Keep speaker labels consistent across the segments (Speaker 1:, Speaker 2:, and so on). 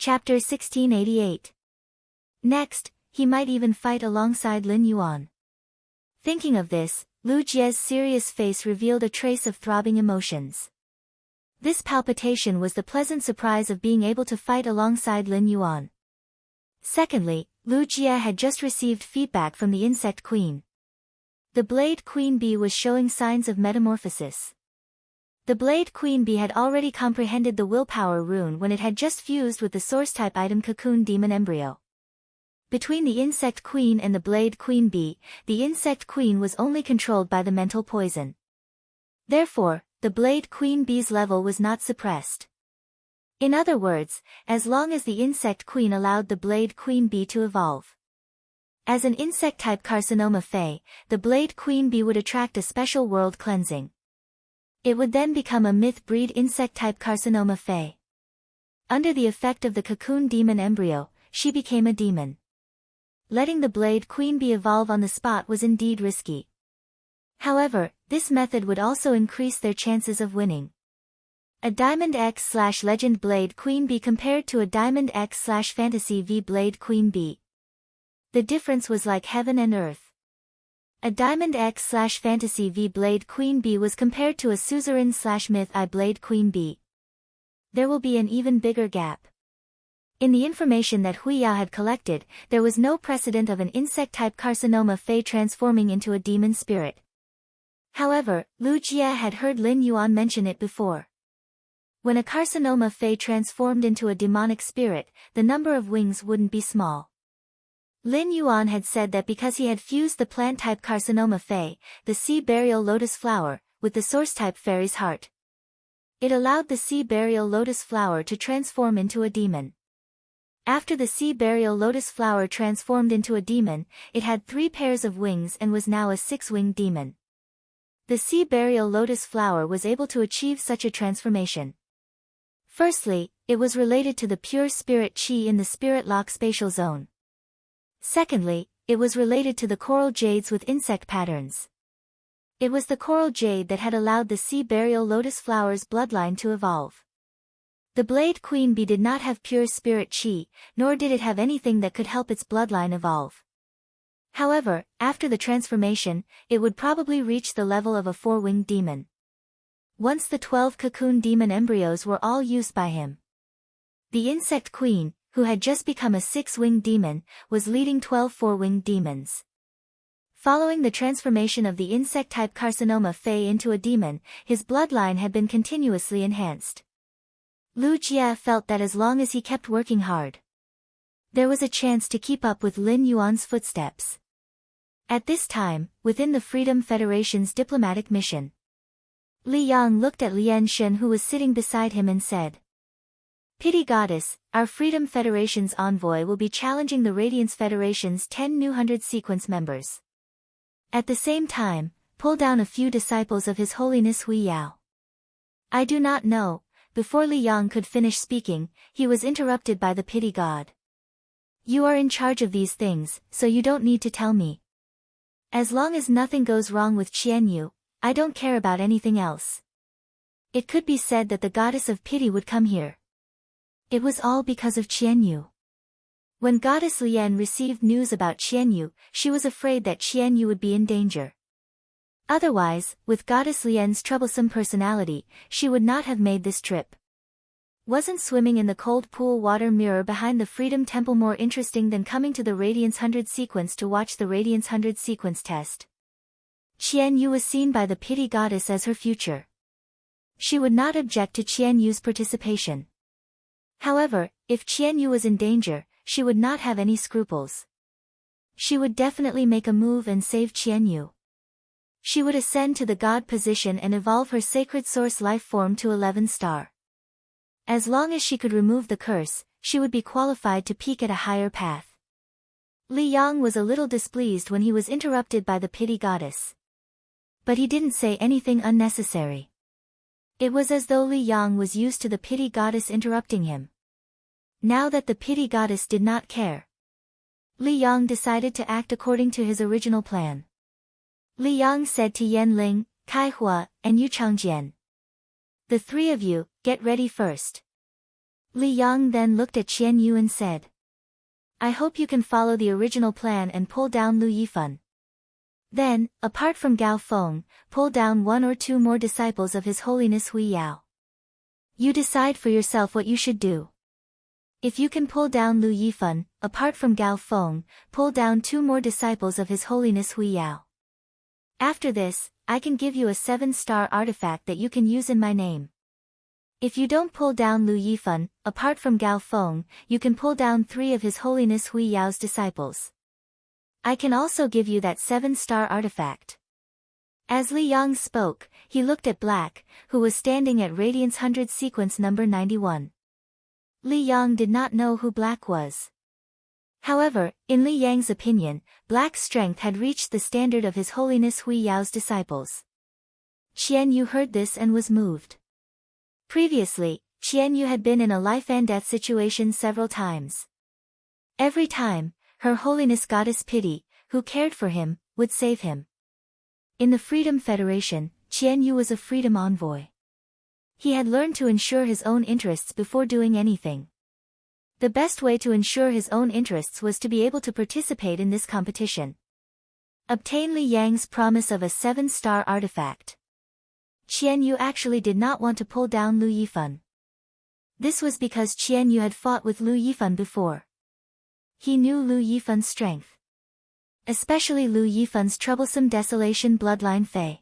Speaker 1: Chapter 1688. Next, he might even fight alongside Lin Yuan. Thinking of this, Lu Jie's serious face revealed a trace of throbbing emotions. This palpitation was the pleasant surprise of being able to fight alongside Lin Yuan. Secondly, Lu Jie had just received feedback from the insect queen. The Blade Queen Bee was showing signs of metamorphosis. The Blade Queen Bee had already comprehended the willpower rune when it had just fused with the source-type item Cocoon Demon Embryo. Between the Insect Queen and the Blade Queen Bee, the Insect Queen was only controlled by the mental poison. Therefore, the Blade Queen Bee's level was not suppressed. In other words, as long as the Insect Queen allowed the Blade Queen Bee to evolve. As an insect-type carcinoma Fae, the Blade Queen Bee would attract a special world cleansing. It would then become a myth-breed insect-type carcinoma Fae. Under the effect of the Cocoon Demon Embryo, she became a demon. Letting the Blade Queen Bee evolve on the spot was indeed risky. However, this method would also increase their chances of winning. A Diamond X/Legend Blade Queen Bee compared to a Diamond X/Fantasy V Blade Queen Bee. The difference was like heaven and earth. A Diamond X/Fantasy V Blade Queen Bee was compared to a Suzerain/Myth I Blade Queen Bee. There will be an even bigger gap. In the information that Huiyao had collected, there was no precedent of an insect-type carcinoma Fae transforming into a demon spirit. However, Lu Jie had heard Lin Yuan mention it before. When a carcinoma Fae transformed into a demonic spirit, the number of wings wouldn't be small. Lin Yuan had said that because he had fused the plant-type carcinoma Fae, the sea burial lotus flower, with the source-type fairy's heart. It allowed the sea burial lotus flower to transform into a demon. After the sea burial lotus flower transformed into a demon, it had 3 pairs of wings and was now a 6-winged demon. The sea burial lotus flower was able to achieve such a transformation. Firstly, it was related to the pure spirit Qi in the spirit lock spatial zone. Secondly, it was related to the coral jades with insect patterns. It was the coral jade that had allowed the sea burial lotus flower's bloodline to evolve. The Blade Queen Bee did not have pure spirit Qi, nor did it have anything that could help its bloodline evolve. However, after the transformation, it would probably reach the level of a 4-winged demon. Once the 12 cocoon demon embryos were all used by him. The Insect Queen, who had just become a 6-winged demon, was leading 12 4-winged demons. Following the transformation of the insect-type carcinoma Fae into a demon, his bloodline had been continuously enhanced. Lu Jie felt that as long as he kept working hard, there was a chance to keep up with Lin Yuan's footsteps. At this time, within the Freedom Federation's diplomatic mission, Li Yang looked at Lian Shen who was sitting beside him and said, "Pity Goddess, our Freedom Federation's envoy will be challenging the Radiance Federation's 10 new 100 sequence members. At the same time, pull down a few disciples of His Holiness Huiyao." I do not know. Before Li Yang could finish speaking, he was interrupted by the Pity God. "You are in charge of these things, so you don't need to tell me. As long as nothing goes wrong with Qianyu, I don't care about anything else." It could be said that the goddess of pity would come here. It was all because of Qianyu. When Goddess Lian received news about Qianyu, she was afraid that Qianyu would be in danger. Otherwise, with Goddess Lian's troublesome personality, she would not have made this trip. Wasn't swimming in the cold pool water mirror behind the Freedom Temple more interesting than coming to the Radiance 100 sequence to watch the Radiance 100 sequence test? Qianyu was seen by the Pity Goddess as her future. She would not object to Qianyu's participation. However, if Qianyu was in danger, she would not have any scruples. She would definitely make a move and save Qianyu. She would ascend to the god position and evolve her sacred source life form to 11 star. As long as she could remove the curse, she would be qualified to peak at a higher path. Li Yang was a little displeased when he was interrupted by the Pity Goddess. But he didn't say anything unnecessary. It was as though Li Yang was used to the Pity Goddess interrupting him. Now that the Pity Goddess did not care, Li Yang decided to act according to his original plan. Li Yang said to Yan Ling, Kai Hua, and Yu Changjian, "The 3 of you, get ready first. Li Yang then looked at Qian Yu and said, I hope you can follow the original plan and pull down Lu Yifan. Then, apart from Gao Feng, pull down one or two more disciples of His Holiness Hui Yao. You decide for yourself what you should do. If you can pull down Lu Yifan, apart from Gao Feng, pull down two more disciples of His Holiness Hui Yao. After this, I can give you a 7-star artifact that you can use in my name. If you don't pull down Lu Yifan, apart from Gao Feng, you can pull down 3 of His Holiness Hui Yao's disciples. I can also give you that 7-star artifact. As Li Yang spoke, he looked at Black, who was standing at Radiance 100 sequence number 91. Li Yang did not know who Black was. However, in Li Yang's opinion, Black's strength had reached the standard of His Holiness Hui Yao's disciples. Qian Yu heard this and was moved. Previously, Qian Yu had been in a life-and-death situation several times. Every time, Her Holiness Goddess Pity, who cared for him, would save him. In the Freedom Federation, Qian Yu was a freedom envoy. He had learned to ensure his own interests before doing anything. The best way to ensure his own interests was to be able to participate in this competition. Obtain Li Yang's promise of a 7-star artifact. Qian Yu actually did not want to pull down Lu Yifan. This was because Qian Yu had fought with Lu Yifan before. He knew Lu Yifan's strength. Especially Lu Yifan's troublesome desolation bloodline Fei.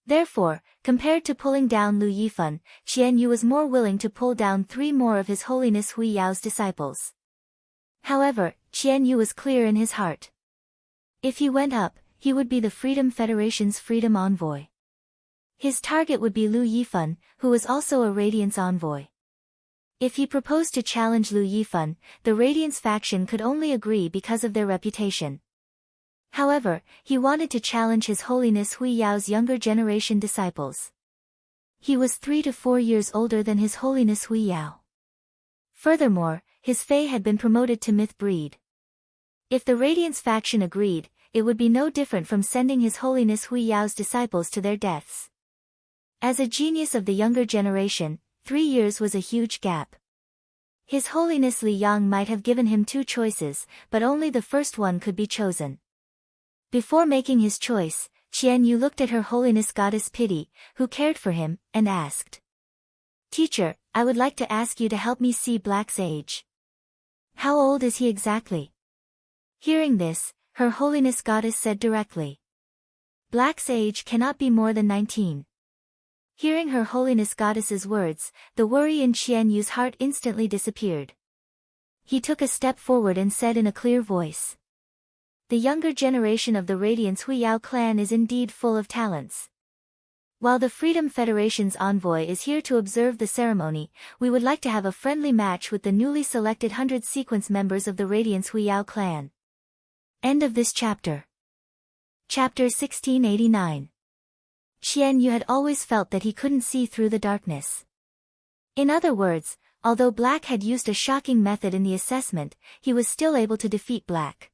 Speaker 1: Therefore, compared to pulling down Lu Yifan, Qian Yu was more willing to pull down 3 more of His Holiness Hui Yao's disciples. However, Qian Yu was clear in his heart. If he went up, he would be the Freedom Federation's freedom envoy. His target would be Lu Yifan, who was also a Radiance envoy. If he proposed to challenge Lu Yifan, the Radiance faction could only agree because of their reputation. However, he wanted to challenge His Holiness Hui Yao's younger generation disciples. He was 3 to 4 years older than His Holiness Hui Yao. Furthermore, his Fei had been promoted to myth breed. If the Radiance faction agreed, it would be no different from sending His Holiness Hui Yao's disciples to their deaths. As a genius of the younger generation, 3 years was a huge gap. His Holiness Li Yang might have given him 2 choices, but only the first one could be chosen. Before making his choice, Qian Yu looked at Her Holiness Goddess Pity, who cared for him, and asked, Teacher, I would like to ask you to help me see Black's age. How old is he exactly? Hearing this, Her Holiness Goddess said directly, Black's age cannot be more than 19. Hearing Her Holiness Goddess's words, the worry in Qian Yu's heart instantly disappeared. He took a step forward and said in a clear voice, The younger generation of the Radiance Hui Yao clan is indeed full of talents. While the Freedom Federation's envoy is here to observe the ceremony, we would like to have a friendly match with the newly selected 100 sequence members of the Radiance Hui Yao clan. End of this chapter. Chapter 1689. Qian Yu had always felt that he couldn't see through the darkness. In other words, although Black had used a shocking method in the assessment, he was still able to defeat Black.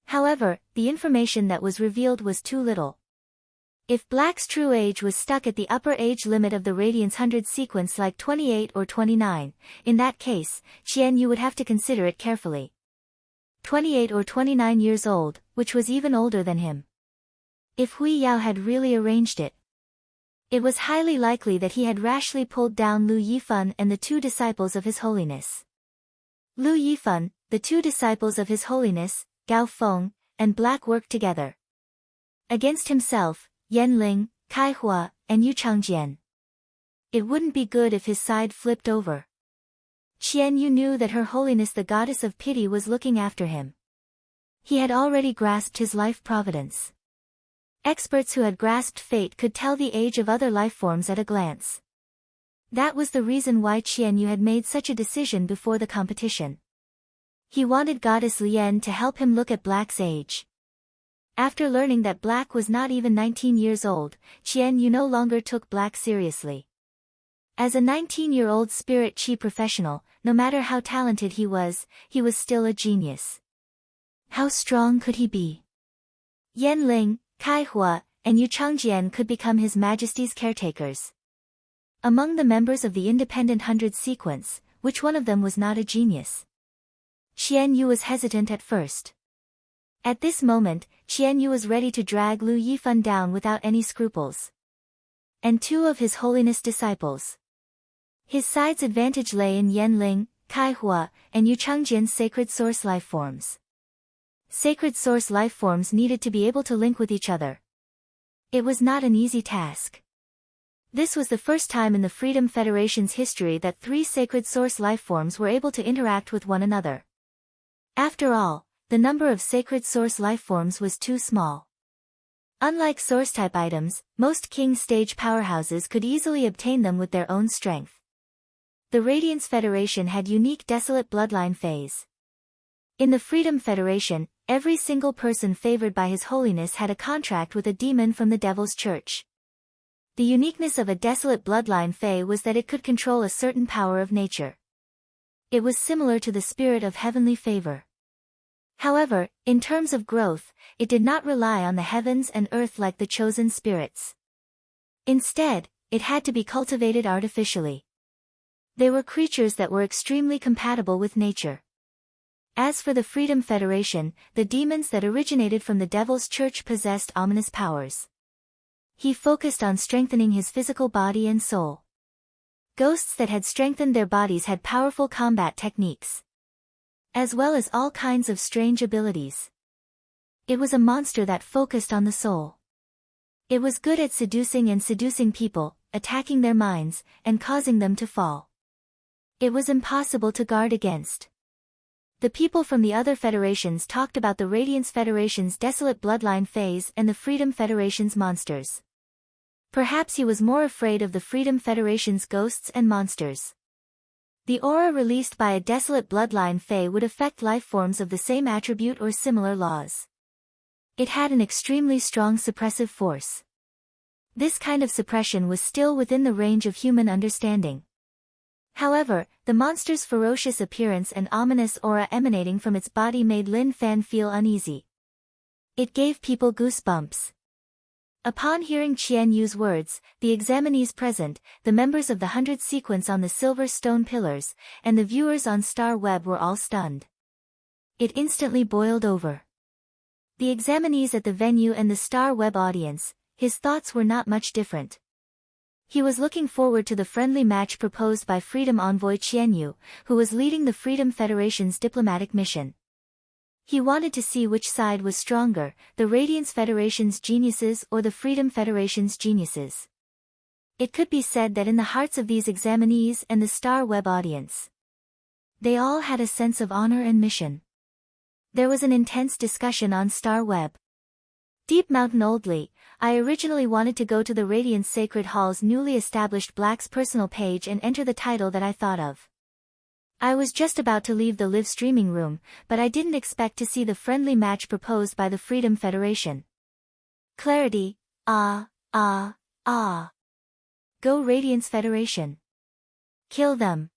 Speaker 1: However, the information that was revealed was too little. If Black's true age was stuck at the upper age limit of the Radiance 100 sequence like 28 or 29, in that case, Qian Yu would have to consider it carefully. 28 or 29 years old, which was even older than him. If Hui Yao had really arranged it, it was highly likely that he had rashly pulled down Lu Yifan and the 2 disciples of His Holiness. Lu Yifan, the 2 disciples of His Holiness, Gao Feng, and Black worked together against himself, Yan Ling, Kai Hua, and Yu Changjian. It wouldn't be good if his side flipped over. Qian Yu knew that Her Holiness the Goddess of Pity was looking after him. He had already grasped his life providence. Experts who had grasped fate could tell the age of other life forms at a glance. That was the reason why Qian Yu had made such a decision before the competition. He wanted Goddess Lian to help him look at Black's age. After learning that Black was not even 19 years old, Qian Yu no longer took Black seriously. As a 19-year-old spirit qi professional, no matter how talented he was still a genius. How strong could he be? Yan Ling, Kai Hua, and Yu Changjian could become His Majesty's caretakers. Among the members of the independent 100 sequence, which one of them was not a genius? Qian Yu was hesitant at first. At this moment, Qian Yu was ready to drag Lu Yifan down without any scruples. And two of His Holiness disciples. His side's advantage lay in Yanling, Kaihua, and Yuchangjian's sacred source lifeforms. Sacred source lifeforms needed to be able to link with each other. It was not an easy task. This was the first time in the Freedom Federation's history that three sacred source lifeforms were able to interact with one another. After all, the number of sacred source lifeforms was too small. Unlike source-type items, most King stage powerhouses could easily obtain them with their own strength. The Radiance Federation had unique Desolate Bloodline phase. In the Freedom Federation, every single person favored by His Holiness had a contract with a demon from the Devil's Church. The uniqueness of a Desolate Bloodline Fae was that it could control a certain power of nature. It was similar to the spirit of heavenly favor. However, in terms of growth, it did not rely on the heavens and earth like the chosen spirits. Instead, it had to be cultivated artificially. They were creatures that were extremely compatible with nature. As for the Freedom Federation, the demons that originated from the Devil's Church possessed ominous powers. He focused on strengthening his physical body and soul. Ghosts that had strengthened their bodies had powerful combat techniques, as well as all kinds of strange abilities. It was a monster that focused on the soul. It was good at seducing people, attacking their minds, and causing them to fall. It was impossible to guard against. The people from the other federations talked about the Radiance Federation's Desolate Bloodline phase and the Freedom Federation's monsters. Perhaps he was more afraid of the Freedom Federation's ghosts and monsters. The aura released by a Desolate Bloodline Fae would affect life forms of the same attribute or similar laws. It had an extremely strong suppressive force. This kind of suppression was still within the range of human understanding. However, the monster's ferocious appearance and ominous aura emanating from its body made Lin Fan feel uneasy. It gave people goosebumps. Upon hearing Qian Yu's words, the examinees present, the members of the 100 sequence on the silver stone pillars, and the viewers on Star Web were all stunned. It instantly boiled over. The examinees at the venue and the Star Web audience, his thoughts were not much different. He was looking forward to the friendly match proposed by Freedom Envoy Qian Yu, who was leading the Freedom Federation's diplomatic mission. He wanted to see which side was stronger, the Radiance Federation's geniuses or the Freedom Federation's geniuses. It could be said that in the hearts of these examinees and the Star Web audience, they all had a sense of honor and mission. There was an intense discussion on Star Web. Deep Mountain Oldly, I originally wanted to go to the Radiance Sacred Hall's newly established Black's personal page and enter the title that I thought of. I was just about to leave the live streaming room, but I didn't expect to see the friendly match proposed by the Freedom Federation. Clarity, ah. Go Radiance Federation. Kill them.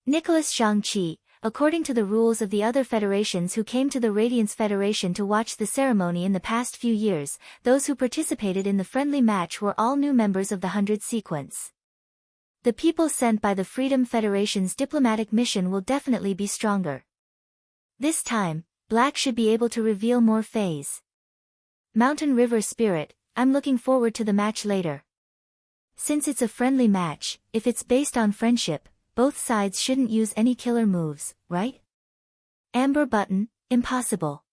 Speaker 1: Nicholas Zhangqi, according to the rules of the other federations who came to the Radiance Federation to watch the ceremony in the past few years, those who participated in the friendly match were all new members of the 100 sequence. The people sent by the Freedom Federation's diplomatic mission will definitely be stronger. This time, Black should be able to reveal more phase. Mountain River Spirit, I'm looking forward to the match later. Since it's a friendly match, if it's based on friendship, both sides shouldn't use any killer moves, right? Amber Button, impossible.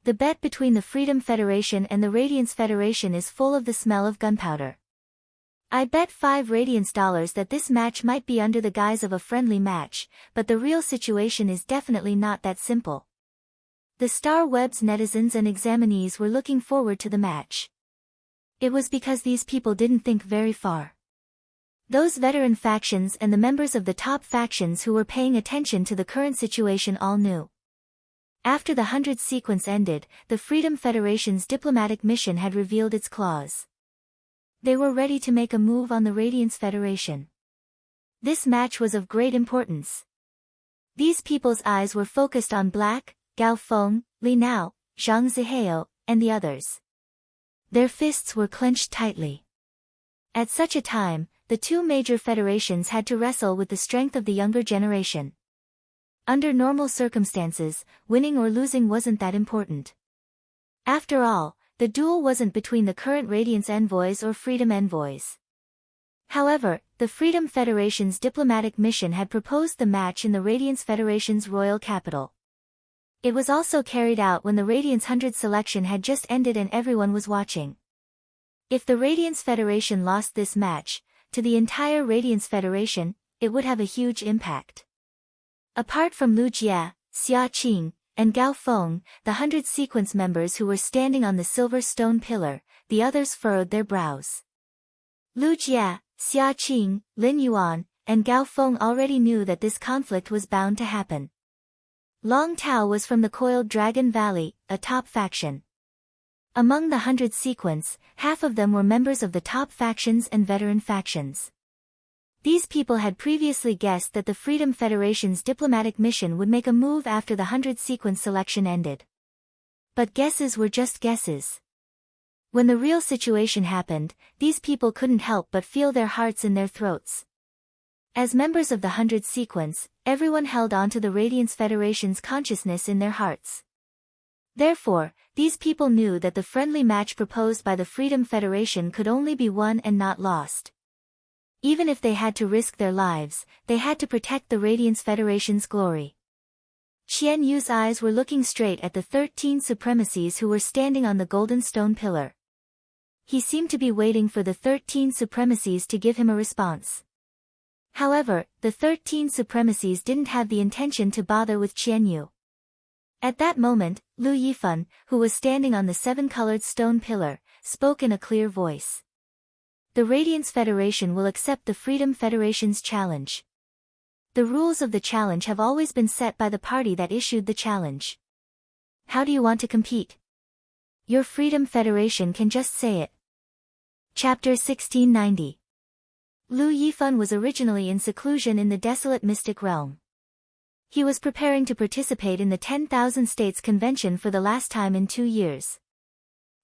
Speaker 1: The bet between the Freedom Federation and the Radiance Federation is full of the smell of gunpowder. I bet 5 Radiance dollars that this match might be under the guise of a friendly match, but the real situation is definitely not that simple. The Star Web's netizens and examinees were looking forward to the match. It was because these people didn't think very far. Those veteran factions and the members of the top factions who were paying attention to the current situation all knew. After the 100 sequence ended, the Freedom Federation's diplomatic mission had revealed its claws. They were ready to make a move on the Radiance Federation. This match was of great importance. These people's eyes were focused on Black, Gao Feng, Li Nao, Zhang Zihao, and the others. Their fists were clenched tightly. At such a time, the two major federations had to wrestle with the strength of the younger generation. Under normal circumstances, winning or losing wasn't that important. After all, the duel wasn't between the current Radiance envoys or Freedom envoys. However, the Freedom Federation's diplomatic mission had proposed the match in the Radiance Federation's royal capital. It was also carried out when the Radiance 100 selection had just ended and everyone was watching. If the Radiance Federation lost this match, to the entire Radiance Federation, it would have a huge impact. Apart from Lu Jie, Xia Qing, and Gao Feng, the 100 sequence members who were standing on the silver stone pillar, the others furrowed their brows. Lu Jie, Xia Qing, Lin Yuan, and Gao Feng already knew that this conflict was bound to happen. Long Tao was from the Coiled Dragon Valley, a top faction. Among the 100 sequence, half of them were members of the top factions and veteran factions. These people had previously guessed that the Freedom Federation's diplomatic mission would make a move after the 100 sequence selection ended. But guesses were just guesses. When the real situation happened, these people couldn't help but feel their hearts in their throats. As members of the 100 sequence, everyone held on to the Radiance Federation's consciousness in their hearts. Therefore, these people knew that the friendly match proposed by the Freedom Federation could only be won and not lost. Even if they had to risk their lives, they had to protect the Radiance Federation's glory. Qian Yu's eyes were looking straight at the 13 supremacies who were standing on the golden stone pillar. He seemed to be waiting for the 13 supremacies to give him a response. However, the 13 supremacies didn't have the intention to bother with Qian Yu. At that moment, Lu Yifan, who was standing on the 7-colored stone pillar, spoke in a clear voice. The Radiance Federation will accept the Freedom Federation's challenge. The rules of the challenge have always been set by the party that issued the challenge. How do you want to compete? Your Freedom Federation can just say it. Chapter 1690. Lu Yifan was originally in seclusion in the desolate mystic realm. He was preparing to participate in the 10,000 States Convention for the last time in 2 years.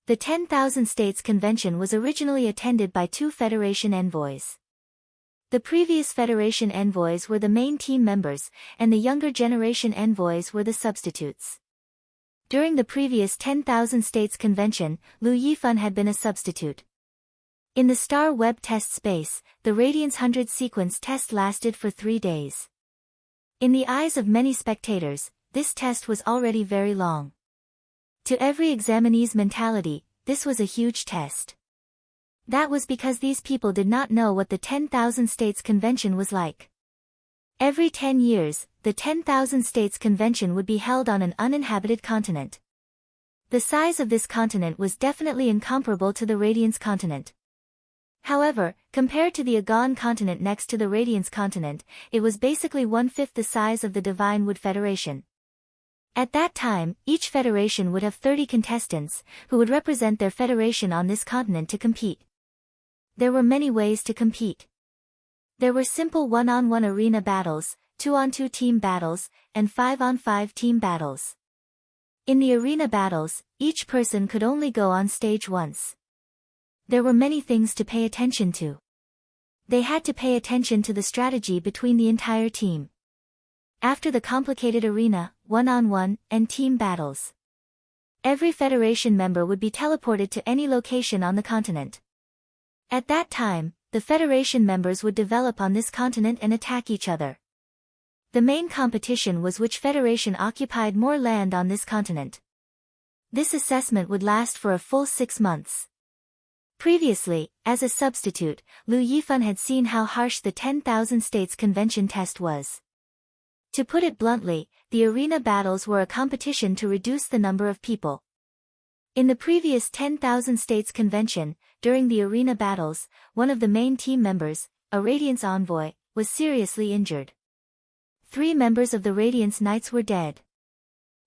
Speaker 1: The 10,000 States Convention was originally attended by 2 Federation envoys. The previous Federation envoys were the main team members, and the younger generation envoys were the substitutes. During the previous 10,000 States Convention, Lu Yifan had been a substitute. In the Star Web test space, the Radiance 100 sequence test lasted for 3 days. In the eyes of many spectators, this test was already very long. To every examinee's mentality, this was a huge test. That was because these people did not know what the 10,000 States Convention was like. Every 10 years, the 10,000 States Convention would be held on an uninhabited continent. The size of this continent was definitely incomparable to the Radiance continent. However, compared to the Agon continent next to the Radiance continent, it was basically 1/5 the size of the Divine Wood Federation. At that time, each federation would have 30 contestants, who would represent their federation on this continent to compete. There were many ways to compete. There were simple 1-on-1 arena battles, 2-on-2 team battles, and 5-on-5 team battles. In the arena battles, each person could only go on stage once. There were many things to pay attention to. They had to pay attention to the strategy between the entire team. After the complicated arena, 1-on-1, and team battles, every federation member would be teleported to any location on the continent. At that time, the federation members would develop on this continent and attack each other. The main competition was which federation occupied more land on this continent. This assessment would last for a full 6 months. Previously, as a substitute, Lu Yifan had seen how harsh the 10,000 States Convention test was. To put it bluntly, the arena battles were a competition to reduce the number of people. In the previous 10,000 States Convention, during the arena battles, one of the main team members, a Radiance envoy, was seriously injured. 3 members of the Radiance Knights were dead.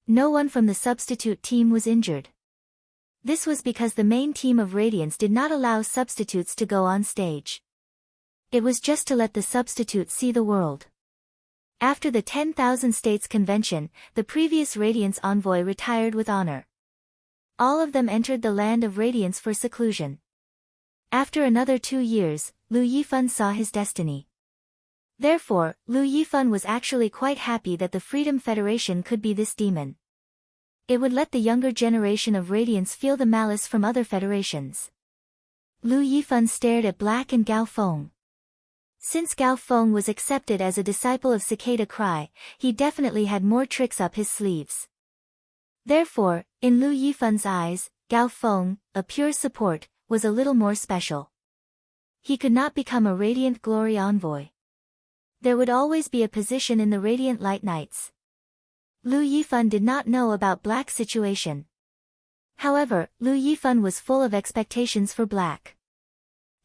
Speaker 1: No one from the substitute team was injured. This was because the main team of Radiance did not allow substitutes to go on stage. It was just to let the substitutes see the world. After the 10,000 States Convention, the previous Radiance envoy retired with honor. All of them entered the land of Radiance for seclusion. After another 2 years, Lu Yifan saw his destiny. Therefore, Lu Yifan was actually quite happy that the Freedom Federation could be this demon. It would let the younger generation of Radiants feel the malice from other federations. Lu Yifan stared at Black and Gao Feng. Since Gao Feng was accepted as a disciple of Cicada Cry, he definitely had more tricks up his sleeves. Therefore, in Lu Yifan's eyes, Gao Feng, a pure support, was a little more special. He could not become a Radiant Glory Envoy. There would always be a position in the Radiant Light Knights. Lu Yifan did not know about Black's situation. However, Lu Yifan was full of expectations for Black.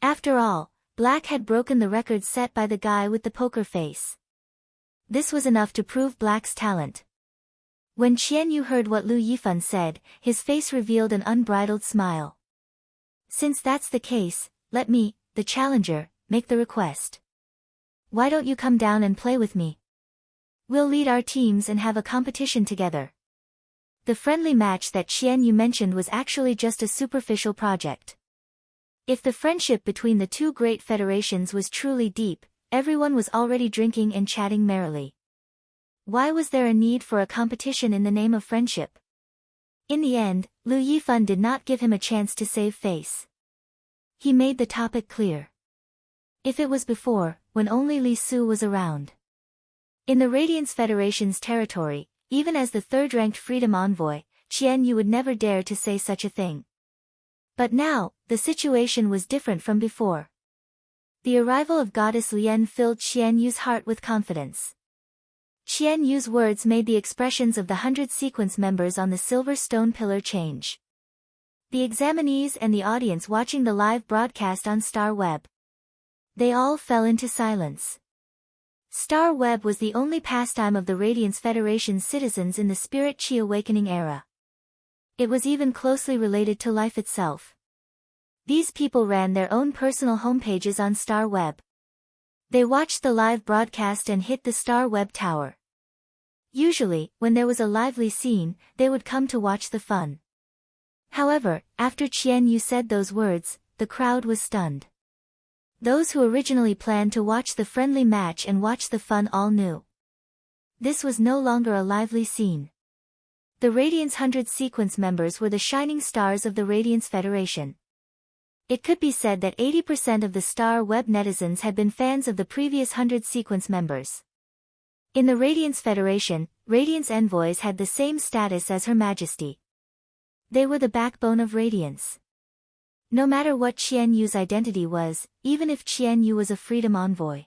Speaker 1: After all, Black had broken the record set by the guy with the poker face. This was enough to prove Black's talent. When Qian Yu heard what Lu Yifan said, his face revealed an unbridled smile. Since that's the case, let me, the challenger, make the request. Why don't you come down and play with me? We'll lead our teams and have a competition together. The friendly match that Qian Yu mentioned was actually just a superficial project. If the friendship between the two great federations was truly deep, everyone was already drinking and chatting merrily. Why was there a need for a competition in the name of friendship? In the end, Lu Yifan did not give him a chance to save face. He made the topic clear. If it was before, when only Li Su was around. In the Radiance Federation's territory, even as the third-ranked Freedom Envoy, Qian Yu would never dare to say such a thing. But now, the situation was different from before. The arrival of Goddess Lian filled Qian Yu's heart with confidence. Qian Yu's words made the expressions of the 100 sequence members on the silver stone pillar change. The examinees and the audience watching the live broadcast on Star Web. They all fell into silence. Star Web was the only pastime of the Radiance Federation's citizens in the Spirit Chi Awakening era. It was even closely related to life itself. These people ran their own personal homepages on Star Web. They watched the live broadcast and hit the Star Web tower. Usually, when there was a lively scene, they would come to watch the fun. However, after Qian Yu said those words, the crowd was stunned. Those who originally planned to watch the friendly match and watch the fun all knew. This was no longer a lively scene. The Radiance 100 sequence members were the shining stars of the Radiance Federation. It could be said that 80% of the Star Web netizens had been fans of the previous 100 sequence members. In the Radiance Federation, Radiance envoys had the same status as Her Majesty. They were the backbone of Radiance. No matter what Qian Yu's identity was, even if Qian Yu was a Freedom Envoy.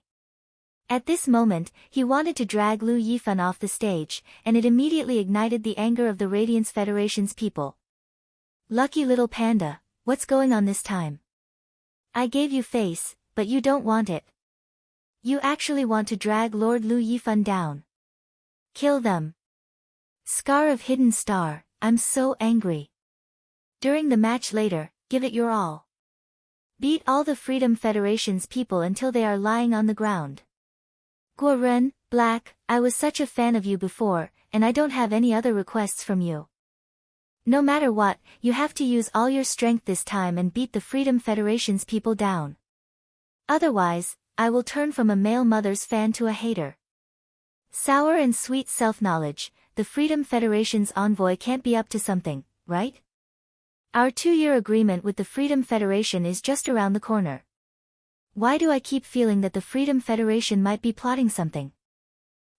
Speaker 1: At this moment, he wanted to drag Lu Yifan off the stage, and it immediately ignited the anger of the Radiance Federation's people. Lucky little panda, what's going on this time? I gave you face, but you don't want it. You actually want to drag Lord Lu Yifan down. Kill them. Scar of Hidden Star, I'm so angry. During the match later, give it your all. Beat all the Freedom Federation's people until they are lying on the ground. Guo Ren, Black, I was such a fan of you before, and I don't have any other requests from you. No matter what, you have to use all your strength this time and beat the Freedom Federation's people down. Otherwise, I will turn from a male mother's fan to a hater. Sour and sweet self-knowledge, the Freedom Federation's envoy can't be up to something, right? Our 2-year agreement with the Freedom Federation is just around the corner. Why do I keep feeling that the Freedom Federation might be plotting something?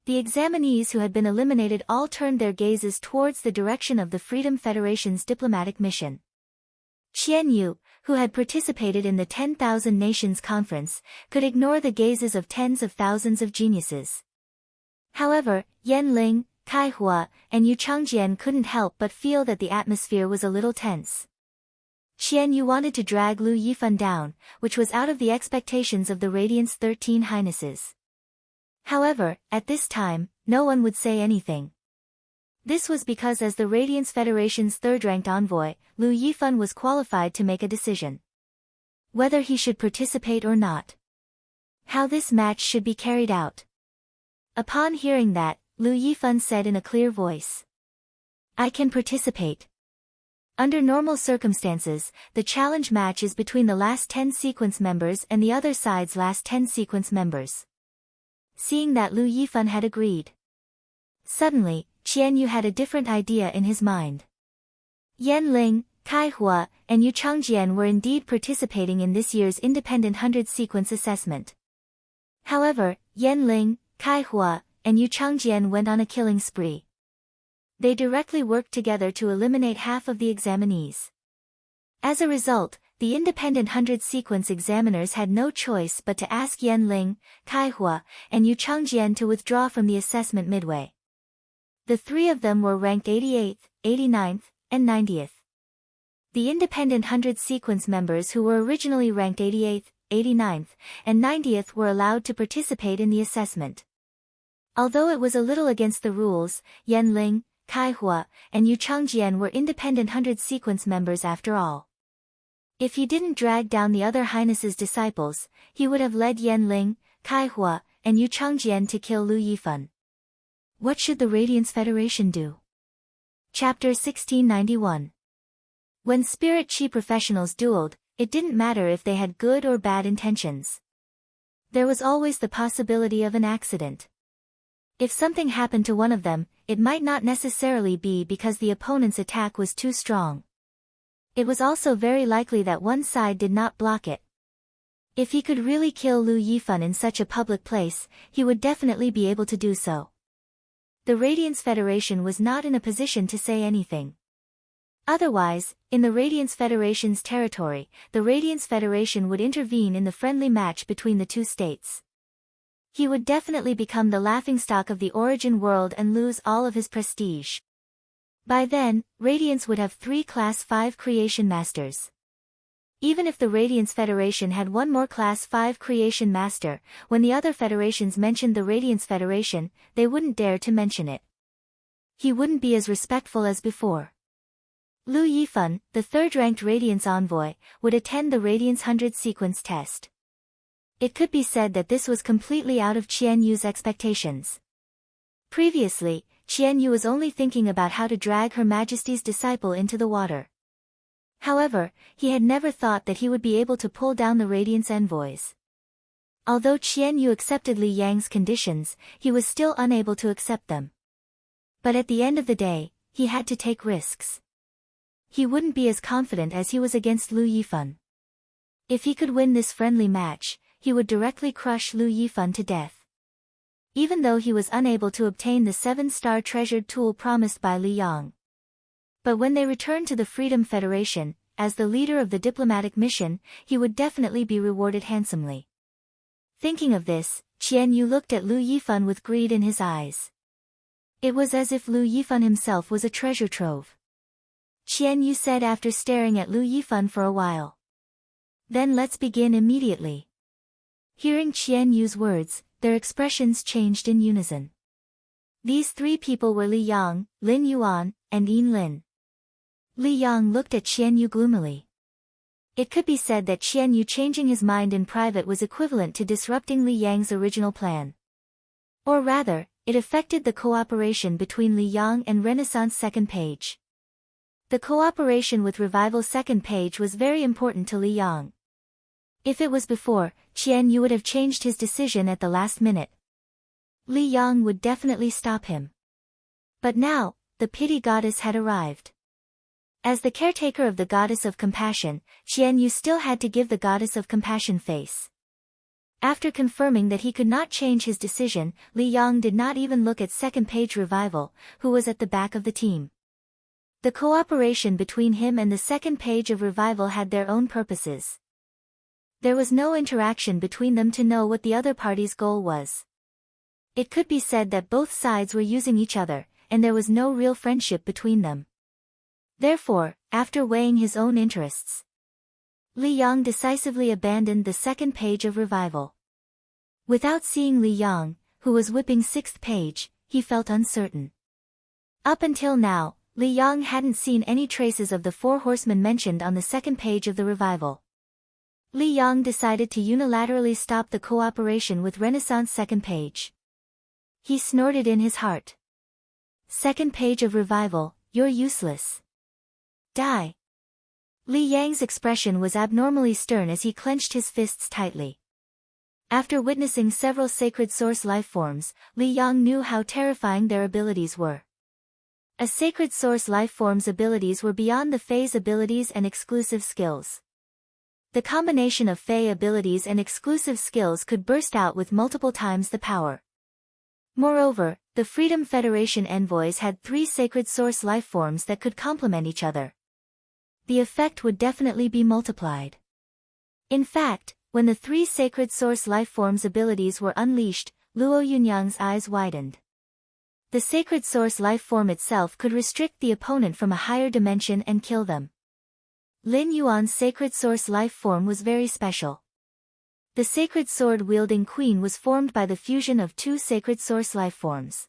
Speaker 1: The examinees who had been eliminated all turned their gazes towards the direction of the Freedom Federation's diplomatic mission. Qian Yu, who had participated in the 10,000 Nations Conference, could ignore the gazes of tens of thousands of geniuses. However, Yan Ling, Kai Hua, and Yu Changjian couldn't help but feel that the atmosphere was a little tense. Qian Yu wanted to drag Lu Yifan down, which was out of the expectations of the Radiance 13 Highnesses. However, at this time, no one would say anything. This was because as the Radiance Federation's third-ranked envoy, Lu Yifan was qualified to make a decision. Whether he should participate or not. How this match should be carried out. Upon hearing that, Lu Yifan said in a clear voice. I can participate. Under normal circumstances, the challenge match is between the last 10 sequence members and the other side's last 10 sequence members. Seeing that Lu Yifan had agreed. Suddenly, Qian Yu had a different idea in his mind. Yan Ling, Kai Hua, and Yu Changjian were indeed participating in this year's independent 100 sequence assessment. However, Yan Ling, Kai Hua, and Yu Changjian went on a killing spree. They directly worked together to eliminate half of the examinees. As a result, the independent 100 sequence examiners had no choice but to ask Yan Ling, Kai Hua, and Yu Changjian to withdraw from the assessment midway. The three of them were ranked 88th, 89th, and 90th. The independent 100 sequence members who were originally ranked 88th, 89th, and 90th were allowed to participate in the assessment. Although it was a little against the rules, Yan Ling, Kai Hua, and Yu Changjian were independent 100 sequence members after all. If he didn't drag down the other Highness's disciples, he would have led Yan Ling, Kai Hua, and Yu Changjian to kill Lu Yifan. What should the Radiance Federation do? Chapter 1691. When Spirit Chi professionals dueled, it didn't matter if they had good or bad intentions. There was always the possibility of an accident. If something happened to one of them, it might not necessarily be because the opponent's attack was too strong. It was also very likely that one side did not block it. If he could really kill Lu Yifan in such a public place, he would definitely be able to do so. The Radiance Federation was not in a position to say anything. Otherwise, in the Radiance Federation's territory, the Radiance Federation would intervene in the friendly match between the two states. He would definitely become the laughingstock of the origin world and lose all of his prestige. By then, Radiance would have 3 Class 5 Creation Masters. Even if the Radiance Federation had one more Class 5 Creation Master, when the other federations mentioned the Radiance Federation, they wouldn't dare to mention it. He wouldn't be as respectful as before. Lu Yifan, the third-ranked Radiance Envoy, would attend the Radiance 100 sequence test. It could be said that this was completely out of Qian Yu's expectations. Previously, Qian Yu was only thinking about how to drag Her Majesty's disciple into the water. However, he had never thought that he would be able to pull down the Radiance envoys. Although Qian Yu accepted Li Yang's conditions, he was still unable to accept them. But at the end of the day, he had to take risks. He wouldn't be as confident as he was against Lu Yifan. If he could win this friendly match, he would directly crush Lu Yifan to death. Even though he was unable to obtain the 7-star treasured tool promised by Li Yang. But when they returned to the Freedom Federation, as the leader of the diplomatic mission, he would definitely be rewarded handsomely. Thinking of this, Qian Yu looked at Lu Yifan with greed in his eyes. It was as if Lu Yifan himself was a treasure trove. Qian Yu said after staring at Lu Yifan for a while. Then let's begin immediately. Hearing Qian Yu's words, their expressions changed in unison. These 3 people were Li Yang, Lin Yuan, and Yin Lin. Li Yang looked at Qian Yu gloomily. It could be said that Qian Yu changing his mind in private was equivalent to disrupting Li Yang's original plan. Or rather, it affected the cooperation between Li Yang and Renaissance Second Page. The cooperation with Revival Second Page was very important to Li Yang. If it was before, Qian Yu would have changed his decision at the last minute. Li Yang would definitely stop him. But now, the pity goddess had arrived. As the caretaker of the goddess of compassion, Qian Yu still had to give the goddess of compassion face. After confirming that he could not change his decision, Li Yang did not even look at Second Page Revival, who was at the back of the team. The cooperation between him and the Second Page of Revival had their own purposes. There was no interaction between them to know what the other party's goal was. It could be said that both sides were using each other, and there was no real friendship between them. Therefore, after weighing his own interests, Li Yang decisively abandoned the Second Page of Revival. Without seeing Li Yang, who was whipping 6th page, he felt uncertain. Up until now, Li Yang hadn't seen any traces of the 4 horsemen mentioned on the Second Page of the Revival. Li Yang decided to unilaterally stop the cooperation with Renaissance Second Page. He snorted in his heart. Second Page of Revival, you're useless. Die. Li Yang's expression was abnormally stern as he clenched his fists tightly. After witnessing several sacred source lifeforms, Li Yang knew how terrifying their abilities were. A sacred source lifeform's abilities were beyond the Fae's abilities and exclusive skills. The combination of Fae abilities and exclusive skills could burst out with multiple times the power. Moreover, the Freedom Federation envoys had 3 sacred source lifeforms that could complement each other. The effect would definitely be multiplied. In fact, when the 3 sacred source lifeforms' abilities were unleashed, Luo Yunyang's eyes widened. The sacred source lifeform itself could restrict the opponent from a higher dimension and kill them. Lin Yuan's sacred source lifeform was very special. The sacred sword-wielding queen was formed by the fusion of 2 sacred source lifeforms.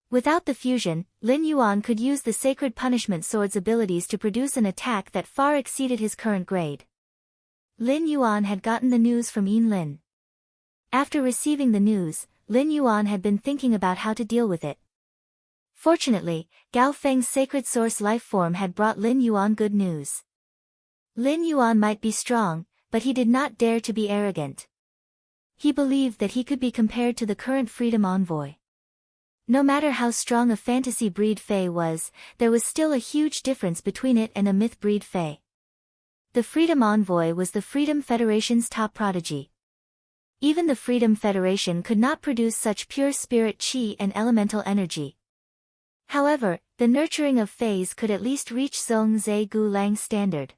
Speaker 1: Without the fusion, Lin Yuan could use the sacred punishment sword's abilities to produce an attack that far exceeded his current grade. Lin Yuan had gotten the news from Yin Lin. After receiving the news, Lin Yuan had been thinking about how to deal with it. Fortunately, Gao Feng's sacred source lifeform had brought Lin Yuan good news. Lin Yuan might be strong, but he did not dare to be arrogant. He believed that he could be compared to the current Freedom Envoy. No matter how strong a fantasy breed Fae was, there was still a huge difference between it and a myth breed Fae. The Freedom Envoy was the Freedom Federation's top prodigy. Even the Freedom Federation could not produce such pure spirit chi and elemental energy. However, the nurturing of Faes could at least reach Zhong Zhe Gu Lang's standard.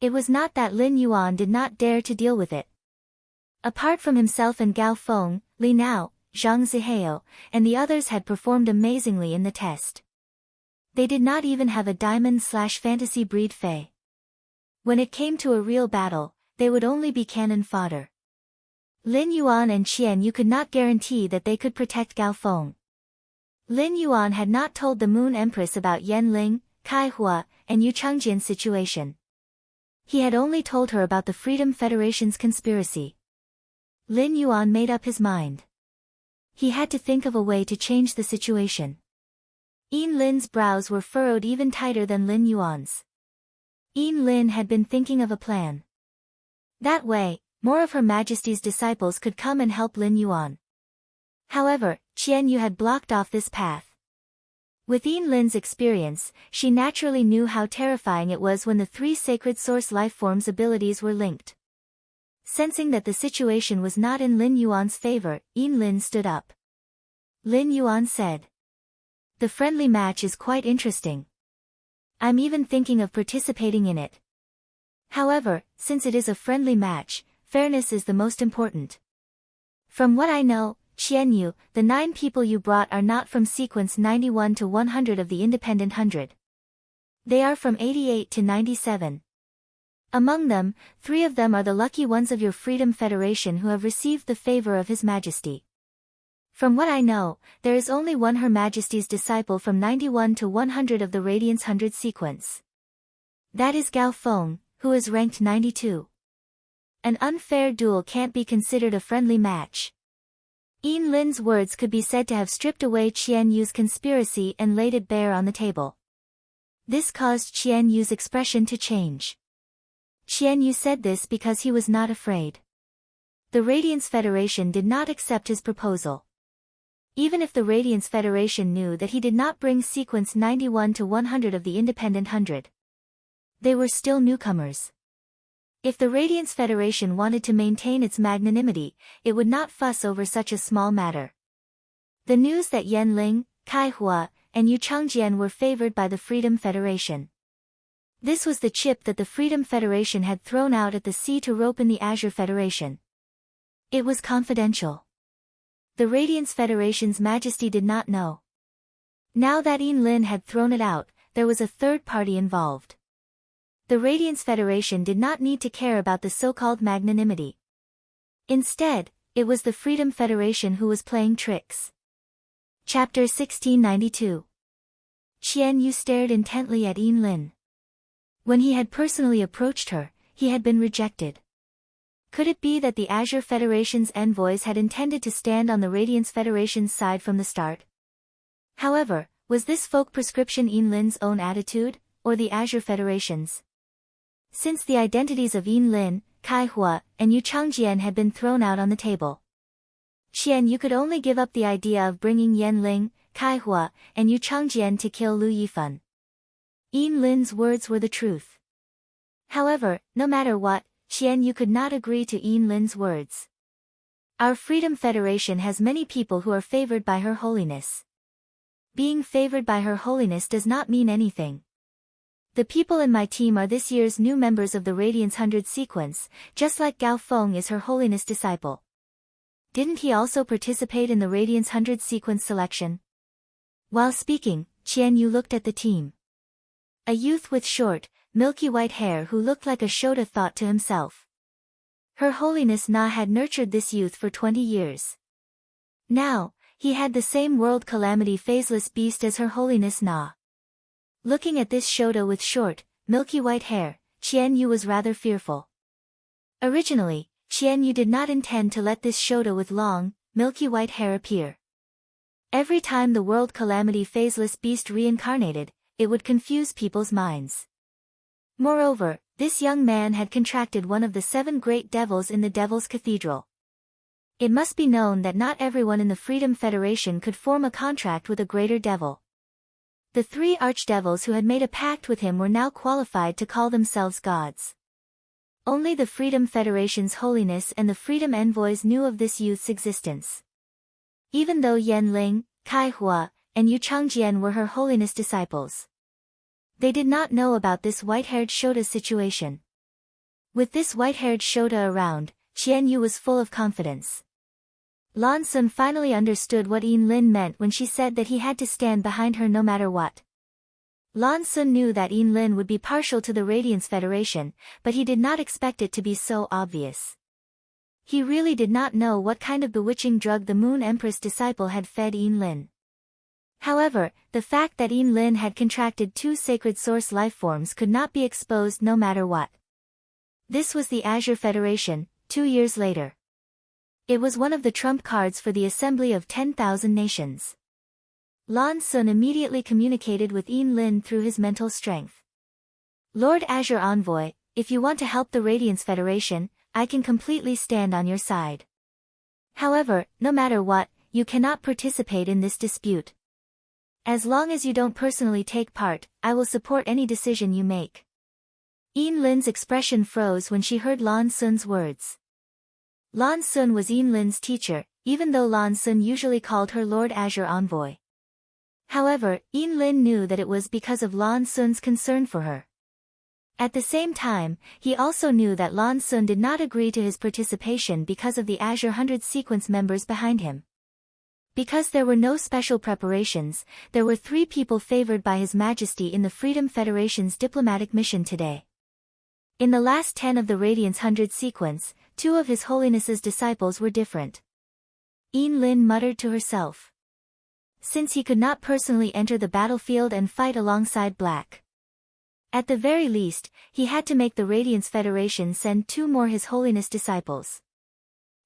Speaker 1: It was not that Lin Yuan did not dare to deal with it. Apart from himself and Gao Feng, Li Nao, Zhang Zihao, and the others had performed amazingly in the test. They did not even have a diamond/fantasy breed Fae. When it came to a real battle, they would only be cannon fodder. Lin Yuan and Qian Yu could not guarantee that they could protect Gao Feng. Lin Yuan had not told the Moon Empress about Yan Ling, Kai Hua, and Yu Changjian's situation. He had only told her about the Freedom Federation's conspiracy. Lin Yuan made up his mind. He had to think of a way to change the situation. Yin Lin's brows were furrowed even tighter than Lin Yuan's. Yin Lin had been thinking of a plan. That way, more of Her Majesty's disciples could come and help Lin Yuan. However, Qian Yu had blocked off this path. With Yin Lin's experience, she naturally knew how terrifying it was when the 3 sacred source lifeforms' abilities were linked. Sensing that the situation was not in Lin Yuan's favor, Yin Lin stood up. Lin Yuan said, "The friendly match is quite interesting. I'm even thinking of participating in it. However, since it is a friendly match, fairness is the most important. From what I know, Qian Yu, the 9 people you brought are not from sequence 91 to 100 of the Independent 100. They are from 88 to 97. Among them, 3 of them are the lucky ones of your Freedom Federation who have received the favor of His Majesty. From what I know, there is only one Her Majesty's disciple from 91 to 100 of the Radiance 100 sequence. That is Gao Feng, who is ranked 92. An unfair duel can't be considered a friendly match." Yin Lin's words could be said to have stripped away Qian Yu's conspiracy and laid it bare on the table. This caused Qian Yu's expression to change. Qian Yu said this because he was not afraid. The Radiance Federation did not accept his proposal. Even if the Radiance Federation knew that he did not bring sequence 91 to 100 of the Independent 100, they were still newcomers. If the Radiance Federation wanted to maintain its magnanimity, it would not fuss over such a small matter. The news that Yan Ling, Kai Hua, and Yu Changjian were favored by the Freedom Federation. This was the chip that the Freedom Federation had thrown out at the sea to rope in the Azure Federation. It was confidential. The Radiance Federation's Majesty did not know. Now that Yin Lin had thrown it out, there was a third party involved. The Radiance Federation did not need to care about the so-called magnanimity. Instead, it was the Freedom Federation who was playing tricks. Chapter 1692. Qian Yu stared intently at Yin Lin. When he had personally approached her, he had been rejected. Could it be that the Azure Federation's envoys had intended to stand on the Radiance Federation's side from the start? However, was this folk prescription Yin Lin's own attitude, or the Azure Federations? Since the identities of Yin Lin, Kai Hua, and Yu Changjian had been thrown out on the table, Qian Yu could only give up the idea of bringing Yan Ling, Kai Hua, and Yu Changjian to kill Lu Yifan. Yin Lin's words were the truth. However, no matter what, Qian Yu could not agree to Yin Lin's words. Our Freedom Federation has many people who are favored by Her Holiness. Being favored by Her Holiness does not mean anything. The people in my team are this year's new members of the Radiance 100 sequence, just like Gao Feng is Her Holiness' disciple. Didn't he also participate in the Radiance 100 sequence selection? While speaking, Qian Yu looked at the team. A youth with short, milky white hair who looked like a Shota thought to himself. Her Holiness Na had nurtured this youth for 20 years. Now, he had the same world calamity phaseless beast as Her Holiness Na. Looking at this Shota with short, milky white hair, Qian Yu was rather fearful. Originally, Qian Yu did not intend to let this Shota with long, milky white hair appear. Every time the world calamity phaseless beast reincarnated, it would confuse people's minds. Moreover, this young man had contracted one of the 7 great devils in the Devil's Cathedral. It must be known that not everyone in the Freedom Federation could form a contract with a greater devil. The 3 archdevils who had made a pact with him were now qualified to call themselves gods. Only the Freedom Federation's holiness and the Freedom Envoys knew of this youth's existence. Even though Yan Ling, Kai Hua, and Yu Changjian were Her Holiness disciples, they did not know about this white-haired Shota's situation. With this white-haired Shota around, Qian Yu was full of confidence. Lan Sun finally understood what Yin Lin meant when she said that he had to stand behind her no matter what. Lan Sun knew that Yin Lin would be partial to the Radiance Federation, but he did not expect it to be so obvious. He really did not know what kind of bewitching drug the Moon Empress disciple had fed Yin Lin. However, the fact that Yin Lin had contracted 2 sacred source lifeforms could not be exposed no matter what. This was the Azure Federation, 2 years later. It was one of the trump cards for the Assembly of 10,000 Nations. Lan Sun immediately communicated with Yin Lin through his mental strength. Lord Azure Envoy, if you want to help the Radiance Federation, I can completely stand on your side. However, no matter what, you cannot participate in this dispute. As long as you don't personally take part, I will support any decision you make. Yin Lin's expression froze when she heard Lan Sun's words. Lan Sun was Yin Lin's teacher, even though Lan Sun usually called her Lord Azure Envoy. However, Yin Lin knew that it was because of Lan Sun's concern for her. At the same time, he also knew that Lan Sun did not agree to his participation because of the Azure 100 sequence members behind him. Because there were no special preparations, there were 3 people favored by His Majesty in the Freedom Federation's diplomatic mission today. In the last 10 of the Radiance 100 sequence, 2 of His Holiness's disciples were different. Yin Lin muttered to herself. Since he could not personally enter the battlefield and fight alongside Black, at the very least, he had to make the Radiance Federation send 2 more His Holiness disciples.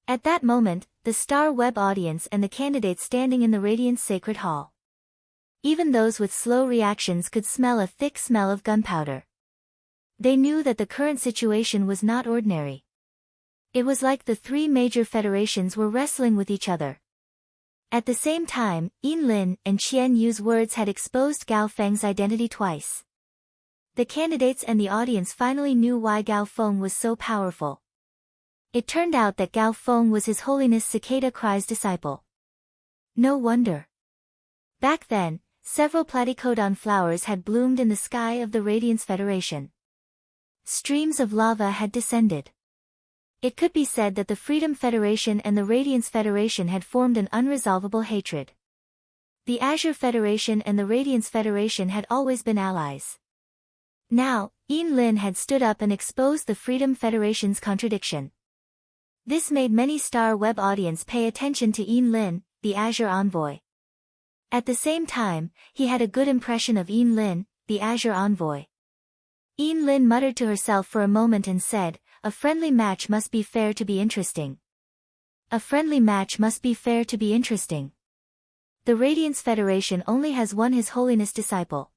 Speaker 1: At that moment, the Star Web audience and the candidates standing in the Radiance Sacred Hall, even those with slow reactions, could smell a thick smell of gunpowder. They knew that the current situation was not ordinary. It was like the 3 major federations were wrestling with each other. At the same time, Yin Lin and Qian Yu's words had exposed Gao Feng's identity twice. The candidates and the audience finally knew why Gao Feng was so powerful. It turned out that Gao Feng was His Holiness Cicada Cry's disciple. No wonder. Back then, several platycodon flowers had bloomed in the sky of the Radiance Federation. Streams of lava had descended. It could be said that the Freedom Federation and the Radiance Federation had formed an unresolvable hatred. The Azure Federation and the Radiance Federation had always been allies. Now, Yin Lin had stood up and exposed the Freedom Federation's contradiction. This made many Star Web audience pay attention to Yin Lin, the Azure Envoy. At the same time, he had a good impression of Yin Lin, the Azure Envoy. Yin Lin muttered to herself for a moment and said, "A friendly match must be fair to be interesting. A friendly match must be fair to be interesting. The Radiance Federation only has one His Holiness disciple.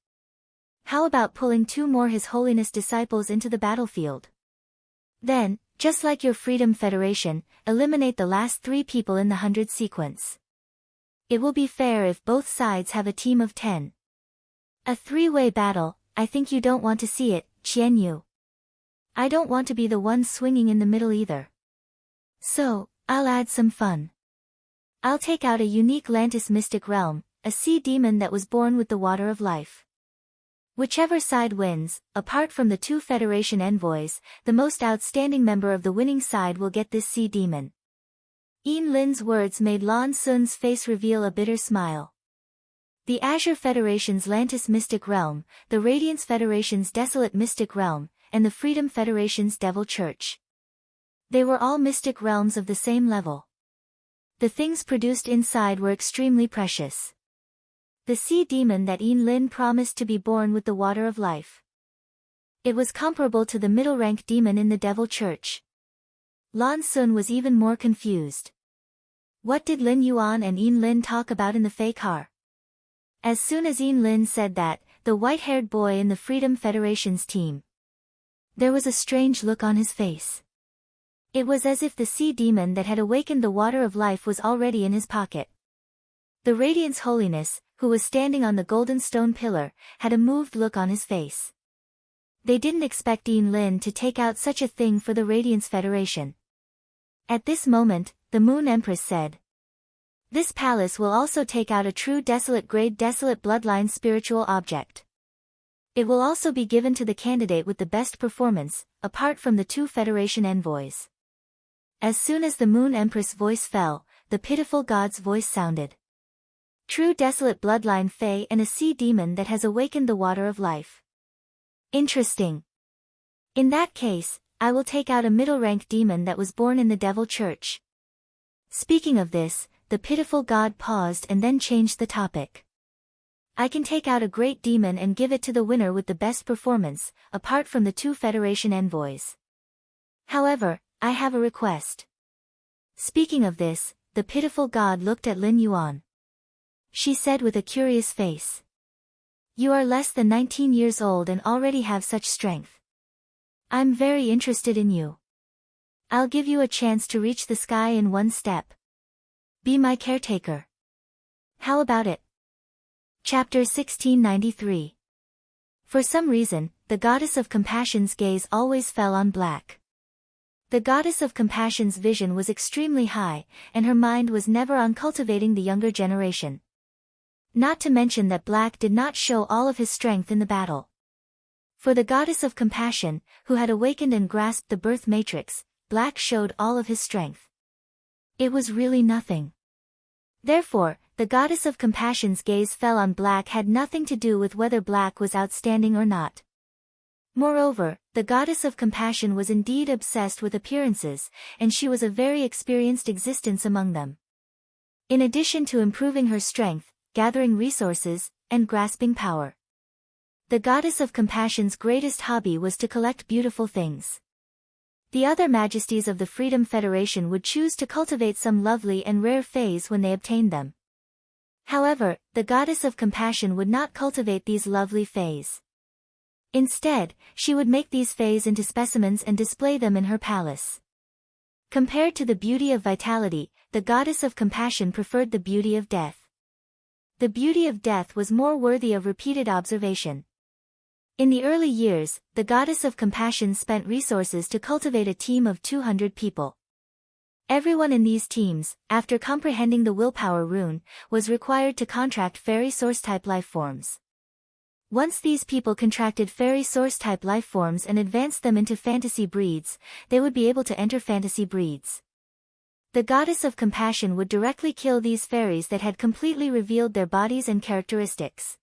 Speaker 1: How about pulling 2 more His Holiness disciples into the battlefield? Then, just like your Freedom Federation, eliminate the last 3 people in the 100 sequence. It will be fair if both sides have a team of 10. A 3-way battle, I think you don't want to see it, Qian Yu. I don't want to be the one swinging in the middle either. So, I'll add some fun. I'll take out a unique Lantis mystic realm, a sea demon that was born with the water of life. Whichever side wins, apart from the 2 Federation envoys, the most outstanding member of the winning side will get this sea demon. Yin Lin's words made Lan Sun's face reveal a bitter smile. The Azure Federation's Lantis Mystic Realm, the Radiance Federation's Desolate Mystic Realm, and the Freedom Federation's Devil Church. They were all mystic realms of the same level. The things produced inside were extremely precious. The sea demon that Yin Lin promised to be born with the water of life. It was comparable to the middle-rank demon in the Devil Church. Lan Sun was even more confused. What did Lin Yuan and Yin Lin talk about in the Fei car? As soon as Yin Lin said that, the white-haired boy in the Freedom Federation's team. There was a strange look on his face. It was as if the sea demon that had awakened the water of life was already in his pocket. The Radiance Holiness, who was standing on the golden stone pillar, had a moved look on his face. They didn't expect Yin Lin to take out such a thing for the Radiance Federation. At this moment, the Moon Empress said, "This palace will also take out a true desolate grade desolate bloodline spiritual object. It will also be given to the candidate with the best performance, apart from the 2 Federation envoys." As soon as the Moon Empress' voice fell, the pitiful god's voice sounded. True desolate bloodline Fey and a sea demon that has awakened the water of life. Interesting. In that case, I will take out a middle-rank demon that was born in the Devil Church. Speaking of this, the pitiful god paused and then changed the topic. I can take out a great demon and give it to the winner with the best performance, apart from the 2 Federation envoys. However, I have a request. Speaking of this, the pitiful god looked at Lin Yuan. She said with a curious face. You are less than 19 years old and already have such strength. I'm very interested in you. I'll give you a chance to reach the sky in 1 step. Be my caretaker. How about it? Chapter 1693. For some reason, the Goddess of Compassion's gaze always fell on black. The Goddess of Compassion's vision was extremely high, and her mind was never on cultivating the younger generation. Not to mention that Black did not show all of his strength in the battle. For the Goddess of Compassion, who had awakened and grasped the birth matrix, Black showed all of his strength. It was really nothing. Therefore, the Goddess of Compassion's gaze fell on Black had nothing to do with whether Black was outstanding or not. Moreover, the Goddess of Compassion was indeed obsessed with appearances, and she was a very experienced existence among them. In addition to improving her strength, gathering resources, and grasping power. The Goddess of Compassion's greatest hobby was to collect beautiful things. The other majesties of the Freedom Federation would choose to cultivate some lovely and rare fays when they obtained them. However, the Goddess of Compassion would not cultivate these lovely fays. Instead, she would make these fays into specimens and display them in her palace. Compared to the beauty of vitality, the Goddess of Compassion preferred the beauty of death. The beauty of death was more worthy of repeated observation. In the early years, the Goddess of Compassion spent resources to cultivate a team of 200 people. Everyone in these teams, after comprehending the willpower rune, was required to contract fairy source-type life forms. Once these people contracted fairy source-type life forms and advanced them into fantasy breeds, they would be able to enter fantasy breeds. The Goddess of Compassion would directly kill these fairies that had completely revealed their bodies and characteristics.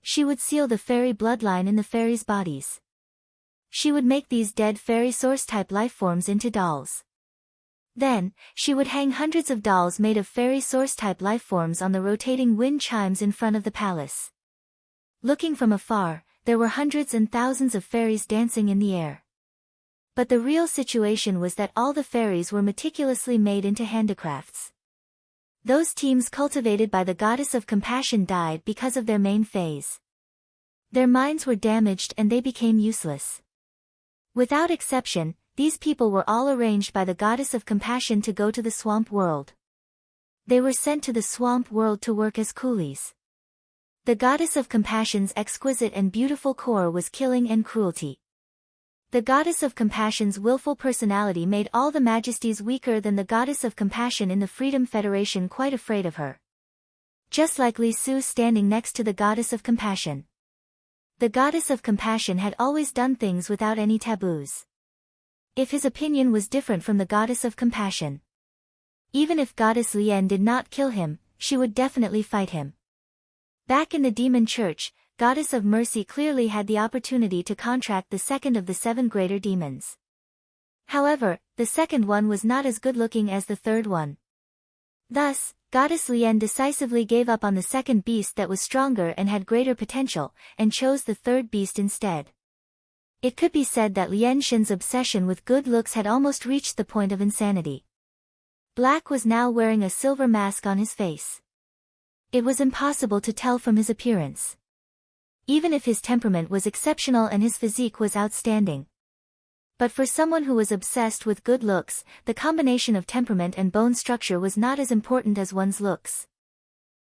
Speaker 1: She would seal the fairy bloodline in the fairies' bodies. She would make these dead fairy source-type life forms into dolls. Then, she would hang hundreds of dolls made of fairy source-type life forms on the rotating wind chimes in front of the palace. Looking from afar, there were hundreds and thousands of fairies dancing in the air. But the real situation was that all the fairies were meticulously made into handicrafts. Those teams cultivated by the Goddess of Compassion died because of their main phase. Their minds were damaged and they became useless. Without exception, these people were all arranged by the goddess of compassion to go to the swamp world. They were sent to the swamp world to work as coolies. The goddess of compassion's exquisite and beautiful core was killing and cruelty. The goddess of compassion's willful personality made all the majesties weaker than the goddess of compassion in the Freedom Federation quite afraid of her. Just like Li Su standing next to the goddess of compassion. The goddess of compassion had always done things without any taboos. If his opinion was different from the goddess of compassion. Even if goddess Lian did not kill him, she would definitely fight him. Back in the demon church, goddess of mercy clearly had the opportunity to contract the second of the 7 greater demons. However, the second one was not as good-looking as the third one. Thus, goddess Lian decisively gave up on the second beast that was stronger and had greater potential, and chose the third beast instead. It could be said that Lian Shen's obsession with good looks had almost reached the point of insanity. Black was now wearing a silver mask on his face. It was impossible to tell from his appearance. Even if his temperament was exceptional and his physique was outstanding. But for someone who was obsessed with good looks, the combination of temperament and bone structure was not as important as one's looks.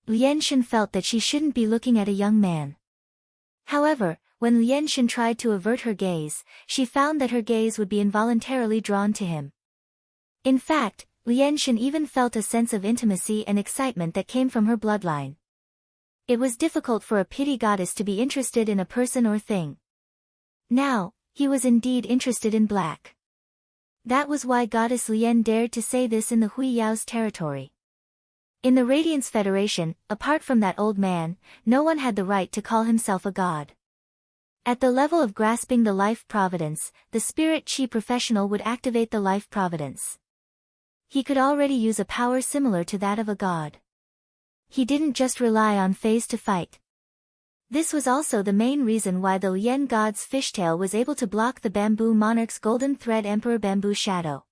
Speaker 1: Lian Shen felt that she shouldn't be looking at a young man. However, when Lian Shen tried to avert her gaze, she found that her gaze would be involuntarily drawn to him. In fact, Lian Shen even felt a sense of intimacy and excitement that came from her bloodline. It was difficult for a pity goddess to be interested in a person or thing. Now, he was indeed interested in Black. That was why goddess Lian dared to say this in the Hui Yao's territory. In the Radiance Federation, apart from that old man, no one had the right to call himself a god. At the level of grasping the life providence, the spirit chi professional would activate the life providence. He could already use a power similar to that of a god. He didn't just rely on phase to fight. This was also the main reason why the Lien god's fishtail was able to block the bamboo monarch's golden thread emperor bamboo shadow.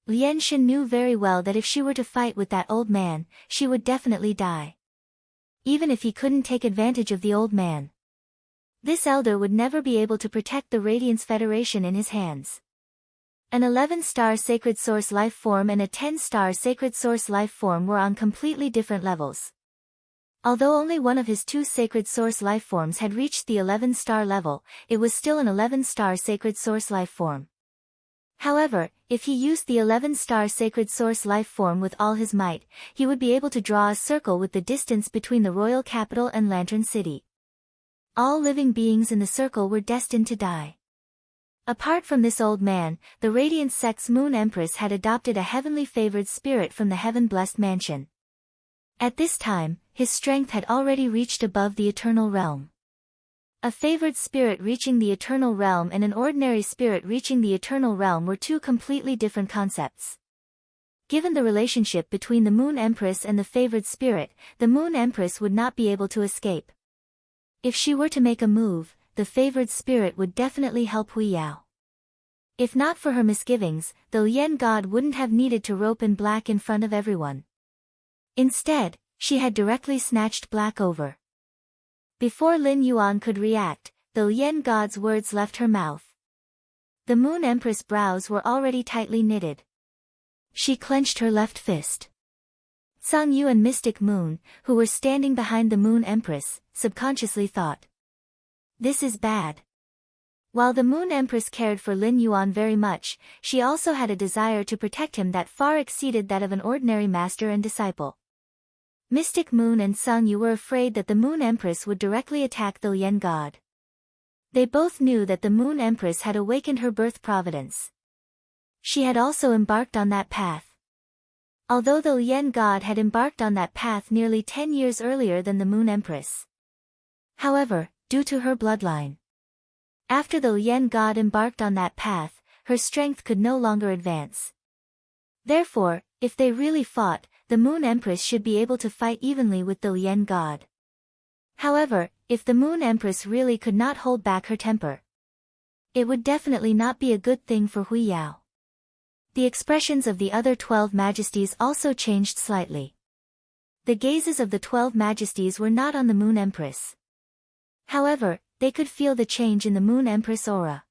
Speaker 1: Lian Shen knew very well that if she were to fight with that old man, she would definitely die. Even if he couldn't take advantage of the old man. This elder would never be able to protect the Radiance Federation in his hands. An 11-star Sacred Source life form and a 10-star Sacred Source life form were on completely different levels. Although only one of his 2 Sacred Source life forms had reached the 11-star level, it was still an 11-star Sacred Source life form. However, if he used the 11-star Sacred Source life form with all his might, he would be able to draw a circle with the distance between the royal capital and Lantern City. All living beings in the circle were destined to die. Apart from this old man, the Radiant Sect's Moon Empress had adopted a heavenly favored spirit from the heaven-blessed mansion. At this time, his strength had already reached above the eternal realm. A favored spirit reaching the eternal realm and an ordinary spirit reaching the eternal realm were 2 completely different concepts. Given the relationship between the Moon Empress and the favored spirit, the Moon Empress would not be able to escape. If she were to make a move, the favored spirit would definitely help Hui Yao. If not for her misgivings, the Lien god wouldn't have needed to rope in Black in front of everyone. Instead, she had directly snatched Black over. Before Lin Yuan could react, the Lien god's words left her mouth. The Moon Empress' brows were already tightly knitted. She clenched her left fist. Sang Yu and Mystic Moon, who were standing behind the Moon Empress, subconsciously thought. This is bad. While the Moon Empress cared for Lin Yuan very much, she also had a desire to protect him that far exceeded that of an ordinary master and disciple. Mystic Moon and Sang Yu were afraid that the Moon Empress would directly attack the Lien god. They both knew that the Moon Empress had awakened her birth providence. She had also embarked on that path. Although the Lien god had embarked on that path nearly 10 years earlier than the Moon Empress. However, due to her bloodline. After the Lien god embarked on that path, her strength could no longer advance. Therefore, if they really fought, the Moon Empress should be able to fight evenly with the Lien god. However, if the Moon Empress really could not hold back her temper, it would definitely not be a good thing for Hui Yao. The expressions of the other 12 majesties also changed slightly. The gazes of the 12 majesties were not on the Moon Empress. However, they could feel the change in the Moon Empress aura.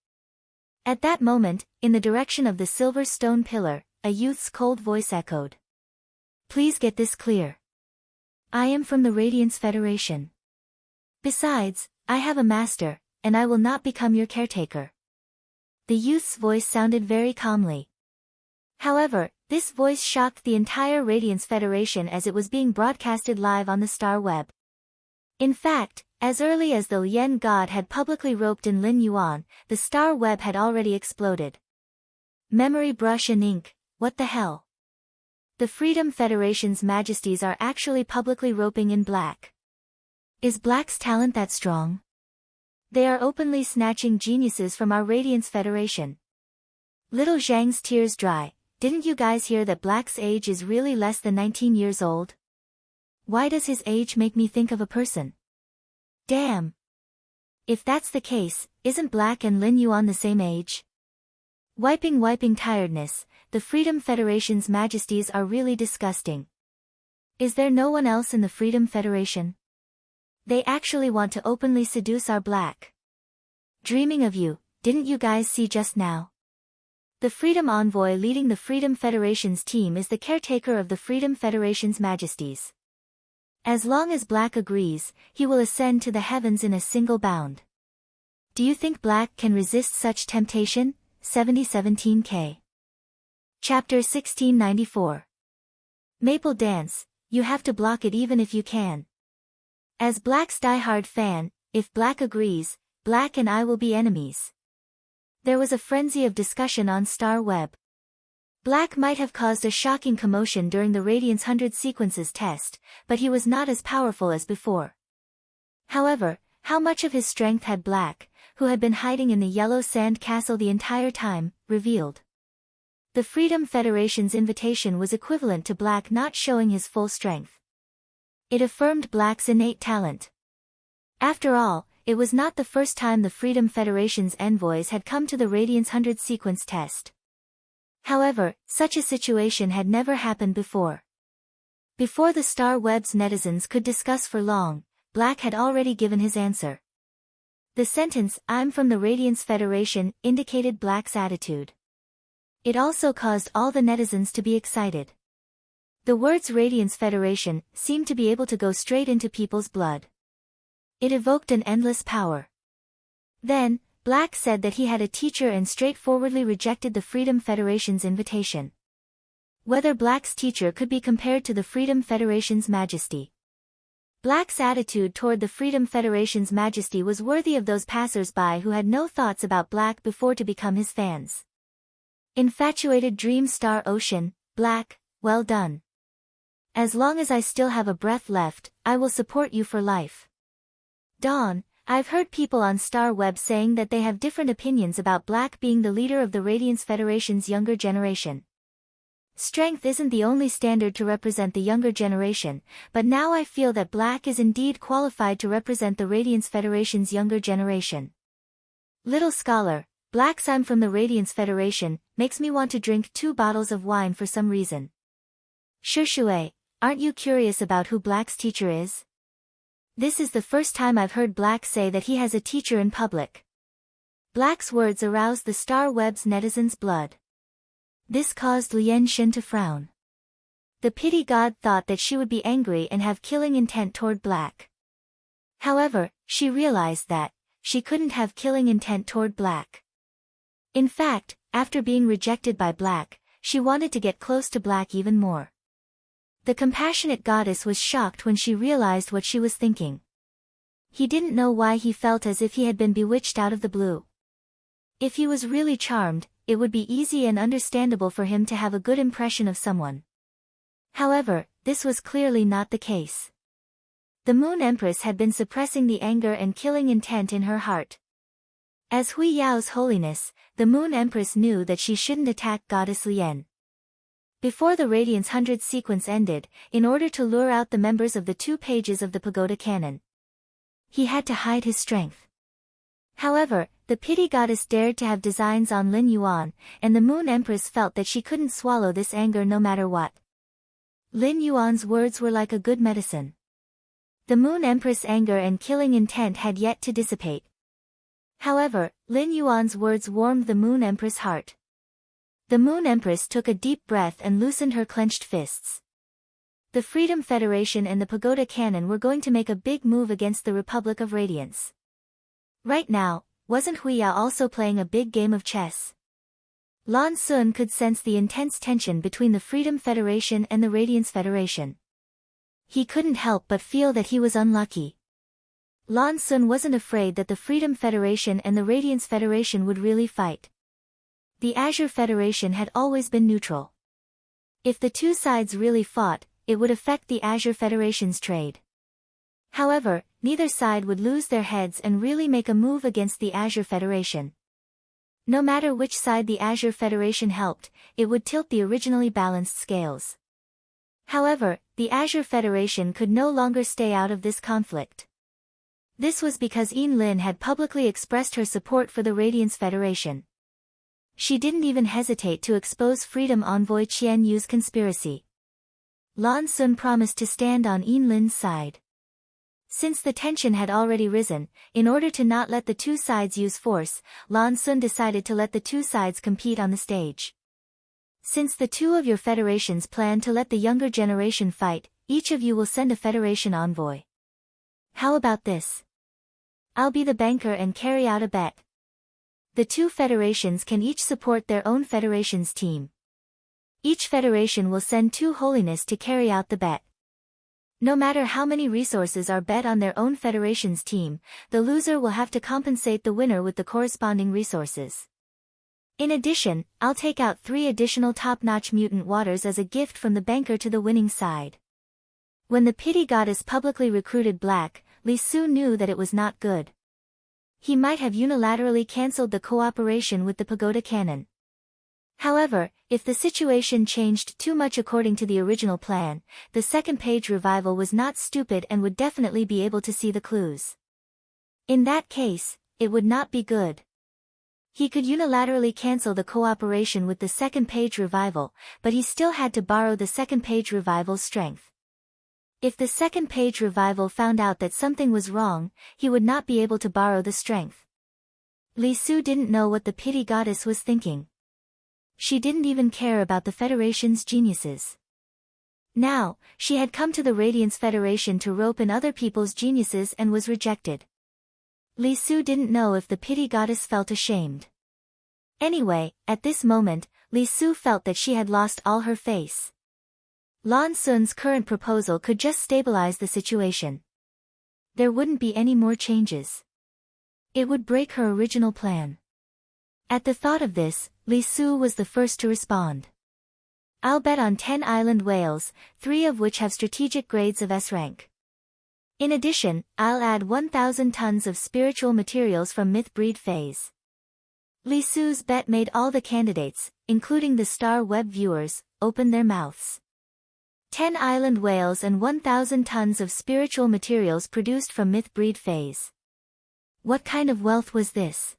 Speaker 1: At that moment, in the direction of the silver stone pillar, a youth's cold voice echoed. Please get this clear. I am from the Radiance Federation. Besides, I have a master, and I will not become your caretaker. The youth's voice sounded very calmly. However, this voice shocked the entire Radiance Federation as it was being broadcasted live on the star web. In fact, as early as the Lien god had publicly roped in Lin Yuan, the star web had already exploded. Memory brush and ink, what the hell? The Freedom Federation's majesties are actually publicly roping in Black. Is Black's talent that strong? They are openly snatching geniuses from our Radiance Federation. Little Zhang's tears dry. Didn't you guys hear that Black's age is really less than 19 years old? Why does his age make me think of a person? Damn! If that's the case, isn't Black and Lin Yuan the same age? Wiping tiredness, the Freedom Federation's majesties are really disgusting. Is there no one else in the Freedom Federation? They actually want to openly seduce our Black. Dreaming of you, didn't you guys see just now? The Freedom Envoy leading the Freedom Federation's team is the caretaker of the Freedom Federation's majesties. As long as Black agrees, he will ascend to the heavens in a single bound. Do you think Black can resist such temptation? 7017K. Chapter 1694. Maple Dance, you have to block it even if you can. As Black's diehard fan, if Black agrees, Black and I will be enemies. There was a frenzy of discussion on Star Web. Black might have caused a shocking commotion during the Radiance 100 Sequences test, but he was not as powerful as before. However, how much of his strength had Black, who had been hiding in the Yellow Sand Castle the entire time, revealed? The Freedom Federation's invitation was equivalent to Black not showing his full strength. It affirmed Black's innate talent. After all, it was not the first time the Freedom Federation's envoys had come to the Radiance 100 Sequence test. However, such a situation had never happened before. Before the Star Web's netizens could discuss for long, Black had already given his answer. The sentence, "I'm from the Radiance Federation," indicated Black's attitude. It also caused all the netizens to be excited. The words Radiance Federation seemed to be able to go straight into people's blood. It evoked an endless power. Then, Black said that he had a teacher and straightforwardly rejected the Freedom Federation's invitation. Whether Black's teacher could be compared to the Freedom Federation's majesty. Black's attitude toward the Freedom Federation's majesty was worthy of those passers-by who had no thoughts about Black before to become his fans. Infatuated Dream Star Ocean, Black, well done. As long as I still have a breath left, I will support you for life. Dawn, I've heard people on Star Web saying that they have different opinions about Black being the leader of the Radiance Federation's younger generation. Strength isn't the only standard to represent the younger generation, but now I feel that Black is indeed qualified to represent the Radiance Federation's younger generation. Little Scholar, Black's "I'm from the Radiance Federation" makes me want to drink 2 bottles of wine for some reason. Shushui, aren't you curious about who Black's teacher is? This is the first time I've heard Black say that he has a teacher in public. Black's words aroused the Star Web's netizens' blood. This caused Lien Shen to frown. The pity god thought that she would be angry and have killing intent toward Black. However, she realized that she couldn't have killing intent toward Black. In fact, after being rejected by Black, she wanted to get close to Black even more. The compassionate goddess was shocked when she realized what she was thinking. He didn't know why he felt as if he had been bewitched out of the blue. If he was really charmed, it would be easy and understandable for him to have a good impression of someone. However, this was clearly not the case. The Moon Empress had been suppressing the anger and killing intent in her heart. As Hui Yao's holiness, the Moon Empress knew that she shouldn't attack Goddess Lien. Before the Radiance 100 sequence ended, in order to lure out the members of the 2 pages of the Pagoda Canon, he had to hide his strength. However, the pity goddess dared to have designs on Lin Yuan, and the Moon Empress felt that she couldn't swallow this anger no matter what. Lin Yuan's words were like a good medicine. The Moon Empress' anger and killing intent had yet to dissipate. However, Lin Yuan's words warmed the Moon Empress' heart. The Moon Empress took a deep breath and loosened her clenched fists. The Freedom Federation and the Pagoda Cannon were going to make a big move against the Republic of Radiance. Right now, wasn't Huya also playing a big game of chess? Lan Sun could sense the intense tension between the Freedom Federation and the Radiance Federation. He couldn't help but feel that he was unlucky. Lan Sun wasn't afraid that the Freedom Federation and the Radiance Federation would really fight. The Azure Federation had always been neutral. If the two sides really fought, it would affect the Azure Federation's trade. However, neither side would lose their heads and really make a move against the Azure Federation. No matter which side the Azure Federation helped, it would tilt the originally balanced scales. However, the Azure Federation could no longer stay out of this conflict. This was because Yin Lin had publicly expressed her support for the Radiance Federation. She didn't even hesitate to expose Freedom Envoy Qian Yu's conspiracy. Lan Sun promised to stand on Yin Lin's side. Since the tension had already risen, in order to not let the two sides use force, Lan Sun decided to let the two sides compete on the stage. Since the two of your federations plan to let the younger generation fight, each of you will send a federation envoy. How about this? I'll be the banker and carry out a bet. The two federations can each support their own federation's team. Each federation will send two holiness to carry out the bet. No matter how many resources are bet on their own federation's team, the loser will have to compensate the winner with the corresponding resources. In addition, I'll take out 3 additional top-notch mutant waters as a gift from the banker to the winning side. When the pity goddess publicly recruited Black, Li Su knew that it was not good. He might have unilaterally cancelled the cooperation with the Pagoda Cannon. However, if the situation changed too much according to the original plan, the second page revival was not stupid and would definitely be able to see the clues. In that case, it would not be good. He could unilaterally cancel the cooperation with the second page revival, but he still had to borrow the second page revival's strength. If the second page revival found out that something was wrong, he would not be able to borrow the strength. Li Su didn't know what the pity goddess was thinking. She didn't even care about the Federation's geniuses. Now, she had come to the Radiance Federation to rope in other people's geniuses and was rejected. Li Su didn't know if the pity goddess felt ashamed. Anyway, at this moment, Li Su felt that she had lost all her face. Lan Sun's current proposal could just stabilize the situation. There wouldn't be any more changes. It would break her original plan. At the thought of this, Li Su was the first to respond. I'll bet on 10 island whales, 3 of which have strategic grades of S rank. In addition, I'll add 1,000 tons of spiritual materials from Myth Breed phase. Li Su's bet made all the candidates, including the Star Web viewers, open their mouths. 10 island whales and 1,000 tons of spiritual materials produced from Myth Breed phase. What kind of wealth was this?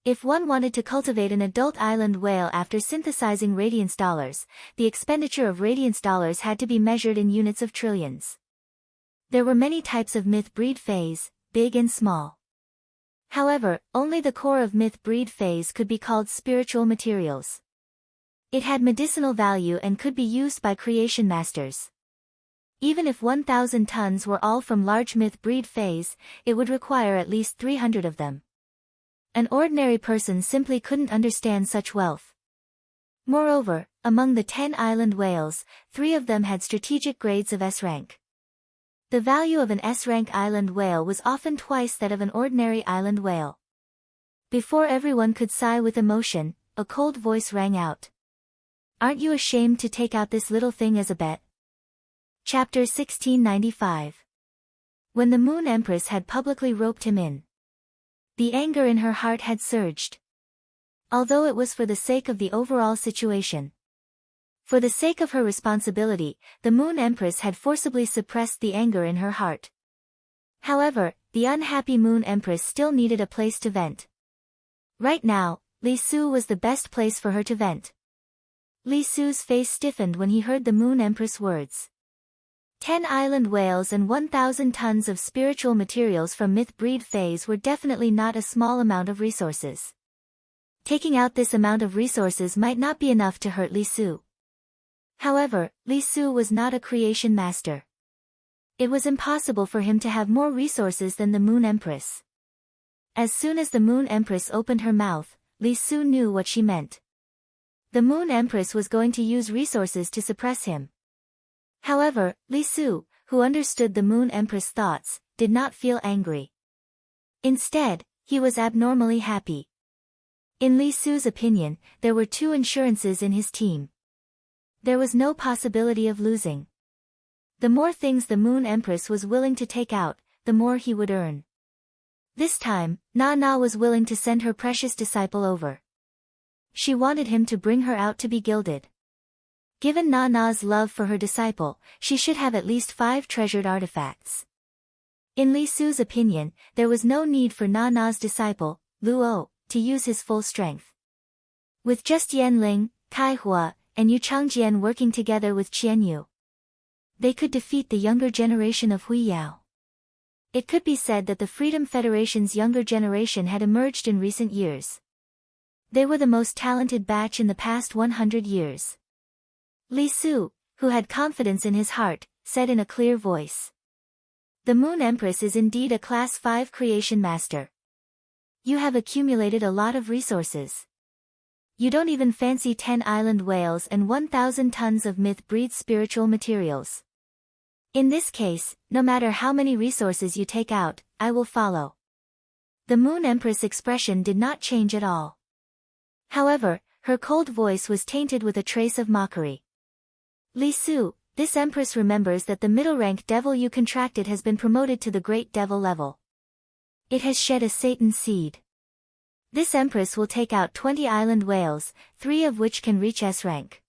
Speaker 1: If one wanted to cultivate an adult island whale after synthesizing radiance dollars, the expenditure of radiance dollars had to be measured in units of trillions. There were many types of Myth Breed phase, big and small. However, only the core of Myth Breed phase could be called spiritual materials. It had medicinal value and could be used by creation masters. Even if 1,000 tons were all from large Myth Breed phase, it would require at least 300 of them. An ordinary person simply couldn't understand such wealth. Moreover, among the 10 island whales, 3 of them had strategic grades of S rank. The value of an S-rank island whale was often twice that of an ordinary island whale. Before everyone could sigh with emotion, a cold voice rang out. Aren't you ashamed to take out this little thing as a bet? Chapter 1695. When the Moon Empress had publicly roped him in, the anger in her heart had surged. Although it was for the sake of the overall situation. For the sake of her responsibility, the Moon Empress had forcibly suppressed the anger in her heart. However, the unhappy Moon Empress still needed a place to vent. Right now, Li Su was the best place for her to vent. Li Su's face stiffened when he heard the Moon Empress' words. 10 island whales and 1,000 tons of spiritual materials from myth-breed phase were definitely not a small amount of resources. Taking out this amount of resources might not be enough to hurt Li Su. However, Li Su was not a creation master. It was impossible for him to have more resources than the Moon Empress. As soon as the Moon Empress opened her mouth, Li Su knew what she meant. The Moon Empress was going to use resources to suppress him. However, Li Su, who understood the Moon Empress' thoughts, did not feel angry. Instead, he was abnormally happy. In Li Su's opinion, there were 2 insurances in his team. There was no possibility of losing. The more things the Moon Empress was willing to take out, the more he would earn. This time, Na was willing to send her precious disciple over. She wanted him to bring her out to be gilded. Given Na's love for her disciple, she should have at least 5 treasured artifacts. In Li Su's opinion, there was no need for Na's disciple, Luo, to use his full strength. With just Yanling, Kaihua, and Yu Changjian working together with Qianyu, they could defeat the younger generation of Hui Yao. It could be said that the Freedom Federation's younger generation had emerged in recent years. They were the most talented batch in the past 100 years. Li Su, who had confidence in his heart, said in a clear voice. The Moon Empress is indeed a Class 5 creation master. You have accumulated a lot of resources. You don't even fancy 10 island whales and 1,000 tons of myth-breed spiritual materials. In this case, no matter how many resources you take out, I will follow. The Moon Empress' expression did not change at all. However, her cold voice was tainted with a trace of mockery. Li Su, this Empress remembers that the middle-rank devil you contracted has been promoted to the Great Devil level. It has shed a Satan seed. This Empress will take out 20 island whales, 3 of which can reach S rank.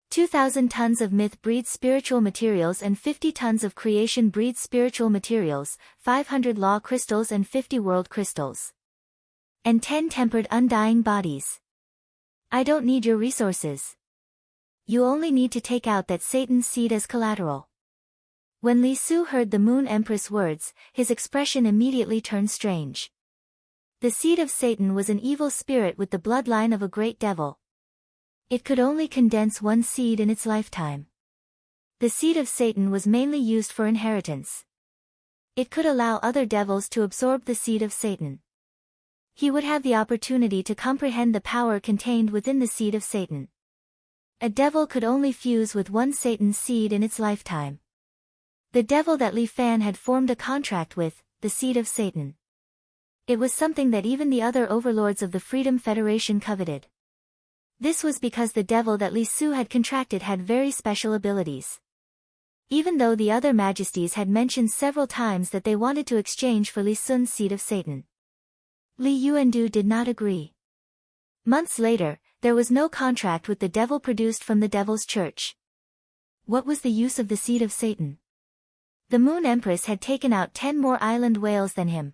Speaker 1: 2,000 tons of myth-breed spiritual materials and 50 tons of creation-breed spiritual materials, 500 law crystals and 50 world crystals. And 10 tempered undying bodies. I don't need your resources. You only need to take out that Satan's seed as collateral. When Li Su heard the Moon Empress' words, his expression immediately turned strange. The seed of Satan was an evil spirit with the bloodline of a great devil. It could only condense one seed in its lifetime. The seed of Satan was mainly used for inheritance. It could allow other devils to absorb the seed of Satan. He would have the opportunity to comprehend the power contained within the seed of Satan. A devil could only fuse with one Satan's seed in its lifetime. The devil that Li Fan had formed a contract with, the seed of Satan. It was something that even the other overlords of the Freedom Federation coveted. This was because the devil that Li Su had contracted had very special abilities. Even though the other majesties had mentioned several times that they wanted to exchange for Li Sun's seed of Satan, Li Yuandu did not agree. Months later, there was no contract with the devil produced from the devil's church. What was the use of the seed of Satan? The Moon Empress had taken out 10 more island whales than him.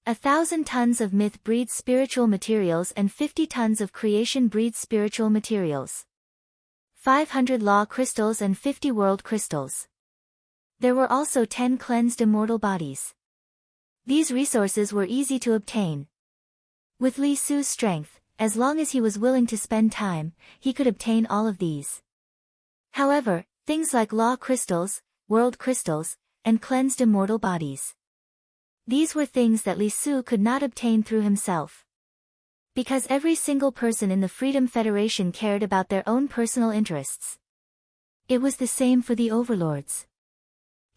Speaker 1: 1,000 tons of myth-breed spiritual materials and 50 tons of creation-breed spiritual materials. 500 law crystals and 50 world crystals. There were also 10 cleansed immortal bodies. These resources were easy to obtain. With Li Su's strength, as long as he was willing to spend time, he could obtain all of these. However, things like law crystals, world crystals, and cleansed immortal bodies. These were things that Li Su could not obtain through himself. Because every single person in the Freedom Federation cared about their own personal interests. It was the same for the overlords.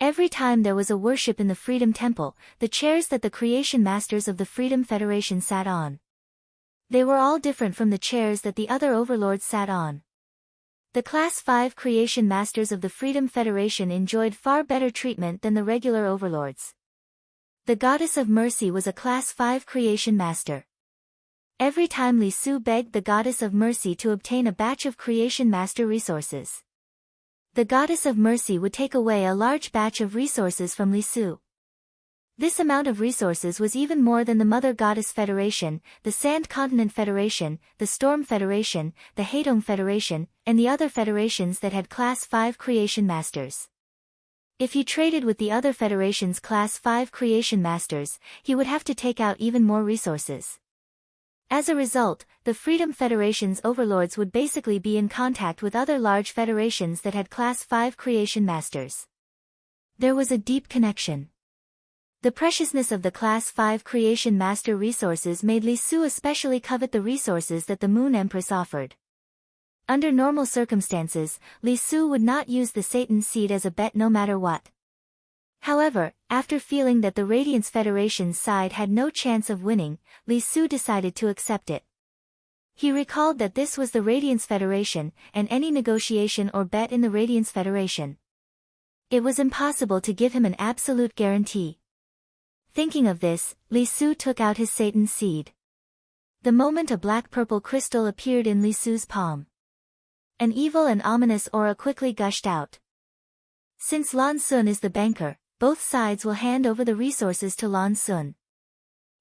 Speaker 1: Every time there was a worship in the Freedom Temple, the chairs that the creation masters of the Freedom Federation sat on, they were all different from the chairs that the other overlords sat on. The Class 5 creation masters of the Freedom Federation enjoyed far better treatment than the regular overlords. The Goddess of Mercy was a Class 5 creation master. Every time Li Su begged the Goddess of Mercy to obtain a batch of creation master resources, the Goddess of Mercy would take away a large batch of resources from Li Su. This amount of resources was even more than the Mother Goddess Federation, the Sand Continent Federation, the Storm Federation, the Haedong Federation, and the other federations that had Class 5 creation masters. If he traded with the other Federation's Class 5 creation masters, he would have to take out even more resources. As a result, the Freedom Federation's overlords would basically be in contact with other large federations that had Class 5 creation masters. There was a deep connection. The preciousness of the Class 5 creation master resources made Li Su especially covet the resources that the Moon Empress offered. Under normal circumstances, Li Su would not use the Satan Seed as a bet no matter what. However, after feeling that the Radiance Federation's side had no chance of winning, Li Su decided to accept it. He recalled that this was the Radiance Federation, and any negotiation or bet in the Radiance Federation. It was impossible to give him an absolute guarantee. Thinking of this, Li Su took out his Satan Seed. The moment a black-purple crystal appeared in Li Su's palm. An evil and ominous aura quickly gushed out. Since Lan Sun is the banker, both sides will hand over the resources to Lan Sun.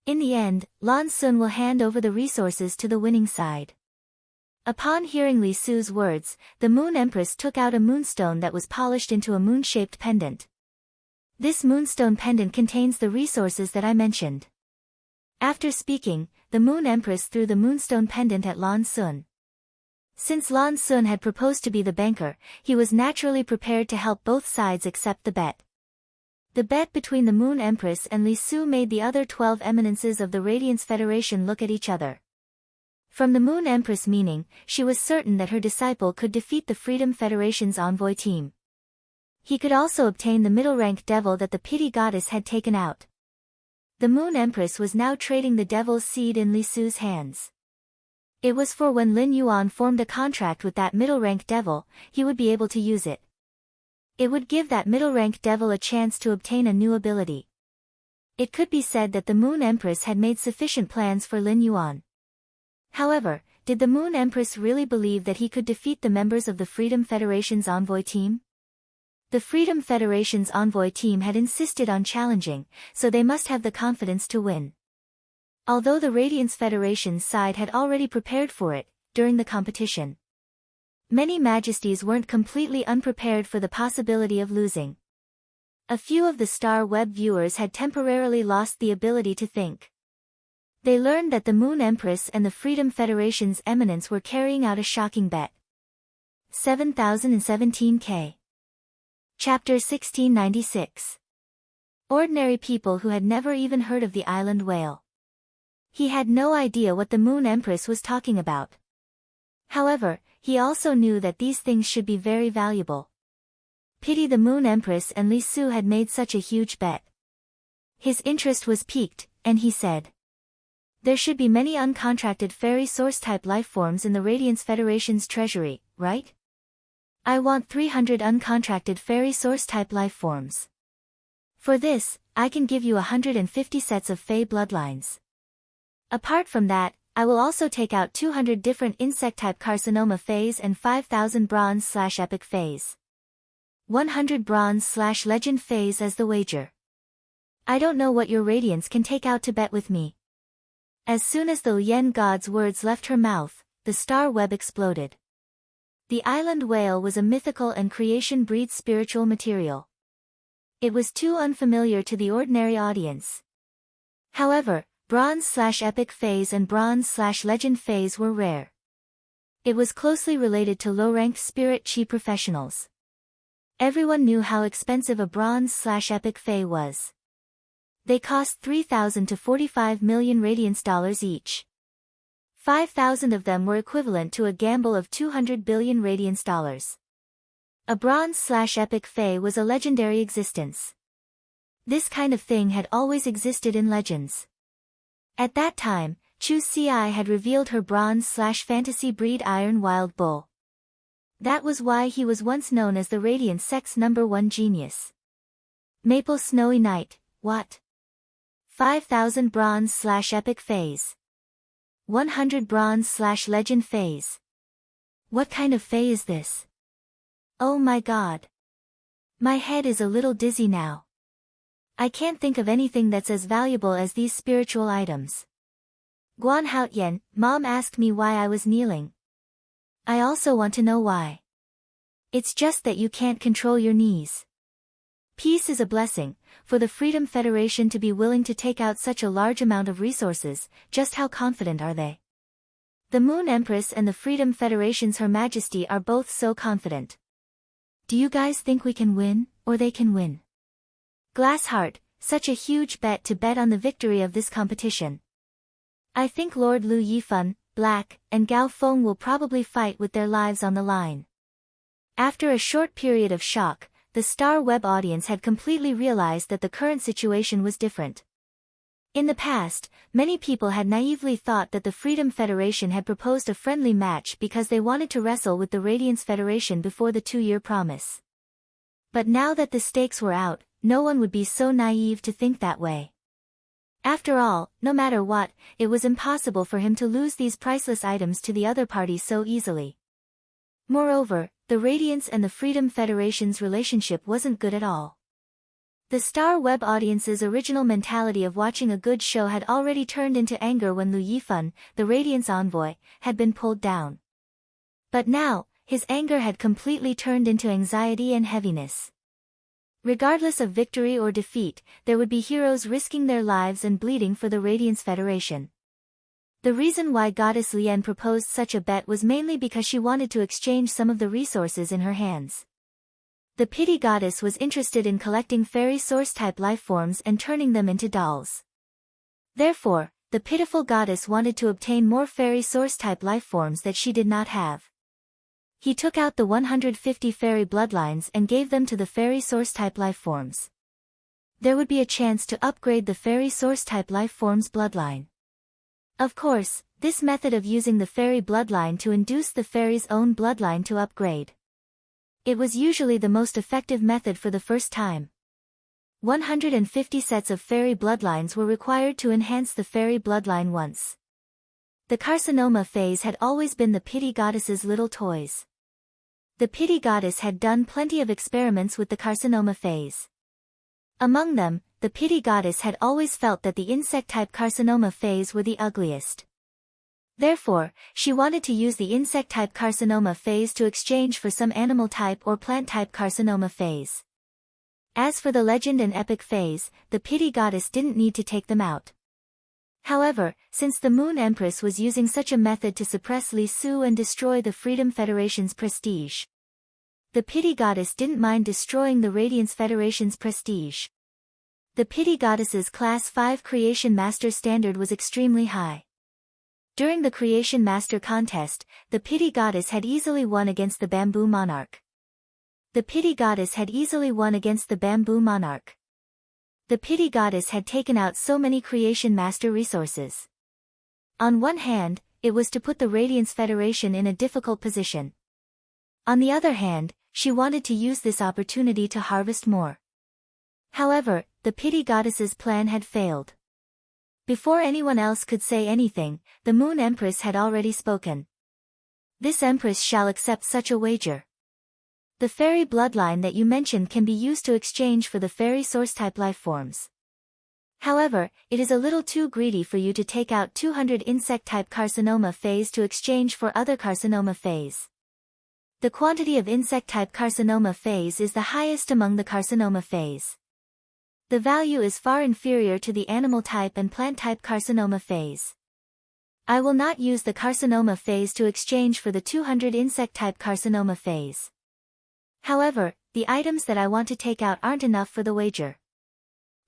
Speaker 1: In the end, Lan Sun will hand over the resources to the winning side. Upon hearing Li Su's words, the Moon Empress took out a moonstone that was polished into a moon-shaped pendant. This moonstone pendant contains the resources that I mentioned. After speaking, the Moon Empress threw the moonstone pendant at Lan Sun. Since Lan Sun had proposed to be the banker, he was naturally prepared to help both sides accept the bet. The bet between the Moon Empress and Li Su made the other 12 eminences of the Radiance Federation look at each other. From the Moon Empress meaning, she was certain that her disciple could defeat the Freedom Federation's envoy team. He could also obtain the middle-rank devil that the Pity Goddess had taken out. The Moon Empress was now trading the devil's seed in Li Su's hands. It was for when Lin Yuan formed a contract with that middle-rank devil, he would be able to use it. It would give that middle-rank devil a chance to obtain a new ability. It could be said that the Moon Empress had made sufficient plans for Lin Yuan. However, did the Moon Empress really believe that he could defeat the members of the Freedom Federation's envoy team? The Freedom Federation's envoy team had insisted on challenging, so they must have the confidence to win. Although the Radiance Federation's side had already prepared for it, during the competition. Many majesties weren't completely unprepared for the possibility of losing. A few of the Star Web viewers had temporarily lost the ability to think. They learned that the Moon Empress and the Freedom Federation's eminence were carrying out a shocking bet. 7017K. Chapter 1696. Ordinary people who had never even heard of the island whale. He had no idea what the Moon Empress was talking about. However, he also knew that these things should be very valuable. Pity the Moon Empress and Li Su had made such a huge bet. His interest was piqued, and he said, "There should be many uncontracted fairy source-type lifeforms in the Radiance Federation's treasury, right? I want 300 uncontracted fairy source-type lifeforms. For this, I can give you 150 sets of Fey bloodlines. Apart from that, I will also take out 200 different insect-type carcinoma Fays and 5,000 bronze/epic Fays. 100 bronze/legend Fays as the wager. I don't know what your radiance can take out to bet with me." As soon as the Lien god's words left her mouth, the star web exploded. The island whale was a mythical and creation breeds spiritual material. It was too unfamiliar to the ordinary audience. However, bronze/epic Fays and bronze/legend Fays were rare. It was closely related to low-ranked spirit chi professionals. Everyone knew how expensive a bronze/epic Fay was. They cost 3,000 to 45 million radiance dollars each. 5,000 of them were equivalent to a gamble of 200 billion radiance dollars. A bronze/epic Fay was a legendary existence. This kind of thing had always existed in legends. At that time, Chu Ci had revealed her bronze/fantasy breed Iron Wild Bull. That was why he was once known as the Radiant Sex #1 genius. Maple Snowy Night, what? 5,000 bronze/epic Fays. 100 bronze/legend Fays. What kind of Fay is this? Oh my god. My head is a little dizzy now. I can't think of anything that's as valuable as these spiritual items. Guan Haotian, Mom asked me why I was kneeling. I also want to know why. It's just that you can't control your knees. Peace is a blessing. For the Freedom Federation to be willing to take out such a large amount of resources, just how confident are they? The Moon Empress and the Freedom Federation's Her Majesty are both so confident. Do you guys think we can win, or they can win? Glass Heart, such a huge bet to bet on the victory of this competition. I think Lord Lu Yifan, Black, and Gao Feng will probably fight with their lives on the line. After a short period of shock, the Star Web audience had completely realized that the current situation was different. In the past, many people had naively thought that the Freedom Federation had proposed a friendly match because they wanted to wrestle with the Radiance Federation before the 2-year promise. But now that the stakes were out, no one would be so naive to think that way. After all, no matter what, it was impossible for him to lose these priceless items to the other party so easily. Moreover, the Radiance and the Freedom Federation's relationship wasn't good at all. The Star Web audience's original mentality of watching a good show had already turned into anger when Lu Yifan, the Radiance envoy, had been pulled down. But now, his anger had completely turned into anxiety and heaviness. Regardless of victory or defeat, there would be heroes risking their lives and bleeding for the Radiance Federation. The reason why Goddess Lian proposed such a bet was mainly because she wanted to exchange some of the resources in her hands. The Pity Goddess was interested in collecting fairy source-type lifeforms and turning them into dolls. Therefore, the Pitiful Goddess wanted to obtain more fairy source-type lifeforms that she did not have. He took out the 150 fairy bloodlines and gave them to the fairy source-type lifeforms. There would be a chance to upgrade the fairy source-type lifeforms bloodline. Of course, this method of using the fairy bloodline to induce the fairy's own bloodline to upgrade. It was usually the most effective method for the first time. 150 sets of fairy bloodlines were required to enhance the fairy bloodline once. The carcinoma phase had always been the Pity Goddess's little toys. The Pity Goddess had done plenty of experiments with the carcinoma phase. Among them, the Pity Goddess had always felt that the insect-type carcinoma phase were the ugliest. Therefore, she wanted to use the insect-type carcinoma phase to exchange for some animal-type or plant-type carcinoma phase. As for the legend and epic phase, the Pity Goddess didn't need to take them out. However, since the Moon Empress was using such a method to suppress Li Su and destroy the Freedom Federation's prestige, the Pity Goddess didn't mind destroying the Radiance Federation's prestige. The Pity Goddess's Class 5 Creation Master standard was extremely high. During the Creation Master contest, the Pity Goddess had easily won against the Bamboo Monarch. The Pity Goddess had easily won against the Bamboo Monarch. The Pity Goddess had taken out so many Creation Master resources. On one hand, it was to put the Radiance Federation in a difficult position. On the other hand, she wanted to use this opportunity to harvest more. However, the Pity Goddess's plan had failed. Before anyone else could say anything, the Moon Empress had already spoken. This Empress shall accept such a wager. The fairy bloodline that you mentioned can be used to exchange for the fairy source-type lifeforms. However, it is a little too greedy for you to take out 200 insect-type carcinoma phase to exchange for other carcinoma phase. The quantity of insect-type carcinoma phase is the highest among the carcinoma phase. The value is far inferior to the animal-type and plant-type carcinoma phase. I will not use the carcinoma phase to exchange for the 200 insect-type carcinoma phase. However, the items that I want to take out aren't enough for the wager.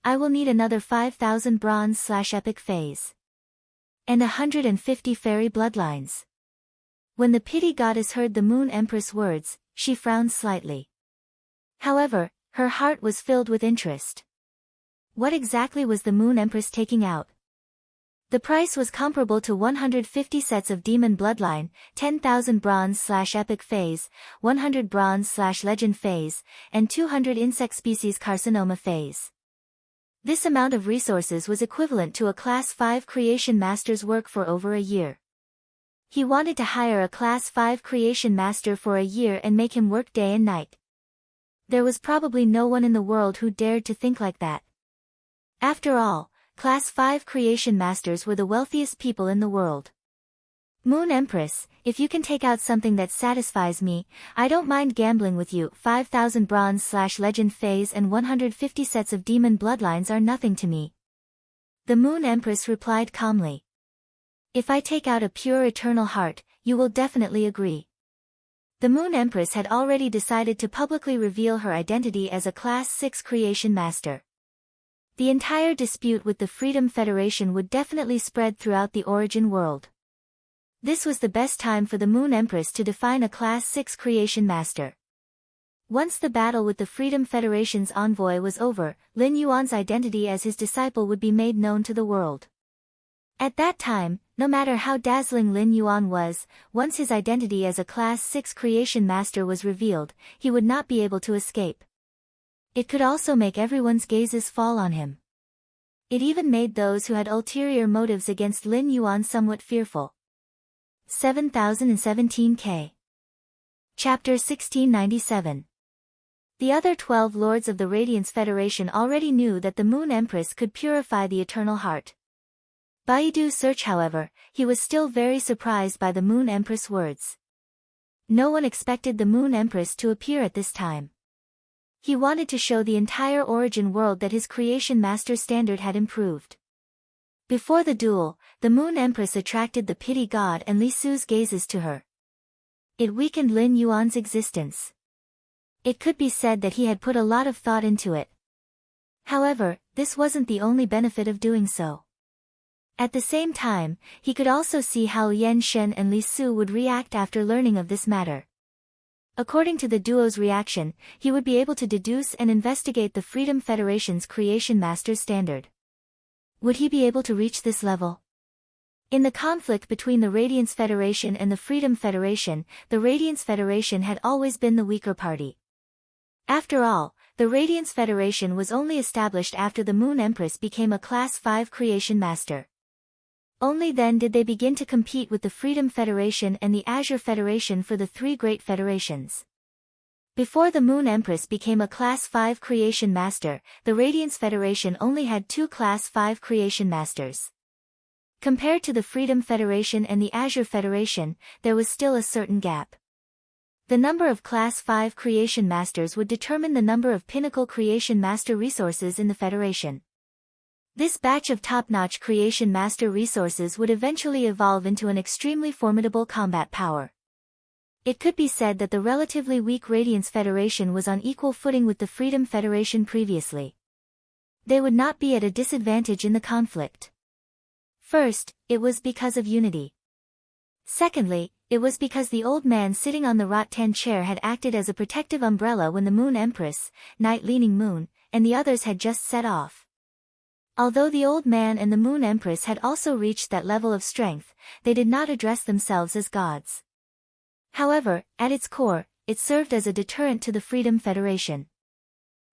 Speaker 1: I will need another 5,000 bronze/epic phase. And 150 fairy bloodlines. When the Pity Goddess heard the Moon Empress' words, she frowned slightly. However, her heart was filled with interest. What exactly was the Moon Empress taking out? The price was comparable to 150 sets of Demon Bloodline, 10,000 bronze/epic phase, 100 bronze/legend phase, and 200 insect species carcinoma phase. This amount of resources was equivalent to a Class 5 Creation Master's work for over a year. He wanted to hire a Class 5 Creation Master for a year and make him work day and night. There was probably no one in the world who dared to think like that. After all, Class 5 Creation Masters were the wealthiest people in the world. Moon Empress, if you can take out something that satisfies me, I don't mind gambling with you. 5,000 bronze/legend phase and 150 sets of demon bloodlines are nothing to me. The Moon Empress replied calmly. If I take out a pure eternal heart, you will definitely agree. The Moon Empress had already decided to publicly reveal her identity as a Class 6 creation master. The entire dispute with the Freedom Federation would definitely spread throughout the origin world. This was the best time for the Moon Empress to define a Class 6 creation master. Once the battle with the Freedom Federation's envoy was over, Lin Yuan's identity as his disciple would be made known to the world. At that time, no matter how dazzling Lin Yuan was, once his identity as a Class 6 creation master was revealed, he would not be able to escape. It could also make everyone's gazes fall on him. It even made those who had ulterior motives against Lin Yuan somewhat fearful. 7017K. Chapter 1697. The other 12 lords of the Radiance Federation already knew that the Moon Empress could purify the eternal heart. Baidu search, however, he was still very surprised by the Moon Empress' words. No one expected the Moon Empress to appear at this time. He wanted to show the entire origin world that his creation master standard had improved. Before the duel, the Moon Empress attracted the pity god and Li Su's gazes to her. It weakened Lin Yuan's existence. It could be said that he had put a lot of thought into it. However, this wasn't the only benefit of doing so. At the same time, he could also see how Yan Shen and Li Su would react after learning of this matter. According to the duo's reaction, he would be able to deduce and investigate the Freedom Federation's creation master's standard. Would he be able to reach this level? In the conflict between the Radiance Federation and the Freedom Federation, the Radiance Federation had always been the weaker party. After all, the Radiance Federation was only established after the Moon Empress became a Class 5 creation master. Only then did they begin to compete with the Freedom Federation and the Azure Federation for the three great federations. Before the Moon Empress became a Class 5 creation master, the Radiance Federation only had 2 Class 5 creation masters. Compared to the Freedom Federation and the Azure Federation, there was still a certain gap. The number of Class 5 creation masters would determine the number of pinnacle creation master resources in the Federation. This batch of top-notch creation master resources would eventually evolve into an extremely formidable combat power. It could be said that the relatively weak Radiance Federation was on equal footing with the Freedom Federation previously. They would not be at a disadvantage in the conflict. First, it was because of unity. Secondly, it was because the old man sitting on the Rot-Ten chair had acted as a protective umbrella when the Moon Empress, Night Leaning Moon, and the others had just set off. Although the old man and the Moon Empress had also reached that level of strength, they did not address themselves as gods. However, at its core, it served as a deterrent to the Freedom Federation.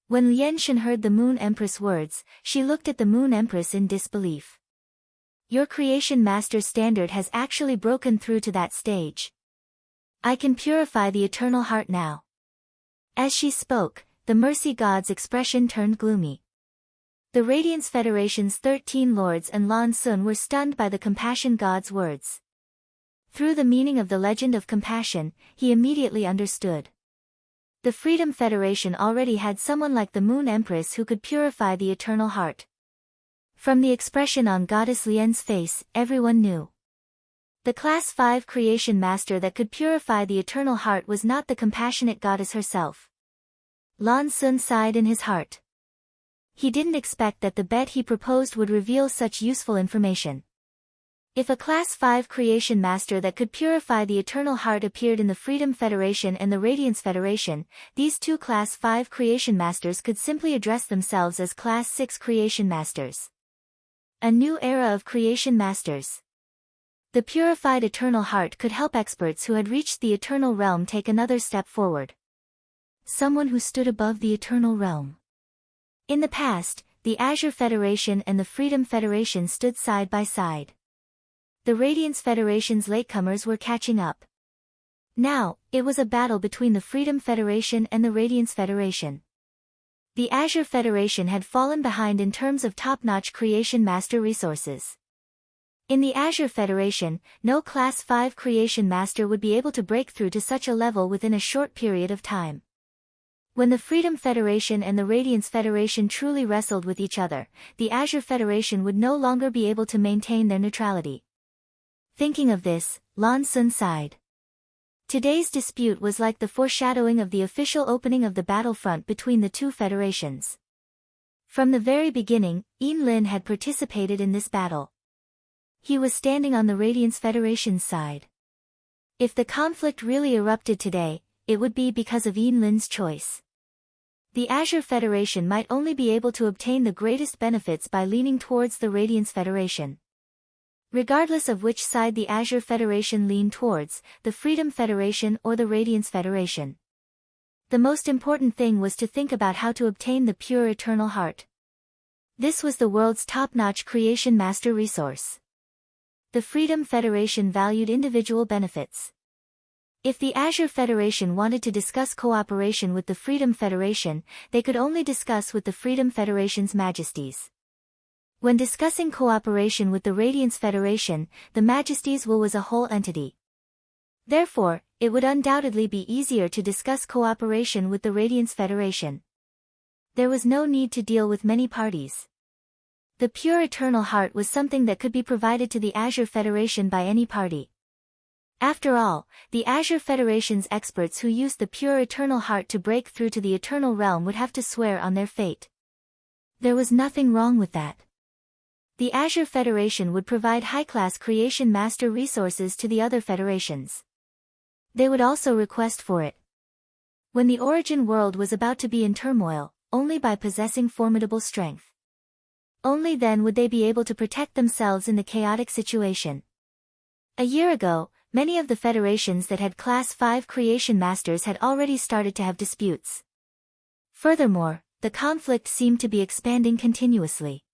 Speaker 1: When Lian Shen heard the Moon Empress' words, she looked at the Moon Empress in disbelief. Your creation master standard has actually broken through to that stage. I can purify the eternal heart now. As she spoke, the Mercy God's expression turned gloomy. The Radiance Federation's 13 lords and Lan Sun were stunned by the Compassion God's words. Through the meaning of the legend of compassion, he immediately understood. The Freedom Federation already had someone like the Moon Empress who could purify the eternal heart. From the expression on Goddess Lian's face, everyone knew. The Class 5 creation master that could purify the eternal heart was not the compassionate goddess herself. Lan Sun sighed in his heart. He didn't expect that the bet he proposed would reveal such useful information. If a Class 5 creation master that could purify the eternal heart appeared in the Freedom Federation and the Radiance Federation, these 2 Class 5 creation masters could simply address themselves as Class 6 creation masters. A new era of creation masters. The purified eternal heart could help experts who had reached the eternal realm take another step forward. Someone who stood above the eternal realm. In the past, the Azure Federation and the Freedom Federation stood side by side. The Radiance Federation's latecomers were catching up. Now, it was a battle between the Freedom Federation and the Radiance Federation. The Azure Federation had fallen behind in terms of top-notch creation master resources. In the Azure Federation, no Class 5 creation master would be able to break through to such a level within a short period of time. When the Freedom Federation and the Radiance Federation truly wrestled with each other, the Azure Federation would no longer be able to maintain their neutrality. Thinking of this, Lan Sun sighed. Today's dispute was like the foreshadowing of the official opening of the battlefront between the two federations. From the very beginning, Yin Lin had participated in this battle. He was standing on the Radiance Federation's side. If the conflict really erupted today, it would be because of Yin Lin's choice. The Azure Federation might only be able to obtain the greatest benefits by leaning towards the Radiance Federation. Regardless of which side the Azure Federation leaned towards, the Freedom Federation or the Radiance Federation. The most important thing was to think about how to obtain the pure eternal heart. This was the world's top-notch creation master resource. The Freedom Federation valued individual benefits. If the Azure Federation wanted to discuss cooperation with the Freedom Federation, they could only discuss with the Freedom Federation's majesties. When discussing cooperation with the Radiance Federation, the majesties will was a whole entity. Therefore, it would undoubtedly be easier to discuss cooperation with the Radiance Federation. There was no need to deal with many parties. The pure eternal heart was something that could be provided to the Azure Federation by any party. After all, the Azure Federation's experts who used the pure eternal heart to break through to the eternal realm would have to swear on their fate. There was nothing wrong with that. The Azure Federation would provide high-class creation master resources to the other federations. They would also request for it. When the origin world was about to be in turmoil, only by possessing formidable strength. Only then would they be able to protect themselves in the chaotic situation. A year ago, many of the federations that had Class 5 creation masters had already started to have disputes. Furthermore, the conflict seemed to be expanding continuously.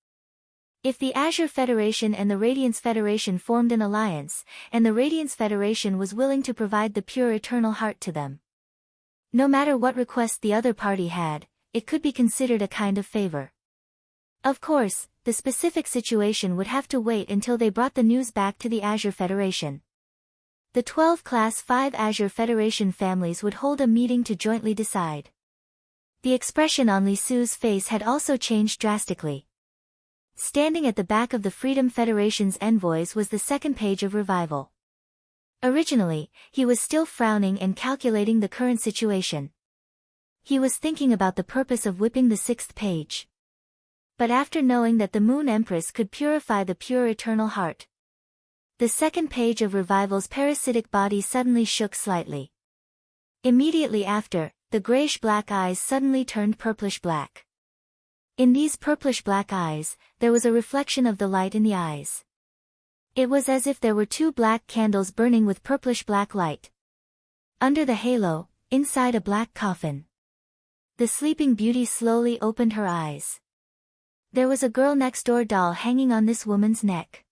Speaker 1: If the Azure Federation and the Radiance Federation formed an alliance, and the Radiance Federation was willing to provide the pure eternal heart to them, no matter what request the other party had, it could be considered a kind of favor. Of course, the specific situation would have to wait until they brought the news back to the Azure Federation. The 12 Class 5 Azure Federation families would hold a meeting to jointly decide. The expression on Li Su's face had also changed drastically. Standing at the back of the Freedom Federation's envoys was the second page of Revival. Originally, he was still frowning and calculating the current situation. He was thinking about the purpose of whipping the sixth page. But after knowing that the Moon Empress could purify the pure eternal heart, the second page of Revival's parasitic body suddenly shook slightly. Immediately after, the grayish-black eyes suddenly turned purplish-black. In these purplish-black eyes, there was a reflection of the light in the eyes. It was as if there were two black candles burning with purplish-black light. Under the halo, inside a black coffin, the Sleeping Beauty slowly opened her eyes. There was a girl next door doll hanging on this woman's neck.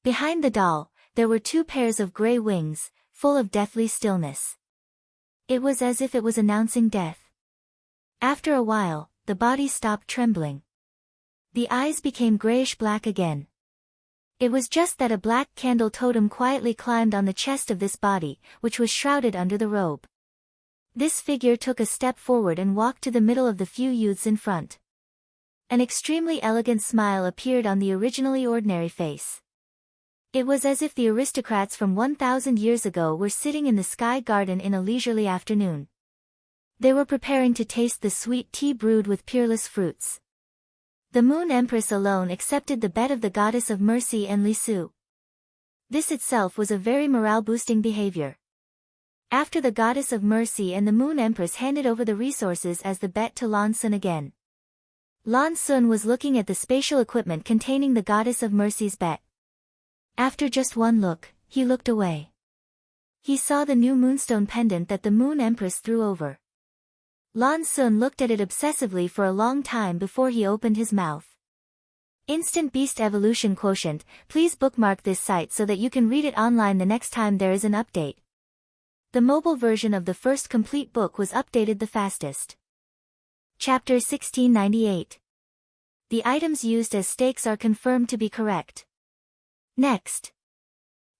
Speaker 1: Behind the doll, there were two pairs of gray wings, full of deathly stillness. It was as if it was announcing death. After a while, the body stopped trembling. The eyes became grayish-black again. It was just that a black candle totem quietly climbed on the chest of this body, which was shrouded under the robe. This figure took a step forward and walked to the middle of the few youths in front. An extremely elegant smile appeared on the originally ordinary face. It was as if the aristocrats from 1,000 years ago were sitting in the sky garden in a leisurely afternoon. They were preparing to taste the sweet tea brewed with peerless fruits. The Moon Empress alone accepted the bet of the Goddess of Mercy and Li Su. This itself was a very morale-boosting behavior. After the Goddess of Mercy and the Moon Empress handed over the resources as the bet to Lan Sun again. Lan Sun was looking at the spatial equipment containing the Goddess of Mercy's bet. After just one look, he looked away. He saw the new moonstone pendant that the Moon Empress threw over. Lan Sun looked at it obsessively for a long time before he opened his mouth. Instant Beast Evolution Quotient, please bookmark this site so that you can read it online the next time there is an update. The mobile version of the first complete book was updated the fastest. Chapter 1698. The items used as stakes are confirmed to be correct. Next.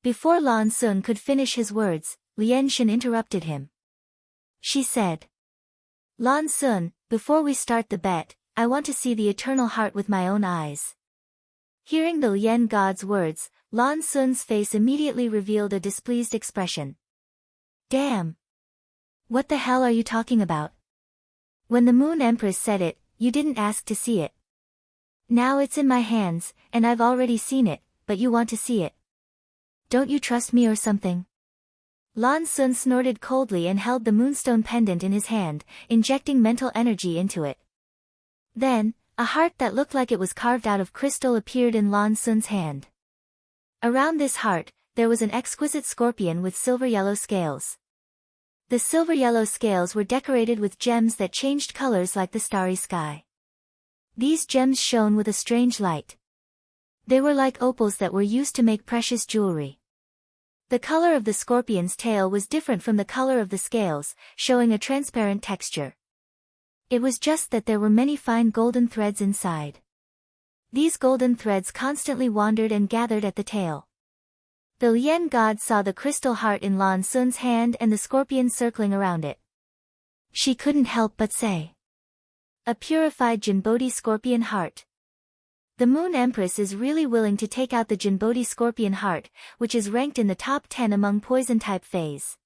Speaker 1: Before Lan Sun could finish his words, Lian Shan interrupted him. She said, Lan Sun, before we start the bet, I want to see the eternal heart with my own eyes. Hearing the Lian god's words, Lan Sun's face immediately revealed a displeased expression. Damn! What the hell are you talking about? When the Moon Empress said it, you didn't ask to see it. Now it's in my hands, and I've already seen it, but you want to see it. Don't you trust me or something? Lan Sun snorted coldly and held the moonstone pendant in his hand, injecting mental energy into it. Then, a heart that looked like it was carved out of crystal appeared in Lan Sun's hand. Around this heart, there was an exquisite scorpion with silver-yellow scales. The silver-yellow scales were decorated with gems that changed colors like the starry sky. These gems shone with a strange light. They were like opals that were used to make precious jewelry. The color of the scorpion's tail was different from the color of the scales, showing a transparent texture. It was just that there were many fine golden threads inside. These golden threads constantly wandered and gathered at the tail. The Lian god saw the crystal heart in Lan Sun's hand and the scorpion circling around it. She couldn't help but say, a purified Jinbodi scorpion heart. The Moon Empress is really willing to take out the Jinbodi scorpion heart, which is ranked in the top 10 among poison-type fays.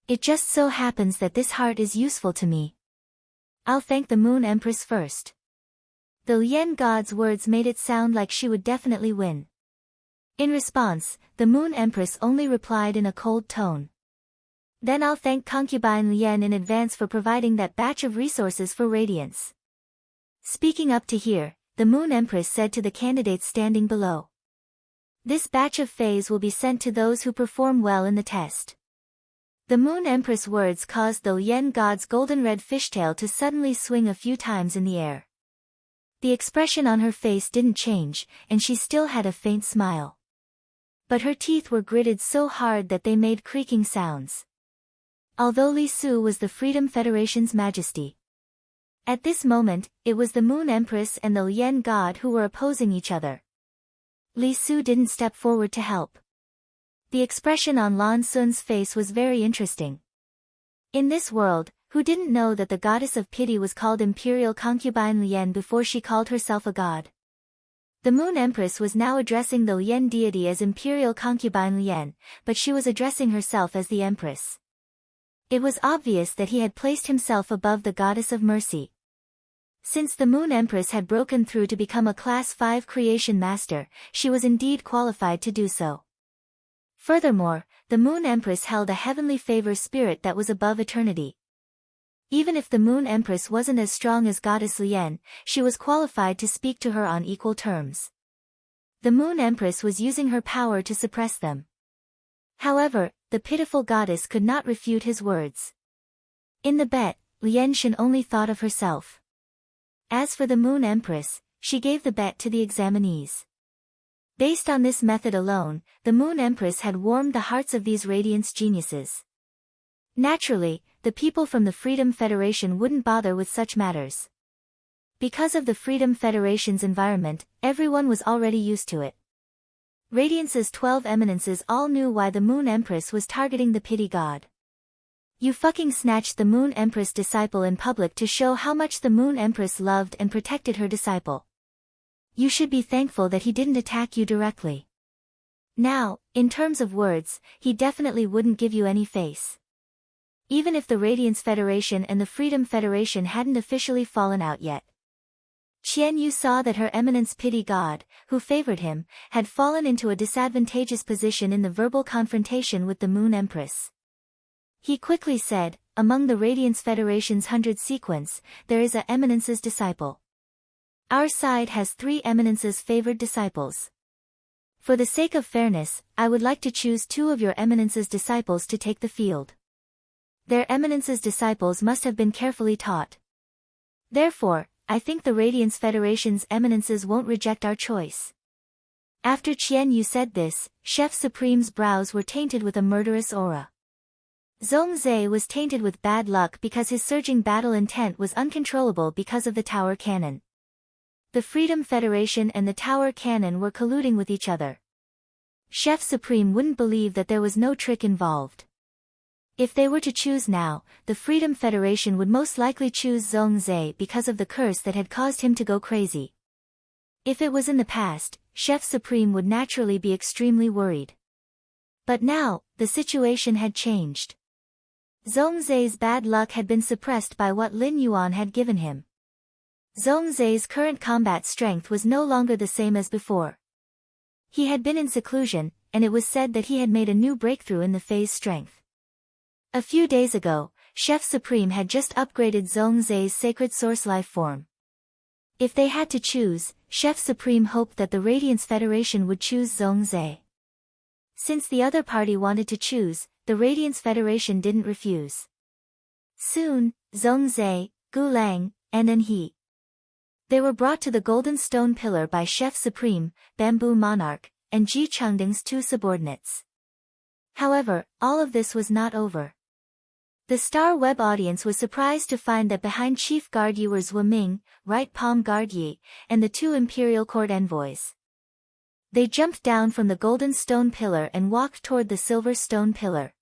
Speaker 1: It just so happens that this heart is useful to me. I'll thank the Moon Empress first. The Lian god's words made it sound like she would definitely win. In response, the Moon Empress only replied in a cold tone. Then I'll thank concubine Lian in advance for providing that batch of resources for Radiance. Speaking up to here, the Moon Empress said to the candidates standing below. This batch of fays will be sent to those who perform well in the test. The Moon Empress' words caused the Lian god's golden red fishtail to suddenly swing a few times in the air. The expression on her face didn't change, and she still had a faint smile. But her teeth were gritted so hard that they made creaking sounds. Although Li Su was the Freedom Federation's majesty. At this moment, it was the Moon Empress and the Lian god who were opposing each other. Li Su didn't step forward to help. The expression on Lan Sun's face was very interesting. In this world, who didn't know that the goddess of pity was called Imperial Concubine Lian before she called herself a god? The Moon Empress was now addressing the Lian deity as Imperial Concubine Lian, but she was addressing herself as the Empress. It was obvious that he had placed himself above the goddess of mercy. Since the Moon Empress had broken through to become a Class 5 creation master, she was indeed qualified to do so. Furthermore, the Moon Empress held a heavenly favor spirit that was above eternity. Even if the Moon Empress wasn't as strong as Goddess Lian, she was qualified to speak to her on equal terms. The Moon Empress was using her power to suppress them. However, the pitiful goddess could not refute his words. In the bet, Lian Shan only thought of herself. As for the Moon Empress, she gave the bet to the examinees. Based on this method alone, the Moon Empress had warmed the hearts of these Radiance geniuses. Naturally, the people from the Freedom Federation wouldn't bother with such matters. Because of the Freedom Federation's environment, everyone was already used to it. Radiance's 12 eminences all knew why the Moon Empress was targeting the pity god. You fucking snatched the Moon Empress disciple in public to show how much the Moon Empress loved and protected her disciple. You should be thankful that he didn't attack you directly. Now, in terms of words, he definitely wouldn't give you any face. Even if the Radiance Federation and the Freedom Federation hadn't officially fallen out yet. Qian Yu saw that her eminence pity god, who favored him, had fallen into a disadvantageous position in the verbal confrontation with the Moon Empress. He quickly said, among the Radiance Federation's 100 sequence, there is a eminence's disciple. Our side has 3 eminence's favored disciples. For the sake of fairness, I would like to choose 2 of your eminence's disciples to take the field. Their eminence's disciples must have been carefully taught. Therefore, I think the Radiance Federation's eminences won't reject our choice. After Qian Yu said this, Chef Supreme's brows were tainted with a murderous aura. Zhongzhe was tainted with bad luck because his surging battle intent was uncontrollable because of the Tower Cannon. The Freedom Federation and the Tower Cannon were colluding with each other. Chef Supreme wouldn't believe that there was no trick involved. If they were to choose now, the Freedom Federation would most likely choose Zhongzhe because of the curse that had caused him to go crazy. If it was in the past, Chef Supreme would naturally be extremely worried. But now, the situation had changed. Zhongzhe's bad luck had been suppressed by what Lin Yuan had given him. Zhongzhe's current combat strength was no longer the same as before. He had been in seclusion, and it was said that he had made a new breakthrough in the phase strength. A few days ago, Chef Supreme had just upgraded Zhongzhe's sacred source life form. If they had to choose, Chef Supreme hoped that the Radiance Federation would choose Zhongzhe. Since the other party wanted to choose, the Radiance Federation didn't refuse. Soon, Zhongzhe, Gulang, and Enhe. They were brought to the Golden Stone Pillar by Chef Supreme, Bamboo Monarch, and Ji Chengding's two subordinates. However, all of this was not over. The Star Web audience was surprised to find that behind Chief Guard Yi were Zhou Ming, Right Palm Guard Yi, and the two Imperial Court envoys. They jumped down from the Golden Stone Pillar and walked toward the Silver Stone Pillar.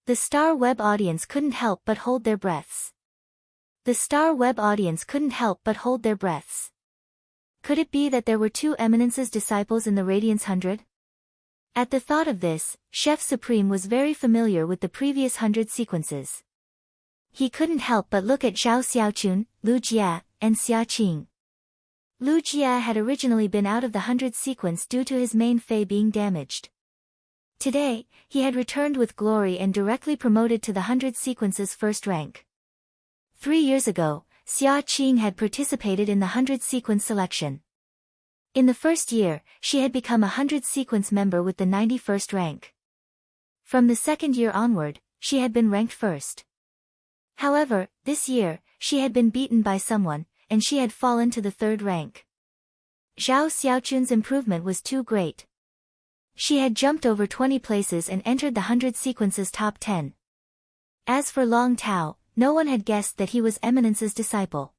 Speaker 1: The Star Web audience couldn't help but hold their breaths. The Star Web audience couldn't help but hold their breaths. Could it be that there were two Eminence's disciples in the Radiance 100? At the thought of this, Chef Supreme was very familiar with the previous 100 sequences. He couldn't help but look at Zhao Xiaochun, Lu Jia, and Xia Qing. Lu Jia had originally been out of the 100 sequence due to his main Fei being damaged. Today, he had returned with glory and directly promoted to the 100 sequence's first rank. 3 years ago, Xia Qing had participated in the 100 sequence selection. In the first year, she had become a 100 sequence member with the 91st rank. From the second year onward, she had been ranked first. However, this year, she had been beaten by someone, and she had fallen to the third rank. Zhao Xiaochun's improvement was too great. She had jumped over 20 places and entered the 100 sequence's top 10. As for Long Tao, no one had guessed that he was Eminence's disciple.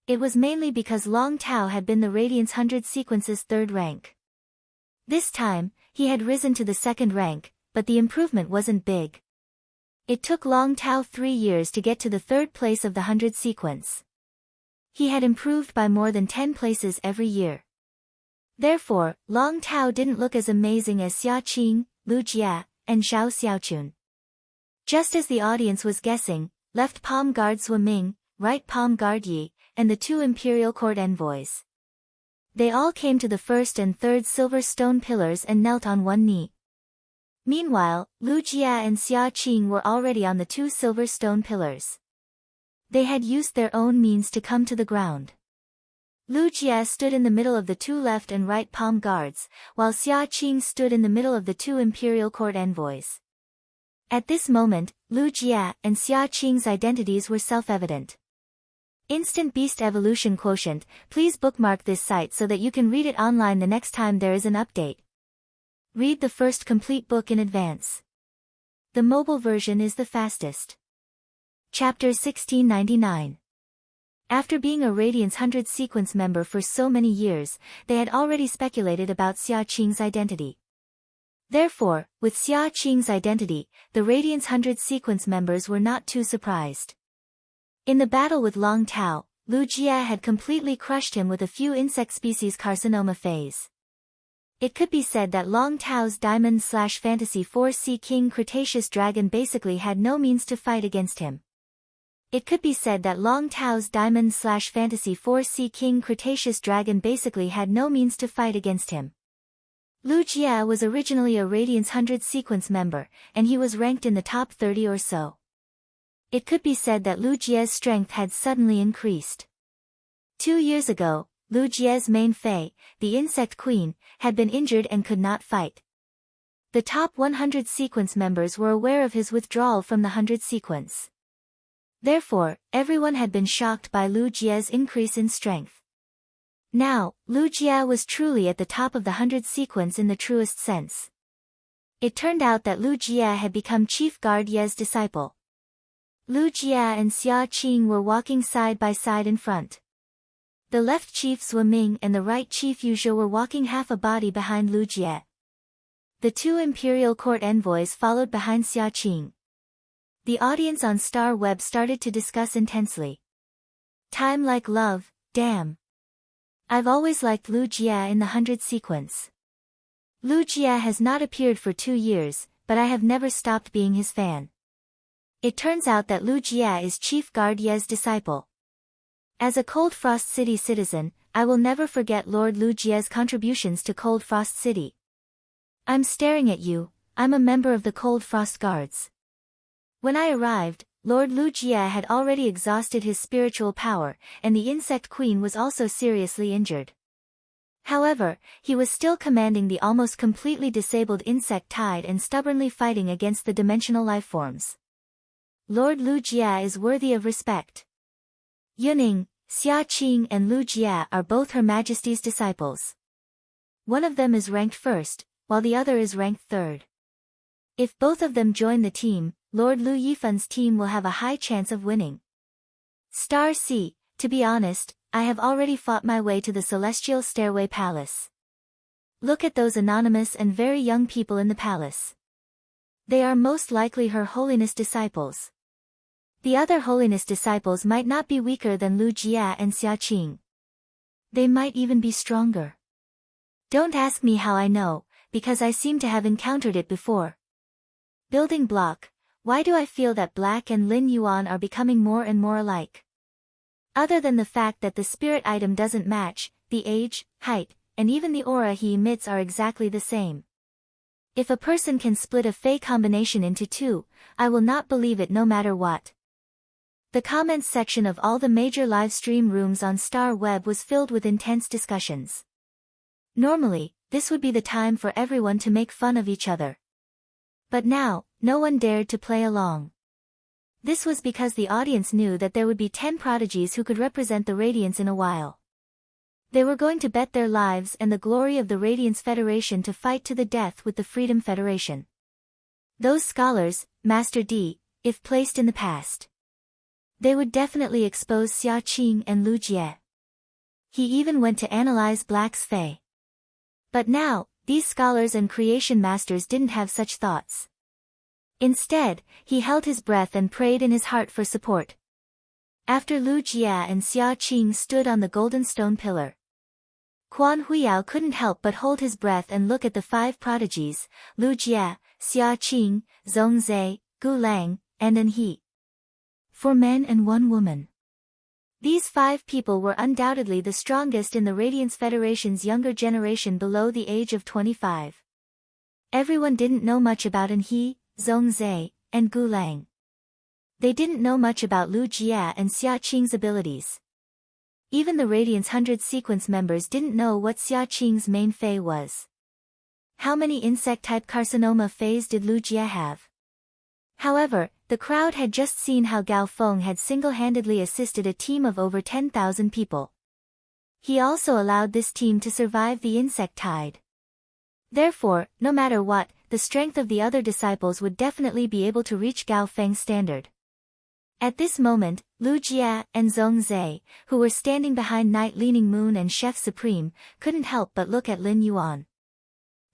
Speaker 1: It was mainly because Long Tao had been the Radiance 100 sequence's third rank. This time, he had risen to the second rank, but the improvement wasn't big. It took Long Tao 3 years to get to the third place of the 100 sequence. He had improved by more than 10 places every year. Therefore, Long Tao didn't look as amazing as Xia Qing, Lu Jia, and Zhao Xiaochun. Just as the audience was guessing, Left Palm Guard Zhou Ming, Right Palm Guard Yi, and the two Imperial Court envoys. They all came to the first and third silver stone pillars and knelt on one knee. Meanwhile, Lu Jia and Xia Qing were already on the two silver stone pillars. They had used their own means to come to the ground. Lu Jia stood in the middle of the two left and right palm guards, while Xia Qing stood in the middle of the two Imperial Court envoys. At this moment, Lu Jia and Xia Qing's identities were self-evident. Instant Beast Evolution Quotient, please bookmark this site so that you can read it online the next time there is an update. Read the first complete book in advance. The mobile version is the fastest. Chapter 1699. After being a Radiance 100 sequence member for so many years, they had already speculated about Xia Qing's identity. Therefore, with Xia Qing's identity, the Radiance 100 sequence members were not too surprised. In the battle with Long Tao, Lu Jia had completely crushed him with a few insect species carcinoma phase. It could be said that Long Tao's Diamond/Fantasy 4 Sea King Cretaceous Dragon basically had no means to fight against him. It could be said that Long Tao's Diamond/Fantasy 4 Sea King Cretaceous Dragon basically had no means to fight against him. Lu Jia was originally a Radiance 100 sequence member, and he was ranked in the top 30 or so. It could be said that Lu Jia's strength had suddenly increased. 2 years ago, Lu Jia's main Fei, the Insect Queen, had been injured and could not fight. The top 100 sequence members were aware of his withdrawal from the 100 sequence. Therefore, everyone had been shocked by Lu Jia's increase in strength. Now, Lu Jia was truly at the top of the 100 sequence in the truest sense. It turned out that Lu Jia had become Chief Guard Ye's disciple. Lu Jia and Xia Qing were walking side by side in front. The left chief Zhou Ming and the right chief Yu Zhou were walking half a body behind Lu Jia. The two imperial court envoys followed behind Xia Qing. The audience on Star Web started to discuss intensely. Time like love, damn. I've always liked Lu Jie in the 100 sequence. Lu Jie has not appeared for 2 years, but I have never stopped being his fan. It turns out that Lu Jie is Chief Guard Ye's disciple. As a Cold Frost City citizen, I will never forget Lord Lu Jie's contributions to Cold Frost City. I'm staring at you, I'm a member of the Cold Frost Guards. When I arrived, Lord Lu Jie had already exhausted his spiritual power, and the Insect Queen was also seriously injured. However, he was still commanding the almost completely disabled Insect Tide and stubbornly fighting against the dimensional lifeforms. Lord Lu Jie is worthy of respect. Yuning, Xia Qing and Lu Jie are both Her Majesty's disciples. One of them is ranked first, while the other is ranked third. If both of them join the team, Lord Lu Yifen's team will have a high chance of winning. Star C, to be honest, I have already fought my way to the Celestial Stairway Palace. Look at those anonymous and very young people in the palace. They are most likely Her Holiness disciples. The other Holiness disciples might not be weaker than Lu Jie and Xia Qing. They might even be stronger. Don't ask me how I know, because I seem to have encountered it before. Building block, why do I feel that Black and Lin Yuan are becoming more and more alike? Other than the fact that the spirit item doesn't match, the age, height, and even the aura he emits are exactly the same. If a person can split a Fey combination into two, I will not believe it no matter what. The comments section of all the major live stream rooms on Star Web was filled with intense discussions. Normally, this would be the time for everyone to make fun of each other. But now, no one dared to play along. This was because the audience knew that there would be 10 prodigies who could represent the Radiance in a while. They were going to bet their lives and the glory of the Radiance Federation to fight to the death with the Freedom Federation. Those scholars, Master D, if placed in the past. They would definitely expose Xia Qing and Lu Jie. He even went to analyze Black's Fey. But now, these scholars and creation masters didn't have such thoughts. Instead, he held his breath and prayed in his heart for support. After Lu Jie and Xia Qing stood on the golden stone pillar, Quan Huiyao couldn't help but hold his breath and look at the 5 prodigies, Lu Jie, Xia Qing, Zhong Zhe, Gu Lang, and An He. 4 men and 1 woman. These 5 people were undoubtedly the strongest in the Radiance Federation's younger generation below the age of 25. Everyone didn't know much about An He, Zhong Zhe, and Gu Lang. They didn't know much about Lu Jie and Xia Qing's abilities. Even the Radiance 100 sequence members didn't know what Xia Qing's main Fey was. How many insect-type carcinoma Feys did Lu Jie have? However, the crowd had just seen how Gao Feng had single-handedly assisted a team of over 10,000 people. He also allowed this team to survive the insect tide. Therefore, no matter what, the strength of the other disciples would definitely be able to reach Gao Feng's standard. At this moment, Lu Jie and Zhong Zhe, who were standing behind Night Leaning Moon and Chef Supreme, couldn't help but look at Lin Yuan.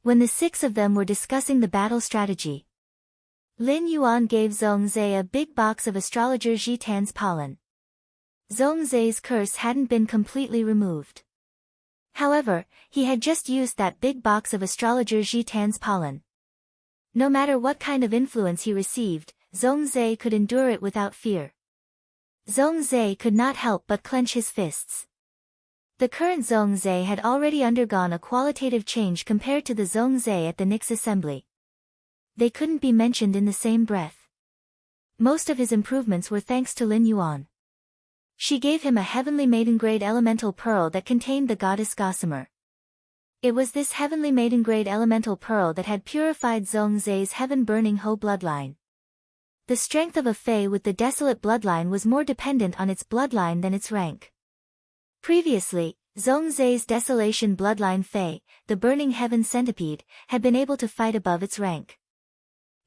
Speaker 1: When the 6 of them were discussing the battle strategy, Lin Yuan gave Zhong Zhe a big box of astrologer Jitan's pollen. Zhong Zhe's curse hadn't been completely removed. However, he had just used that big box of astrologer Jitan's pollen. No matter what kind of influence he received, Zhong Zhe could endure it without fear. Zhong Zhe could not help but clench his fists. The current Zhong Zhe had already undergone a qualitative change compared to the Zhong Zhe at the Nyx Assembly. They couldn't be mentioned in the same breath. Most of his improvements were thanks to Lin Yuan. She gave him a heavenly maiden-grade elemental pearl that contained the goddess Gossamer. It was this heavenly maiden-grade elemental pearl that had purified Zhong Zhe's heaven-burning Ho bloodline. The strength of a Fey with the desolate bloodline was more dependent on its bloodline than its rank. Previously, Zhong Zhe's desolation bloodline Fey, the burning heaven centipede, had been able to fight above its rank.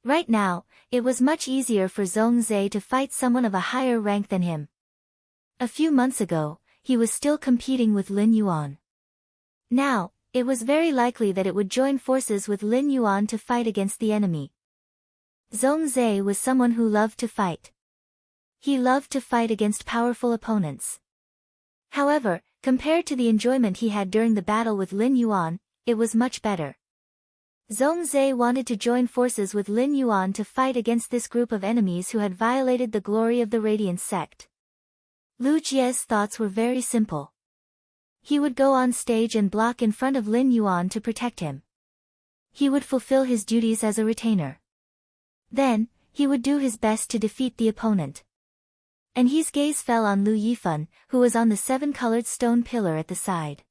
Speaker 1: Right now, it was much easier for Zhong Zhe to fight someone of a higher rank than him. A few months ago, he was still competing with Lin Yuan. Now, it was very likely that it would join forces with Lin Yuan to fight against the enemy. Zhongzhe was someone who loved to fight. He loved to fight against powerful opponents. However, compared to the enjoyment he had during the battle with Lin Yuan, it was much better. Zhongzhe wanted to join forces with Lin Yuan to fight against this group of enemies who had violated the glory of the Radiance sect. Lu Jie's thoughts were very simple. He would go on stage and block in front of Lin Yuan to protect him. He would fulfill his duties as a retainer. Then, he would do his best to defeat the opponent. And his gaze fell on Lu Yifan, who was on the 7-colored stone pillar at the side.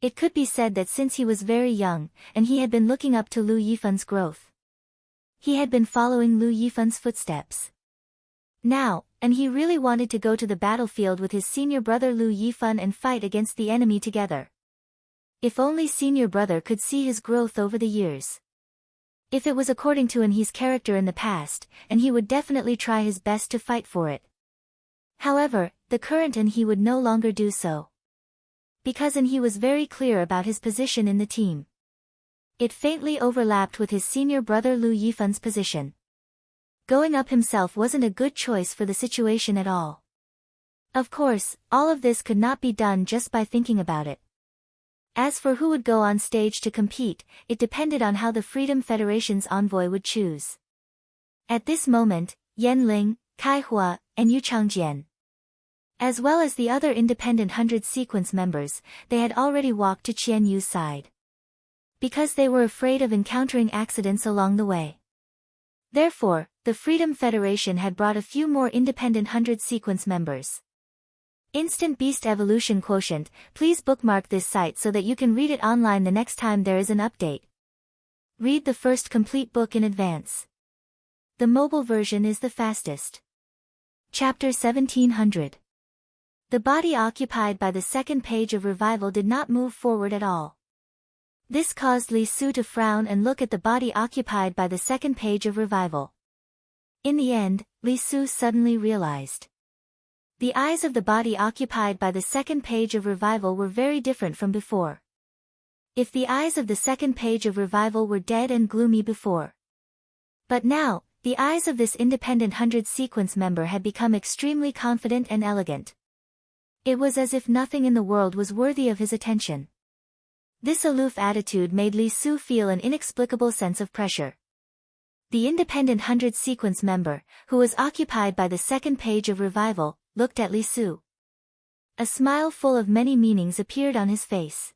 Speaker 1: It could be said that since he was very young, and he had been looking up to Lu Yifan's growth. He had been following Lu Yifan's footsteps. Now, and he really wanted to go to the battlefield with his senior brother Lu Yifan and fight against the enemy together. If only senior brother could see his growth over the years. If it was according to his character in the past, and he would definitely try his best to fight for it. However, the current he would no longer do so. Because he was very clear about his position in the team. It faintly overlapped with his senior brother Lu Yifan's position. Going up himself wasn't a good choice for the situation at all. Of course, all of this could not be done just by thinking about it. As for who would go on stage to compete, it depended on how the Freedom Federation's envoy would choose. At this moment, Yan Ling, Kai Hua, and Yu Changjian, as well as the other independent 100 sequence members, they had already walked to Qian Yu's side. Because they were afraid of encountering accidents along the way. Therefore, the Freedom Federation had brought a few more independent 100 sequence members. Instant Beast Evolution Quotient, please bookmark this site so that you can read it online the next time there is an update. Read the first complete book in advance. The mobile version is the fastest. Chapter 1700. The body occupied by the second page of Revival did not move forward at all. This caused Li Su to frown and look at the body occupied by the second page of Revival. In the end, Li Su suddenly realized. The eyes of the body occupied by the second page of Revival were very different from before. If the eyes of the second page of Revival were dead and gloomy before. But now, the eyes of this independent 100 sequence member had become extremely confident and elegant. It was as if nothing in the world was worthy of his attention. This aloof attitude made Li Su feel an inexplicable sense of pressure. The independent 100 sequence member, who was occupied by the second page of Revival, looked at Li Su. A smile full of many meanings appeared on his face.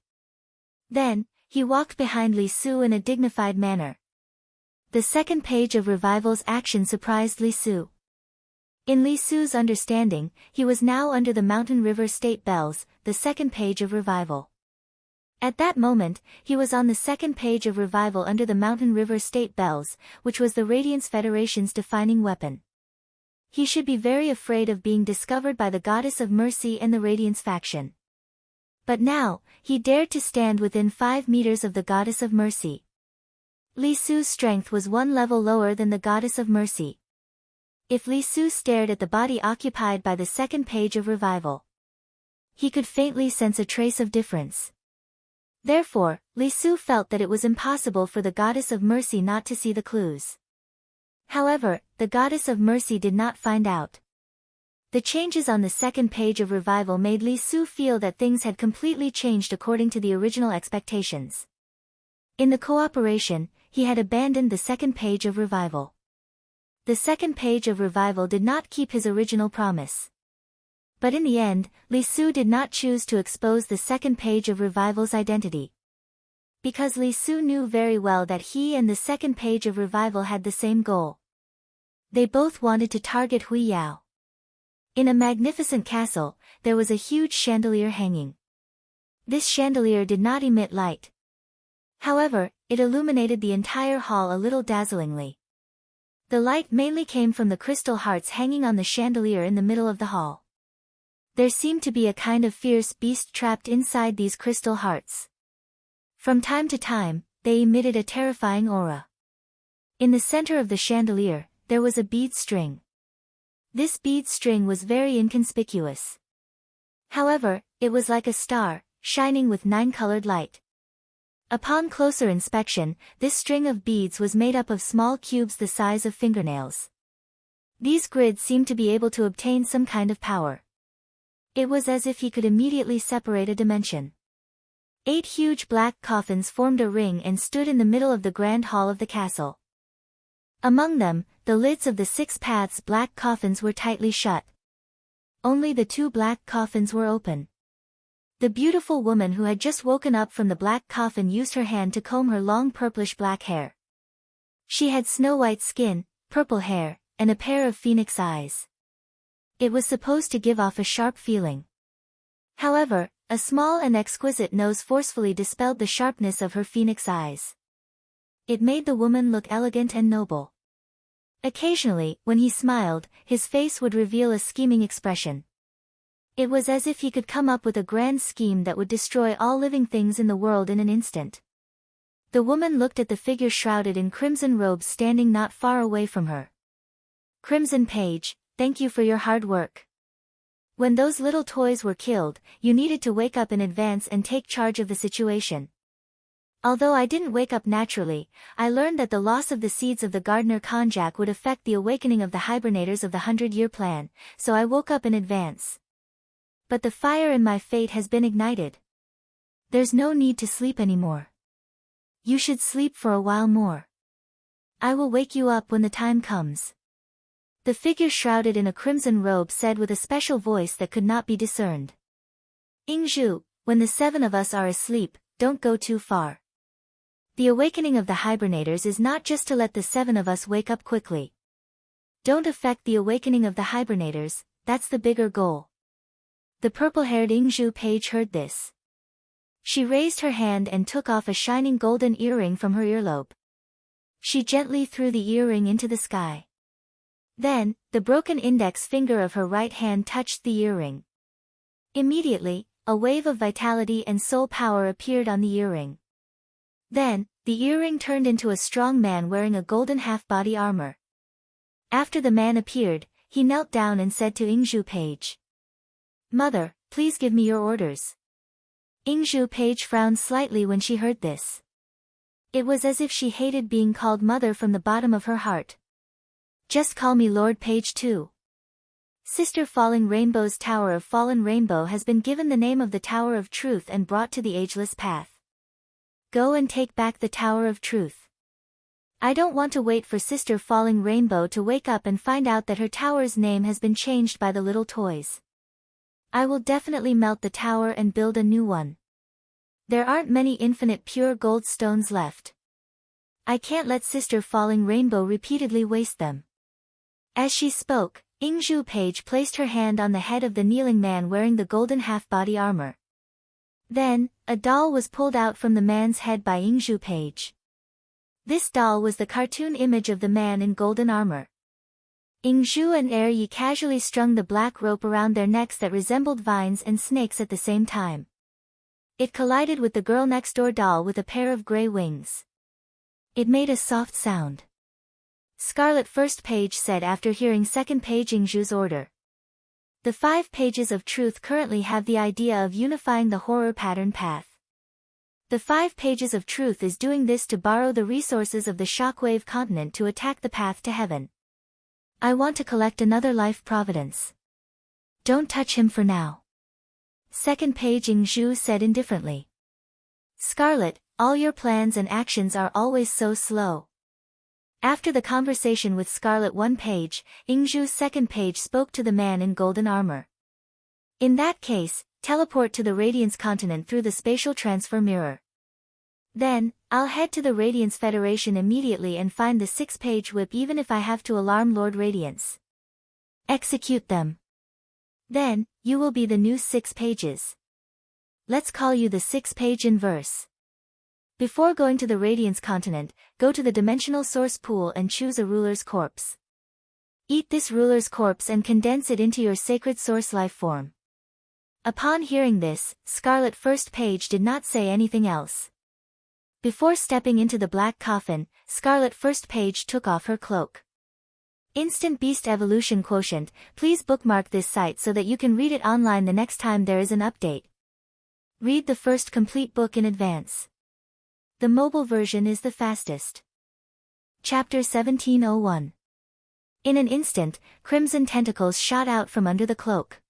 Speaker 1: Then, he walked behind Li Su in a dignified manner. The second page of Revival's action surprised Li Su. In Li Su's understanding, he was now under the Mountain River State Bells, the second page of Revival. At that moment, he was on the second page of Revival under the Mountain River State Bells, which was the Radiance Federation's defining weapon. He should be very afraid of being discovered by the Goddess of Mercy and the Radiance faction. But now, he dared to stand within 5 meters of the Goddess of Mercy. Li Su's strength was 1 level lower than the Goddess of Mercy. If Li Su stared at the body occupied by the second page of Revival, he could faintly sense a trace of difference. Therefore, Li Su felt that it was impossible for the Goddess of Mercy not to see the clues. However, the Goddess of Mercy did not find out. The changes on the second page of Revival made Li Su feel that things had completely changed according to the original expectations. In the cooperation, he had abandoned the second page of Revival. The second page of Revival did not keep his original promise. But in the end, Li Su did not choose to expose the second page of Revival's identity. Because Li Su knew very well that he and the second page of Revival had the same goal. They both wanted to target Hui Yao. In a magnificent castle, there was a huge chandelier hanging. This chandelier did not emit light. However, it illuminated the entire hall a little dazzlingly. The light mainly came from the crystal hearts hanging on the chandelier in the middle of the hall. There seemed to be a kind of fierce beast trapped inside these crystal hearts. From time to time, they emitted a terrifying aura. In the center of the chandelier, there was a bead string. This bead string was very inconspicuous. However, it was like a star, shining with 9-colored light. Upon closer inspection, this string of beads was made up of small cubes the size of fingernails. These grids seemed to be able to obtain some kind of power. It was as if he could immediately separate a dimension. 8 huge black coffins formed a ring and stood in the middle of the grand hall of the castle. Among them, the lids of the 6 paths black coffins were tightly shut. Only the 2 black coffins were open. The beautiful woman who had just woken up from the black coffin used her hand to comb her long purplish black hair. She had snow-white skin, purple hair, and a pair of phoenix eyes. It was supposed to give off a sharp feeling. However, a small and exquisite nose forcefully dispelled the sharpness of her phoenix eyes. It made the woman look elegant and noble. Occasionally, when he smiled, his face would reveal a scheming expression. It was as if he could come up with a grand scheme that would destroy all living things in the world in an instant. The woman looked at the figure shrouded in crimson robes standing not far away from her. "Crimson Page, thank you for your hard work. When those little toys were killed, you needed to wake up in advance and take charge of the situation. Although I didn't wake up naturally, I learned that the loss of the seeds of the gardener konjac would affect the awakening of the hibernators of the 100-year plan, so I woke up in advance. But the fire in my fate has been ignited. There's no need to sleep anymore. You should sleep for a while more. I will wake you up when the time comes." The figure shrouded in a crimson robe said with a special voice that could not be discerned. "Ingzhu, when the 7 of us are asleep, don't go too far. The awakening of the hibernators is not just to let the 7 of us wake up quickly. Don't affect the awakening of the hibernators, that's the bigger goal." The purple-haired Ingzhu page heard this. She raised her hand and took off a shining golden earring from her earlobe. She gently threw the earring into the sky. Then, the broken index finger of her right hand touched the earring. Immediately, a wave of vitality and soul power appeared on the earring. Then, the earring turned into a strong man wearing a golden half-body armor. After the man appeared, he knelt down and said to Ingzhu page, "Mother, please give me your orders." Ingzhu page frowned slightly when she heard this. It was as if she hated being called mother from the bottom of her heart. "Just call me Lord Page too." Sister Falling Rainbow's Tower of Fallen Rainbow has been given the name of the Tower of Truth and brought to the Ageless Path. Go and take back the Tower of Truth. I don't want to wait for Sister Falling Rainbow to wake up and find out that her tower's name has been changed by the little toys. I will definitely melt the tower and build a new one. There aren't many infinite pure gold stones left. I can't let Sister Falling Rainbow repeatedly waste them. As she spoke, Ingzhu page placed her hand on the head of the kneeling man wearing the golden half-body armor. Then, a doll was pulled out from the man's head by Ingzhu page. This doll was the cartoon image of the man in golden armor. Ingzhu and Yi casually strung the black rope around their necks that resembled vines and snakes at the same time. It collided with the girl next door doll with a pair of gray wings. It made a soft sound. Scarlet First Page said after hearing Second Page Ingzhu's order. The 5 pages of truth currently have the idea of unifying the horror pattern path. The 5 pages of truth is doing this to borrow the resources of the shockwave continent to attack the path to heaven. I want to collect another life providence. Don't touch him for now. Second Page Ingzhu said indifferently. Scarlet, all your plans and actions are always so slow. After the conversation with Scarlet 1 Page, Ingzhu's second page spoke to the man in golden armor. In that case, teleport to the Radiance continent through the spatial transfer mirror. Then, I'll head to the Radiance Federation immediately and find the 6-page whip even if I have to alarm Lord Radiance. Execute them. Then, you will be the new 6 pages. Let's call you the 6-page inverse. Before going to the Radiance continent, go to the dimensional source pool and choose a ruler's corpse. Eat this ruler's corpse and condense it into your sacred source life form. Upon hearing this, Scarlet First Page did not say anything else. Before stepping into the black coffin, Scarlet First Page took off her cloak. Instant Beast Evolution Quotient, please bookmark this site so that you can read it online the next time there is an update. Read the first complete book in advance. the mobile version is the fastest. Chapter 1701. In an instant, crimson tentacles shot out from under the cloak.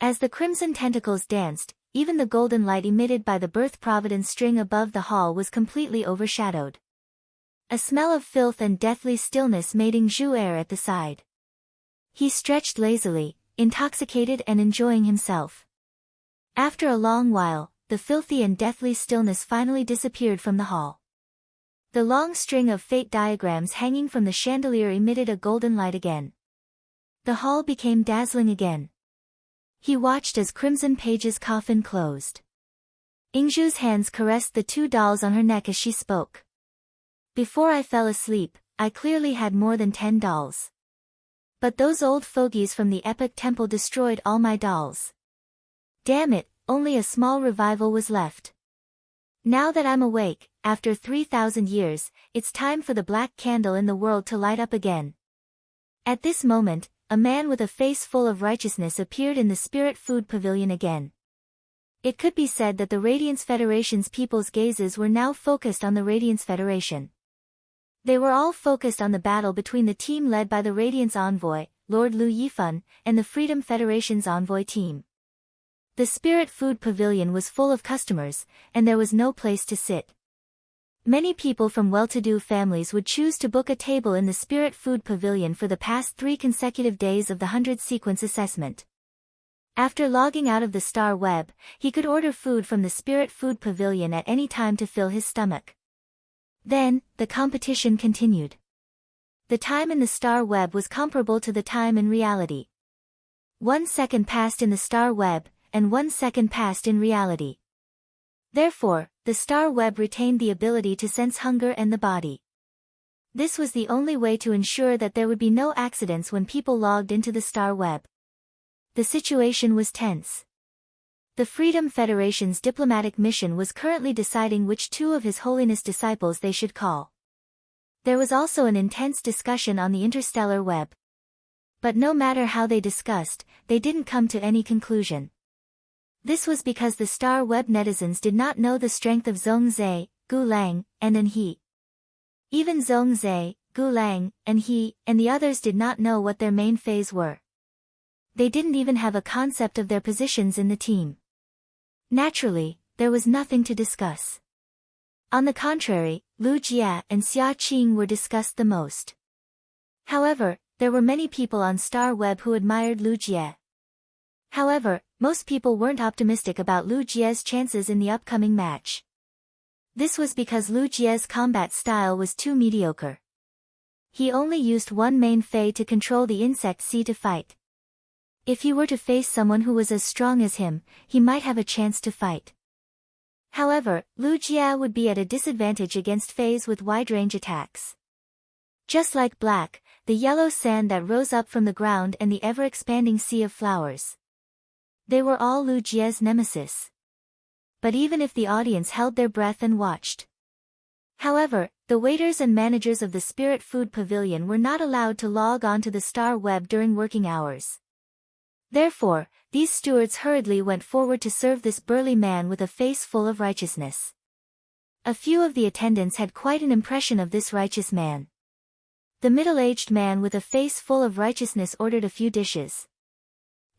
Speaker 1: As the crimson tentacles danced, even the golden light emitted by the Birth Providence string above the hall was completely overshadowed. A smell of filth and deathly stillness made Ingzhu err at the side. He stretched lazily, intoxicated and enjoying himself. After a long while, the filthy and deathly stillness finally disappeared from the hall. The long string of fate diagrams hanging from the chandelier emitted a golden light again. The hall became dazzling again. He watched as Crimson Page's coffin closed. Ingzhu's hands caressed the two dolls on her neck as she spoke. Before I fell asleep, I clearly had more than 10 dolls. But those old fogies from the Epic Temple destroyed all my dolls. Damn it, only a small revival was left. Now that I'm awake, after 3,000 years, it's time for the black candle in the world to light up again. At this moment, a man with a face full of righteousness appeared in the Spirit Food Pavilion again. It could be said that the Radiance Federation's people's gazes were now focused on the Radiance Federation. They were all focused on the battle between the team led by the Radiance Envoy, Lord Lu Yifan, and the Freedom Federation's Envoy team. The Spirit Food Pavilion was full of customers, and there was no place to sit. Many people from well-to-do families would choose to book a table in the Spirit Food Pavilion for the past 3 consecutive days of the 100-sequence assessment. After logging out of the Star Web, he could order food from the Spirit Food Pavilion at any time to fill his stomach. Then, the competition continued. The time in the Star Web was comparable to the time in reality. 1 second passed in the Star Web, and 1 second passed in reality. Therefore, the Star Web retained the ability to sense hunger and the body. This was the only way to ensure that there would be no accidents when people logged into the Star Web. The situation was tense. The Freedom Federation's diplomatic mission was currently deciding which 2 of His Holiness disciples they should call. There was also an intense discussion on the interstellar web. But no matter how they discussed, they didn't come to any conclusion. This was because the Star Web netizens did not know the strength of Zhongzhe, Gu Lang, and He. Even Zhongzhe, Gu Lang, and He, and the others did not know what their main phase were. They didn't even have a concept of their positions in the team. Naturally, there was nothing to discuss. On the contrary, Lu Jia and Xia Qing were discussed the most. However, there were many people on Star Web who admired Lu Jia. However, most people weren't optimistic about Lu Jia's chances in the upcoming match. This was because Lu Jia's combat style was too mediocre. He only used one main Fei to control the insect Sea to fight. If he were to face someone who was as strong as him, he might have a chance to fight. However, Lu Jia would be at a disadvantage against Feis with wide-range attacks. Just like black, the yellow sand that rose up from the ground and the ever-expanding sea of flowers. They were all Lu Jia's nemesis. But even if the audience held their breath and watched. However, the waiters and managers of the Spirit Food Pavilion were not allowed to log on to the Star Web during working hours. Therefore, these stewards hurriedly went forward to serve this burly man with a face full of righteousness. A few of the attendants had quite an impression of this righteous man. The middle-aged man with a face full of righteousness ordered a few dishes.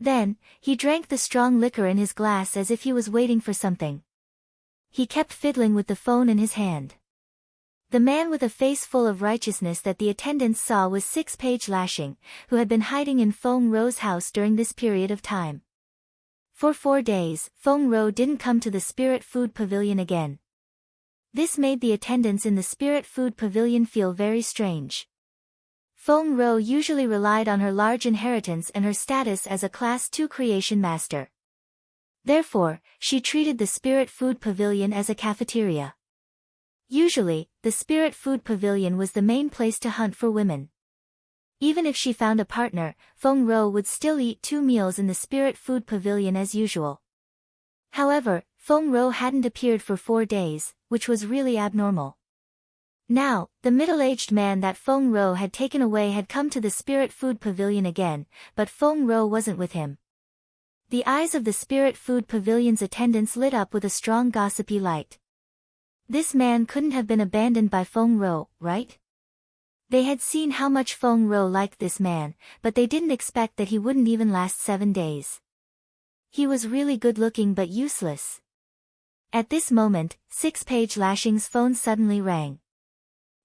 Speaker 1: Then, he drank the strong liquor in his glass as if he was waiting for something. He kept fiddling with the phone in his hand. The man with a face full of righteousness that the attendants saw was 6-Page Lashing, who had been hiding in Feng Rou's house during this period of time. For 4 days, Feng Rou didn't come to the Spirit Food Pavilion again. This made the attendants in the Spirit Food Pavilion feel very strange. Feng Rou usually relied on her large inheritance and her status as a Class 2 creation master. Therefore, she treated the Spirit Food Pavilion as a cafeteria. Usually, the Spirit Food Pavilion was the main place to hunt for women. Even if she found a partner, Feng Rou would still eat 2 meals in the Spirit Food Pavilion as usual. However, Feng Rou hadn't appeared for 4 days, which was really abnormal. Now, the middle-aged man that Feng Rou had taken away had come to the Spirit Food Pavilion again, but Feng Rou wasn't with him. The eyes of the Spirit Food Pavilion's attendants lit up with a strong gossipy light. This man couldn't have been abandoned by Feng Rou, right? They had seen how much Feng Rou liked this man, but they didn't expect that he wouldn't even last 7 days. He was really good-looking but useless. At this moment, 6th Page Lashing's phone suddenly rang.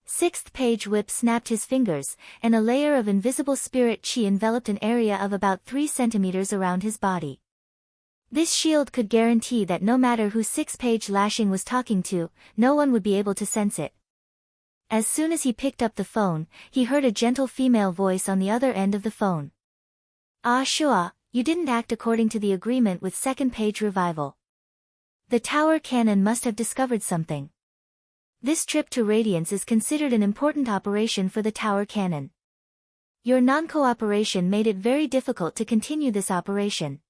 Speaker 1: 6th Page Whip snapped his fingers, and a layer of invisible spirit chi enveloped an area of about 3 centimeters around his body. This shield could guarantee that no matter who 6th Page Lashing was talking to, no one would be able to sense it. As soon as he picked up the phone, he heard a gentle female voice on the other end of the phone. "Ah Shua, you didn't act according to the agreement with 2nd Page Revival. The tower cannon must have discovered something. This trip to Radiance is considered an important operation for the tower cannon. Your non-cooperation made it very difficult to continue this operation.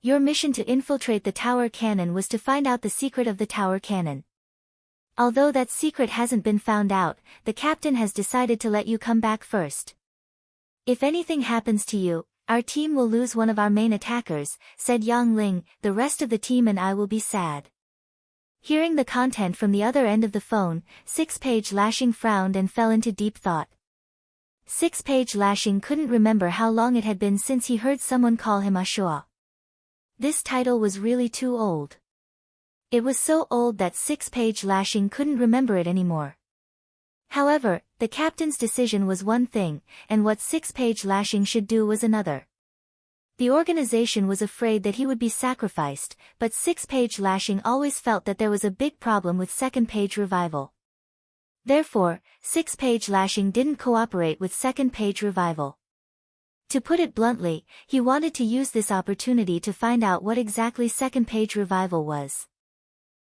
Speaker 1: Your mission to infiltrate the tower cannon was to find out the secret of the tower cannon. Although that secret hasn't been found out, the captain has decided to let you come back first. If anything happens to you, our team will lose one of our main attackers," said Yang Ling. "The rest of the team and I will be sad." Hearing the content from the other end of the phone, 6th Page Lashing frowned and fell into deep thought. 6th Page Lashing couldn't remember how long it had been since he heard someone call him Ashua. This title was really too old. It was so old that 6th Page Lashing couldn't remember it anymore. However, the captain's decision was one thing, and what 6th Page Lashing should do was another. The organization was afraid that he would be sacrificed, but 6th Page Lashing always felt that there was a big problem with 2nd Page Revival. Therefore, 6th Page Lashing didn't cooperate with 2nd Page Revival. To put it bluntly, he wanted to use this opportunity to find out what exactly 2nd Page Revival was.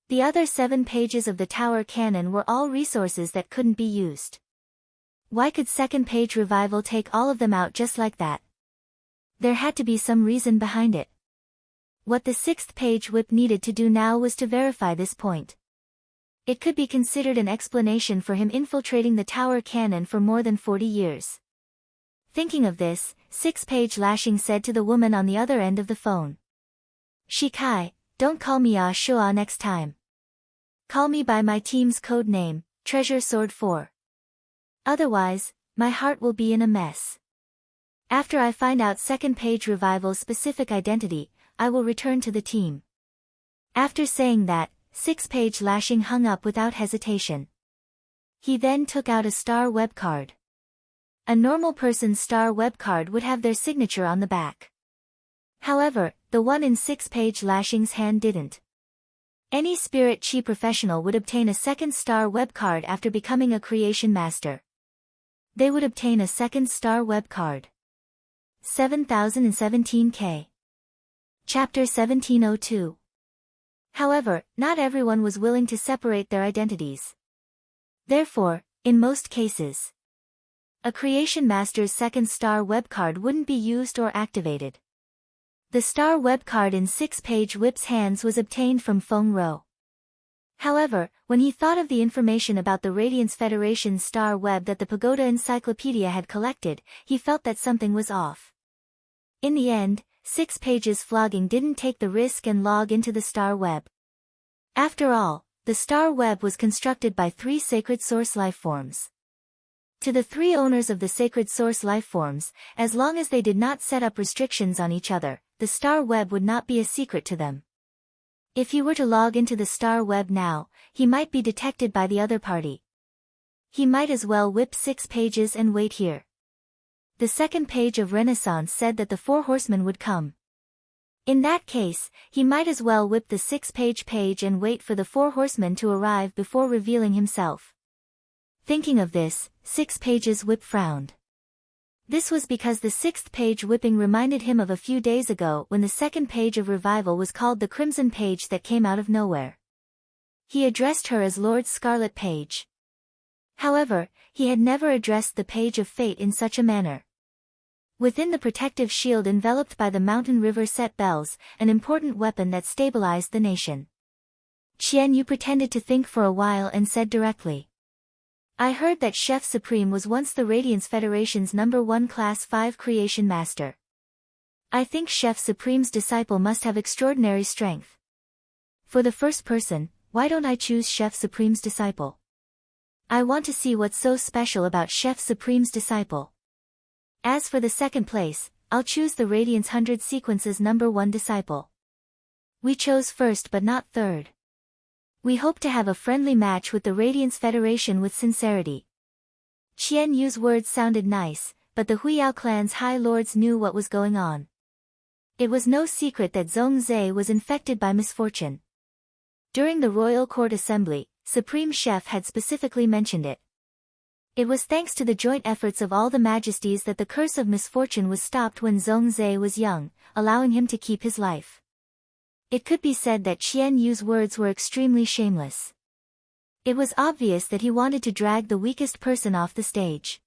Speaker 1: The other 7 pages of the tower cannon were all resources that couldn't be used. Why could 2nd Page Revival take all of them out just like that? There had to be some reason behind it. What the 6th Page Whip needed to do now was to verify this point. It could be considered an explanation for him infiltrating the tower cannon for more than 40 years. Thinking of this, 6th Page Lashing said to the woman on the other end of the phone. "Shikai, don't call me Ah Shua next time. Call me by my team's code name, Treasure Sword 4. Otherwise, my heart will be in a mess. After I find out 2nd Page Revival's specific identity, I will return to the team." After saying that, 6th Page Lashing hung up without hesitation. He then took out a star web card. A normal person's star web card would have their signature on the back. However, the one in 6th Page Lashing's hand didn't. Any spirit chi professional would obtain a second star web card after becoming a creation master. They would obtain a second star web card. 7017K. Chapter 1702. However, not everyone was willing to separate their identities. Therefore, in most cases, a creation master's second star web card wouldn't be used or activated. The star web card in 6th Page Whip's hands was obtained from Feng Rou. However, when he thought of the information about the Radiance Federation's star web that the Pagoda Encyclopedia had collected, he felt that something was off. In the end, 6th Page's flogging didn't take the risk and log into the star web. After all, the star web was constructed by 3 sacred source lifeforms. To the 3 owners of the sacred source lifeforms, as long as they did not set up restrictions on each other, the star web would not be a secret to them. If he were to log into the star web now, he might be detected by the other party. He might as well whip 6 pages and wait here. The 2nd page of Renaissance said that the 4 horsemen would come. In that case, he might as well whip the 6th page and wait for the 4 horsemen to arrive before revealing himself. Thinking of this, 6 Page's Whip frowned. This was because the 6th Page whipping reminded him of a few days ago when the 2nd page of Revival was called the Crimson Page that came out of nowhere. He addressed her as Lord Scarlet Page. However, he had never addressed the Page of Fate in such a manner. Within the protective shield enveloped by the mountain river set bells, an important weapon that stabilized the nation. Qian Yu pretended to think for a while and said directly. I heard that Chef Supreme was once the Radiance Federation's #1 Class 5 Creation Master. I think Chef Supreme's disciple must have extraordinary strength. For the first person, why don't I choose Chef Supreme's disciple? I want to see what's so special about Chef Supreme's disciple. As for the second place, I'll choose the Radiance 100 Sequences #1 disciple. We chose first but not third. We hope to have a friendly match with the Radiance Federation with sincerity. Qian Yu's words sounded nice, but the Huiyao clan's high lords knew what was going on. It was no secret that Zhongzhe was infected by misfortune. During the royal court assembly, Supreme Chef had specifically mentioned it. It was thanks to the joint efforts of all the majesties that the curse of misfortune was stopped when Zhongzhe was young, allowing him to keep his life. It could be said that Qian Yu's words were extremely shameless. It was obvious that he wanted to drag the weakest person off the stage.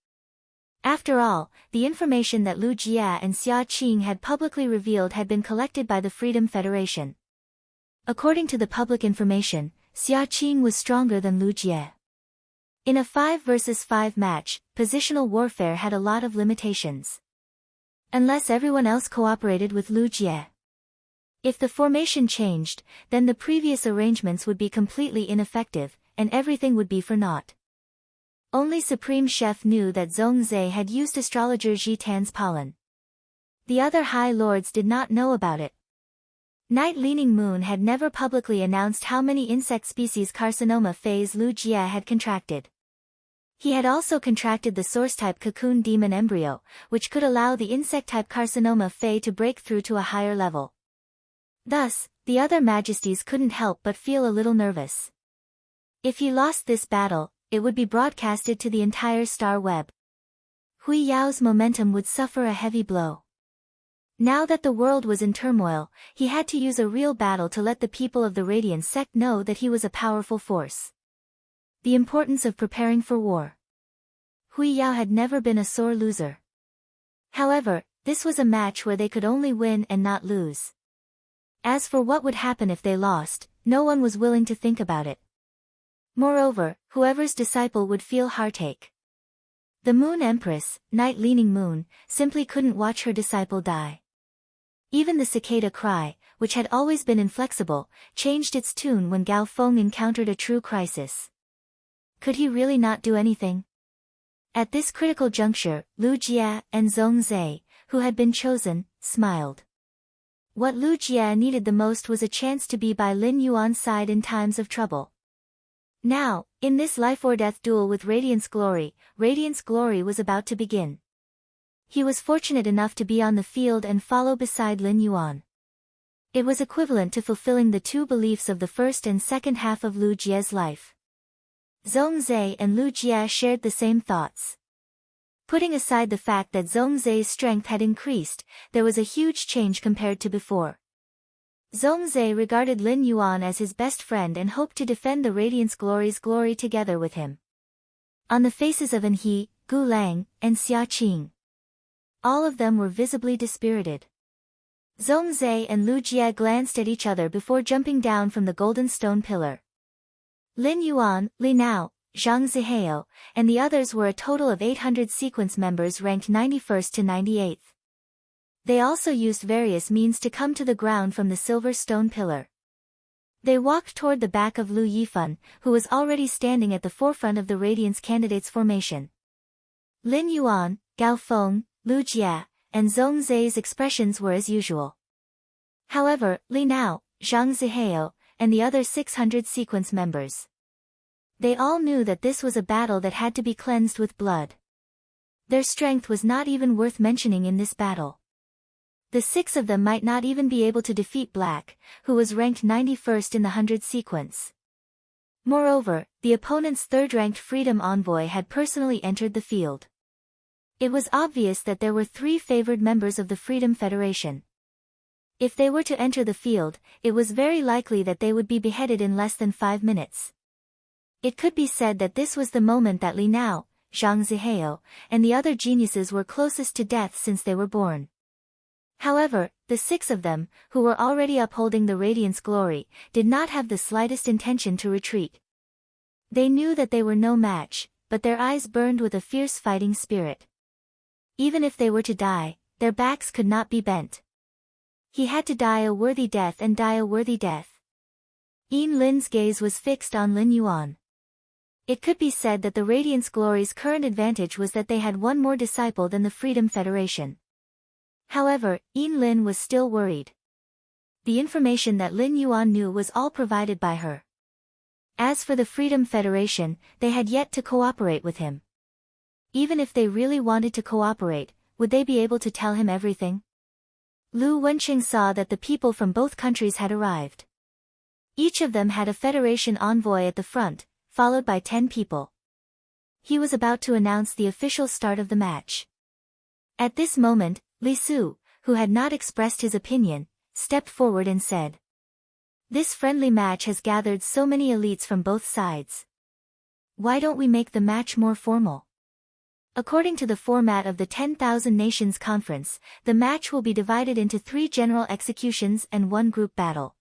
Speaker 1: After all, the information that Lu Jia and Xia Qing had publicly revealed had been collected by the Freedom Federation. According to the public information, Xia Qing was stronger than Lu Jia. In a 5 versus 5 match, positional warfare had a lot of limitations. Unless everyone else cooperated with Lu Jia. If the formation changed, then the previous arrangements would be completely ineffective, and everything would be for naught. Only Supreme Chef knew that Zhongzhe had used astrologer Jitan's pollen. The other high lords did not know about it. Night Leaning Moon had never publicly announced how many insect species carcinoma phase Lu Jia had contracted. He had also contracted the source-type cocoon demon embryo, which could allow the insect-type carcinoma Fey to break through to a higher level. Thus, the other majesties couldn't help but feel a little nervous. If he lost this battle, it would be broadcasted to the entire star web. Huiyao's momentum would suffer a heavy blow. Now that the world was in turmoil, he had to use a real battle to let the people of the Radiant sect know that he was a powerful force. The importance of preparing for war. Huiyao had never been a sore loser. However, this was a match where they could only win and not lose. As for what would happen if they lost, no one was willing to think about it. Moreover, whoever's disciple would feel heartache. The Moon Empress, Night Leaning Moon, simply couldn't watch her disciple die. Even the cicada cry, which had always been inflexible, changed its tune when Gao Feng encountered a true crisis. Could he really not do anything? At this critical juncture, Lu Jia and Zhongzhe, who had been chosen, smiled. What Lu Jia needed the most was a chance to be by Lin Yuan's side in times of trouble. Now, in this life-or-death duel with Radiance Glory was about to begin. He was fortunate enough to be on the field and follow beside Lin Yuan. It was equivalent to fulfilling the two beliefs of the first and second half of Lu Jia's life. Zhongzhe and Lu Jia shared the same thoughts. Putting aside the fact that Zhongzhe's strength had increased, there was a huge change compared to before. Zhongzhe regarded Lin Yuan as his best friend and hoped to defend the Radiance Glory's glory together with him. On the faces of Anhe, Gu Lang, and Xia Qing, all of them were visibly dispirited. Zhongzhe and Lu Jia glanced at each other before jumping down from the golden stone pillar. Lin Yuan, Li Nao, Zhang Zihao, and the others were a total of 800 sequence members ranked 91st to 98th. They also used various means to come to the ground from the silver stone pillar. They walked toward the back of Lu Yifan, who was already standing at the forefront of the Radiance candidates formation. Lin Yuan, Gao Feng, Lu Jia, and Zhongzhe's expressions were as usual. However, Li Nao, Zhang Zihao, and the other 600 sequence members, they all knew that this was a battle that had to be cleansed with blood. Their strength was not even worth mentioning in this battle. The 6 of them might not even be able to defeat Black, who was ranked 91st in the 100 sequence. Moreover, the opponent's third-ranked Freedom Envoy had personally entered the field. It was obvious that there were 3 favored members of the Freedom Federation. If they were to enter the field, it was very likely that they would be beheaded in less than 5 minutes. It could be said that this was the moment that Li Nao, Zhang Zihao, and the other geniuses were closest to death since they were born. However, the 6 of them, who were already upholding the Radiance glory, did not have the slightest intention to retreat. They knew that they were no match, but their eyes burned with a fierce fighting spirit. Even if they were to die, their backs could not be bent. He had to die a worthy death and die a worthy death. Yin Lin's gaze was fixed on Lin Yuan. It could be said that the Radiance Glory's current advantage was that they had one more disciple than the Freedom Federation. However, Yin Lin was still worried. The information that Lin Yuan knew was all provided by her. As for the Freedom Federation, they had yet to cooperate with him. Even if they really wanted to cooperate, would they be able to tell him everything? Lu Wenqing saw that the people from both countries had arrived. Each of them had a Federation envoy at the front, followed by 10 people. He was about to announce the official start of the match. At this moment, Li Su, who had not expressed his opinion, stepped forward and said, "This friendly match has gathered so many elites from both sides. Why don't we make the match more formal?" According to the format of the 10,000 Nations Conference, the match will be divided into 3 general executions and 1 group battle.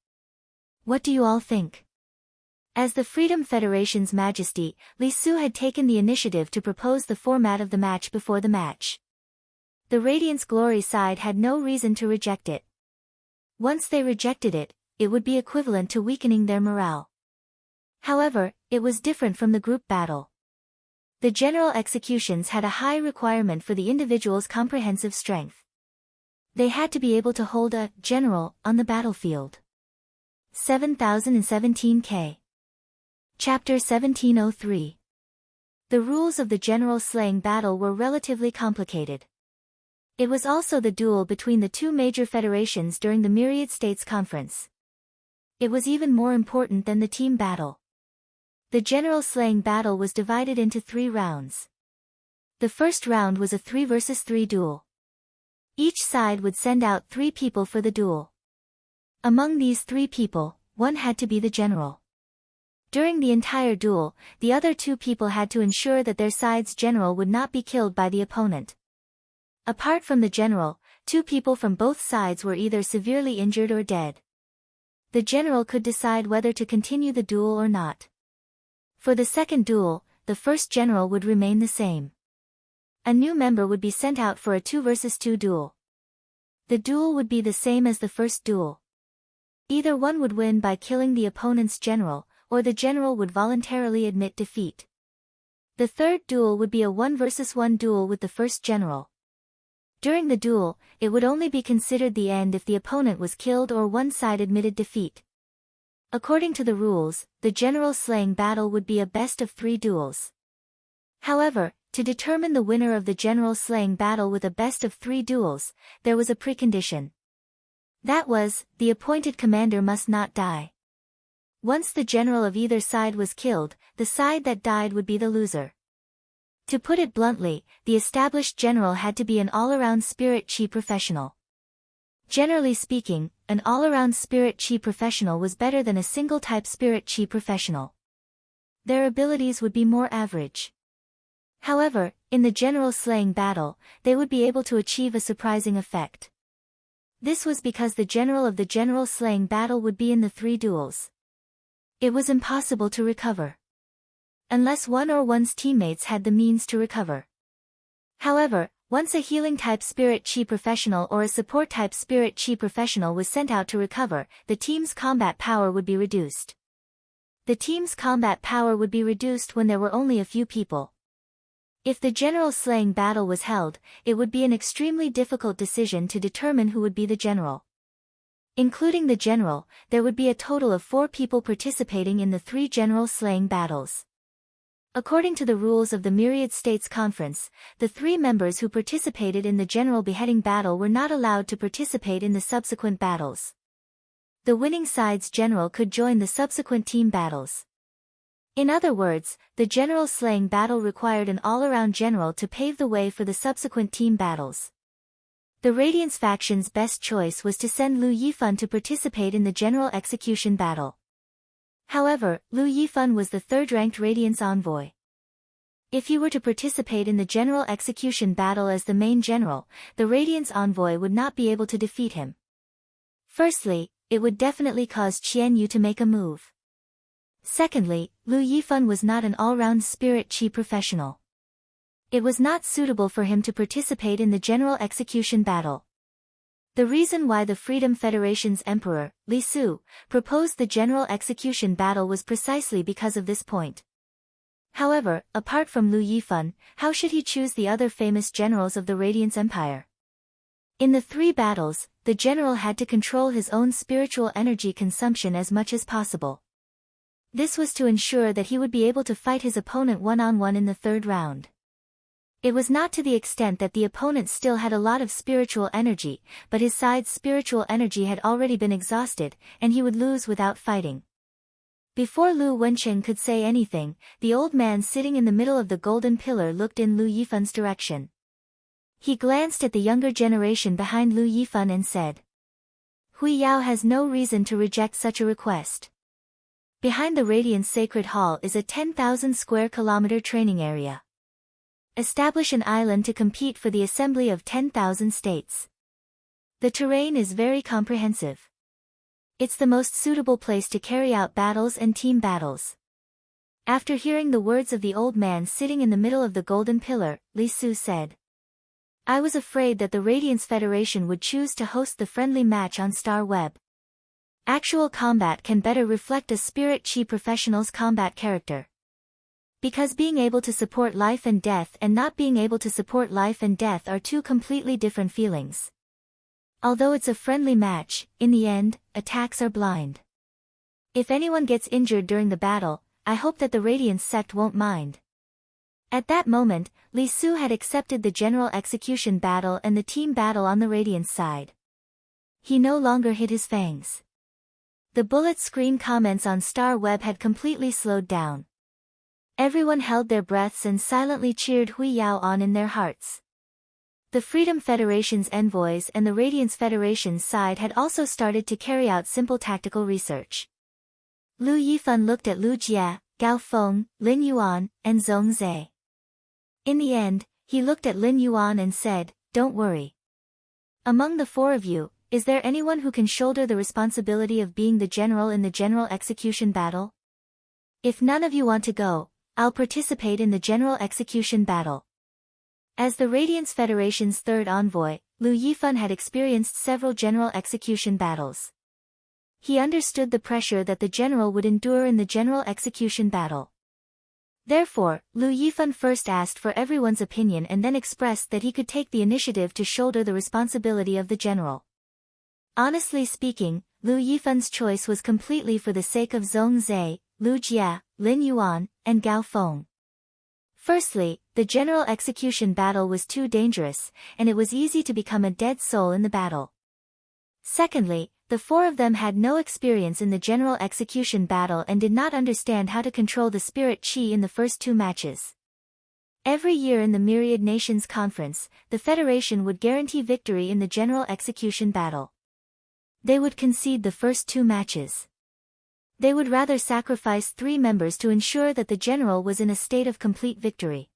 Speaker 1: What do you all think? As the Freedom Federation's Majesty, Li Su had taken the initiative to propose the format of the match before the match. The Radiance Glory side had no reason to reject it. Once they rejected it, it would be equivalent to weakening their morale. However, it was different from the group battle. The general executions had a high requirement for the individual's comprehensive strength. They had to be able to hold a general on the battlefield. 7017K. Chapter 1703. The rules of the general slaying battle were relatively complicated. It was also the duel between the 2 major federations during the Myriad States Conference. It was even more important than the team battle. The general slaying battle was divided into 3 rounds. The first round was a 3 versus 3 duel. Each side would send out 3 people for the duel. Among these 3 people, one had to be the general. During the entire duel, the other 2 people had to ensure that their side's general would not be killed by the opponent. Apart from the general, 2 people from both sides were either severely injured or dead. The general could decide whether to continue the duel or not. For the second duel, the first general would remain the same. A new member would be sent out for a 2 versus 2 duel. The duel would be the same as the first duel. Either one would win by killing the opponent's general, or the general would voluntarily admit defeat. The third duel would be a 1 versus 1 duel with the first general. During the duel, it would only be considered the end if the opponent was killed or one side admitted defeat. According to the rules, the general slaying battle would be a best of 3 duels. However, to determine the winner of the general slaying battle with a best of 3 duels, there was a precondition. That was, the appointed commander must not die. Once the general of either side was killed, the side that died would be the loser. To put it bluntly, the established general had to be an all-around spirit chi professional. Generally speaking, an all-around spirit chi professional was better than a single-type spirit chi professional. Their abilities would be more average. However, in the general slaying battle, they would be able to achieve a surprising effect. This was because the general of the general slaying battle would be in the 3 duels. It was impossible to recover. Unless one or one's teammates had the means to recover. However, once a healing-type spirit chi professional or a support-type spirit chi professional was sent out to recover, the team's combat power would be reduced. The team's combat power would be reduced when there were only a few people. If the general slaying battle was held, it would be an extremely difficult decision to determine who would be the general. Including the general, there would be a total of 4 people participating in the 3 general slaying battles. According to the rules of the Myriad States Conference, the 3 members who participated in the general beheading battle were not allowed to participate in the subsequent battles. The winning side's general could join the subsequent team battles. In other words, the general slaying battle required an all-around general to pave the way for the subsequent team battles. The Radiance faction's best choice was to send Lu Yifan to participate in the general execution battle. However, Lu Yifan was the 3rd-ranked Radiance envoy. If he were to participate in the general execution battle as the main general, the Radiance envoy would not be able to defeat him. Firstly, it would definitely cause Qian Yu to make a move. Secondly, Lu Yifan was not an all-round spirit chi professional. It was not suitable for him to participate in the general execution battle. The reason why the Freedom Federation's emperor, Li Su, proposed the general execution battle was precisely because of this point. However, apart from Lu Yifan, how should he choose the other famous generals of the Radiance Empire? In the three battles, the general had to control his own spiritual energy consumption as much as possible. This was to ensure that he would be able to fight his opponent one-on-one in the third round. It was not to the extent that the opponent still had a lot of spiritual energy, but his side's spiritual energy had already been exhausted, and he would lose without fighting. Before Lu Wencheng could say anything, the old man sitting in the middle of the golden pillar looked in Lu Yifan's direction. He glanced at the younger generation behind Lu Yifan and said, Hui Yao has no reason to reject such a request. Behind the Radiance Sacred Hall is a 10,000 square kilometer training area. Establish an island to compete for the assembly of 10,000 states. The terrain is very comprehensive. It's the most suitable place to carry out battles and team battles. After hearing the words of the old man sitting in the middle of the golden pillar, Li Su said, I was afraid that the Radiance Federation would choose to host the friendly match on Star Web. Actual combat can better reflect a Spirit Chi professional's combat character. Because being able to support life and death and not being able to support life and death are two completely different feelings. Although it's a friendly match, in the end, attacks are blind. If anyone gets injured during the battle, I hope that the Radiance sect won't mind. At that moment, Li Su had accepted the general execution battle and the team battle on the Radiance side. He no longer hid his fangs. The bullet screen comments on Star Web had completely slowed down. Everyone held their breaths and silently cheered Hui Yao on in their hearts. The Freedom Federation's envoys and the Radiance Federation's side had also started to carry out simple tactical research. Lu Yifan looked at Lu Jia, Gao Feng, Lin Yuan, and Zhong Zhe. In the end, he looked at Lin Yuan and said, Don't worry. Among the four of you, is there anyone who can shoulder the responsibility of being the general in the general execution battle? If none of you want to go, I'll participate in the general execution battle. As the Radiance Federation's third envoy, Lu Yifan had experienced several general execution battles. He understood the pressure that the general would endure in the general execution battle. Therefore, Lu Yifan first asked for everyone's opinion and then expressed that he could take the initiative to shoulder the responsibility of the general. Honestly speaking, Lu Yifan's choice was completely for the sake of Zhong Zhe, Lu Jia, Lin Yuan, and Gao Feng. Firstly, the general execution battle was too dangerous, and it was easy to become a dead soul in the battle. Secondly, the four of them had no experience in the general execution battle and did not understand how to control the Spirit Chi in the first two matches. Every year in the Myriad Nations Conference, the Federation would guarantee victory in the general execution battle. They would concede the first two matches. They would rather sacrifice 3 members to ensure that the general was in a state of complete victory.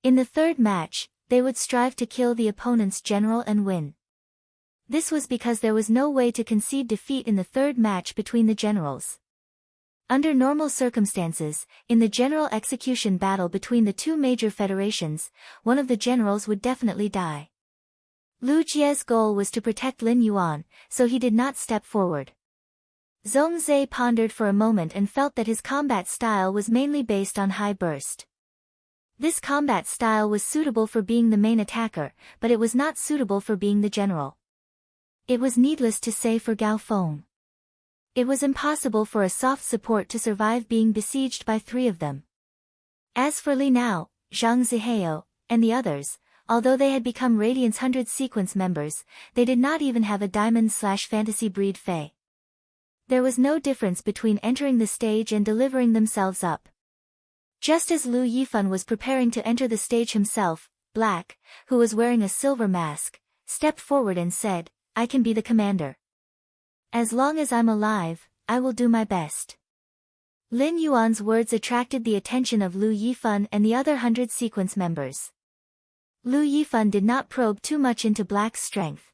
Speaker 1: In the third match, they would strive to kill the opponent's general and win. This was because there was no way to concede defeat in the third match between the generals. Under normal circumstances, in the general execution battle between the two major federations, one of the generals would definitely die. Lu Jie's goal was to protect Lin Yuan, so he did not step forward. Zhong Zhe pondered for a moment and felt that his combat style was mainly based on high burst. This combat style was suitable for being the main attacker, but it was not suitable for being the general. It was needless to say for Gao Feng. It was impossible for a soft support to survive being besieged by 3 of them. As for Li Nao, Zhang Ziheo, and the others, although they had become Radiance 100 sequence members, they did not even have a diamond/fantasy breed Fae. There was no difference between entering the stage and delivering themselves up. Just as Lu Yifan was preparing to enter the stage himself, Black, who was wearing a silver mask, stepped forward and said, I can be the commander. As long as I'm alive, I will do my best. Lin Yuan's words attracted the attention of Lu Yifan and the other 100 sequence members. Lu Yifan did not probe too much into Black's strength.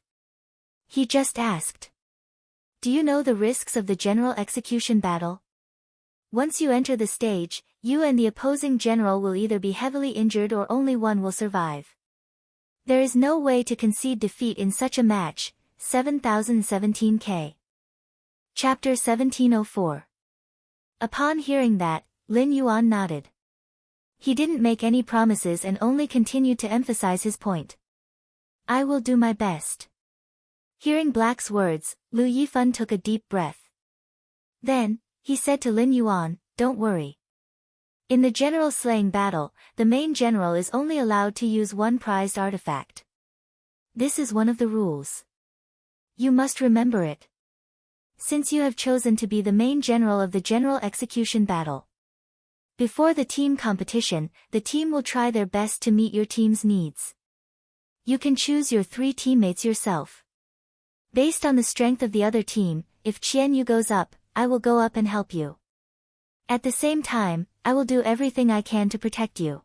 Speaker 1: He just asked, Do you know the risks of the general execution battle? Once you enter the stage, you and the opposing general will either be heavily injured or only one will survive. There is no way to concede defeat in such a match, 7017K. Chapter 1704. Upon hearing that, Lin Yuan nodded. He didn't make any promises and only continued to emphasize his point. I will do my best. Hearing Black's words, Lu Yifan took a deep breath. Then, he said to Lin Yuan, don't worry. In the general slaying battle, the main general is only allowed to use one prized artifact. This is one of the rules. You must remember it. Since you have chosen to be the main general of the general execution battle. Before the team competition, the team will try their best to meet your team's needs. You can choose your 3 teammates yourself. Based on the strength of the other team, if Qian Yu goes up, I will go up and help you. At the same time, I will do everything I can to protect you.